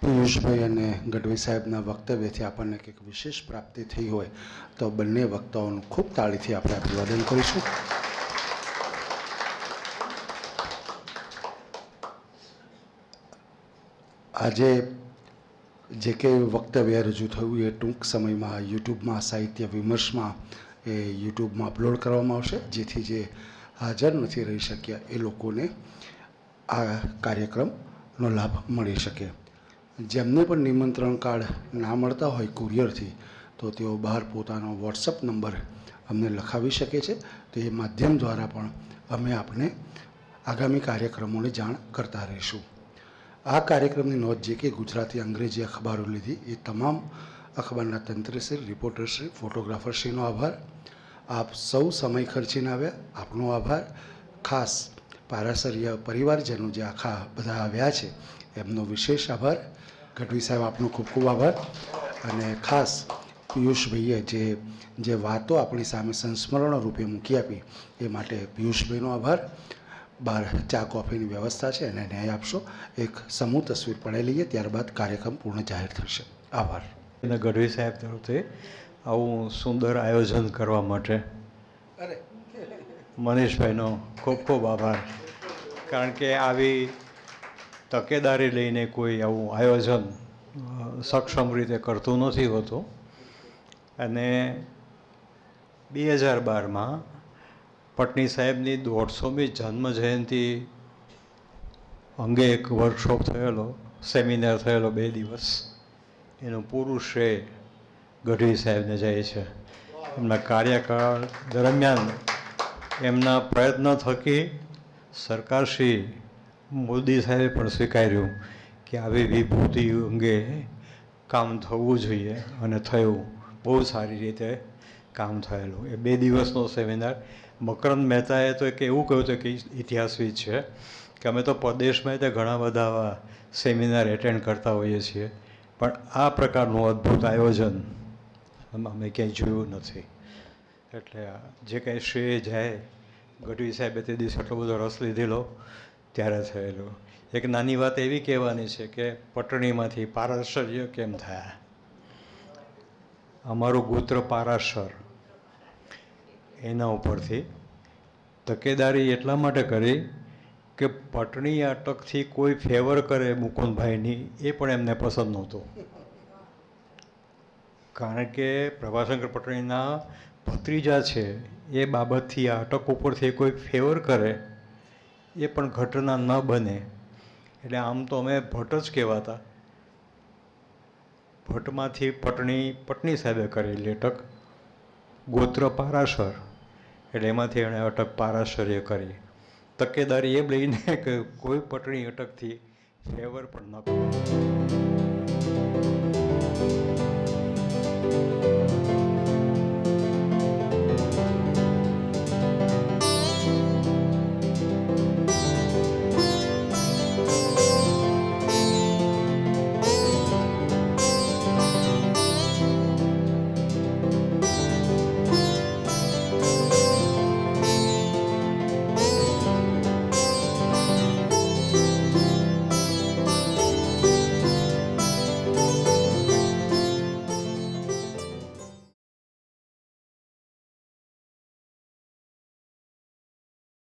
પિયુષભાઈ અને ગઢવી સાહેબના વક્તવ્યથી આપણને કંઈક વિશેષ પ્રાપ્તિ થઈ હોય તો બંને વક્તાઓનું ખૂબ તાળીથી આપણે અભિવાદન કરીશું. આજે જે કંઈ વક્તવ્ય રજૂ થયું એ ટૂંક સમયમાં યુટ્યુબમાં સાહિત્ય વિમર્શમાં એ યુટ્યુબમાં અપલોડ કરવામાં આવશે, જેથી જે હાજર નથી રહી શક્યા એ લોકોને આ કાર્યક્રમ નો લાભ મળી શકે. જેમને પણ નિમંત્રણ કાર્ડ ના મળતા હોય કુરિયરથી, તો તેઓ બહાર પોતાનો વોટ્સઅપ નંબર અમને લખાવી શકે છે. તો એ માધ્યમ દ્વારા પણ અમે આપને આગામી કાર્યક્રમોની જાણ કરતા રહીશું. આ કાર્યક્રમની નોંધ છે કે ગુજરાતી અંગ્રેજી અખબારો લીધી એ તમામ અખબારના તંત્રશ્રી, રિપોર્ટરશ્રી, ફોટોગ્રાફરશ્રીનો આભાર. આપ સૌ સમય ખર્ચીને આવ્યા, આપનો આભાર. ખાસ પારાસરીય પરિવારજનો જે આખા બધા આવ્યા છે એમનો વિશેષ આભાર. ગઢવી સાહેબ, આપનો ખૂબ ખૂબ આભાર. અને ખાસ પિયુષભાઈએ જે વાતો આપણી સામે સંસ્મરણ રૂપે મૂકી આપી એ માટે પિયુષભાઈનો આભાર. બહાર ચા કોફીની વ્યવસ્થા છે, એને ન્યાય આપશો. એક સમૂહ તસવીર પડાવી લઈએ, ત્યારબાદ કાર્યક્રમ પૂર્ણ જાહેર થશે. આભાર. અને ગઢવી સાહેબ તરફથી આવું સુંદર આયોજન કરવા માટે મનીષભાઈનો ખૂબ ખૂબ આભાર. કારણ કે આવી તકેદારી લઈને કોઈ આવું આયોજન સક્ષમ રીતે કરતું નથી હોતું. અને 2012માં પટની સાહેબની 150મી જન્મજયંતિ અંગે એક વર્કશોપ થયેલો, સેમિનાર થયેલો 2 દિવસ. એનું પૂરું શ્રેય ગઢવી સાહેબને જાય છે. એમના કાર્યકાળ દરમિયાન એમના પ્રયત્ન થકી સરકારશ્રી મોદી સાહેબે પણ સ્વીકાર્યું કે આવી વિભૂતિ અંગે કામ થવું જોઈએ, અને થયું. બહુ સારી રીતે કામ થયેલું. એ 2 દિવસનો સેમિનાર. મકરંદ મહેતાએ તો એક એવું કહ્યું હતું કે ઇતિહાસવિદ છે કે અમે તો પ્રદેશમાં તે ઘણા બધા આવા સેમિનાર એટેન્ડ કરતા હોઈએ છીએ, પણ આ પ્રકારનું અદ્ભુત આયોજન અમે ક્યાંય જોયું નથી. એટલે જે કંઈ શ્રેય જાય ગઢવી સાહેબે તે દિવસે એટલો બધો રસ લીધેલો ત્યારે થયેલું. એક નાની વાત એવી કહેવાની છે કે પટણીમાંથી પારાશર્ય કેમ થયા. અમારું ગોત્ર પારાશર, એના ઉપરથી તકેદારી એટલા માટે કરી કે પટણી અટકથી કોઈ ફેવર કરે મુકુંદભાઈની એ પણ એમને પસંદ નહોતું. કારણ કે પ્રભાશંકર પટણીના ભત્રીજા છે, એ બાબતથી આ અટક ઉપરથી કોઈ ફેવર કરે એ પણ ઘટના ન બને. એટલે આમ તો અમે ભટ્ટ જ કહેવાતા. ભટ્ટમાંથી પટણી સાહેબે કરેલી અટક, ગોત્ર પારાશર, એટલે એમાંથી એણે અટક પારાશર્ય કરી. તકેદારી એમ લઈને કે કોઈ પટણી અટકથી ફેવર પણ ન કરે.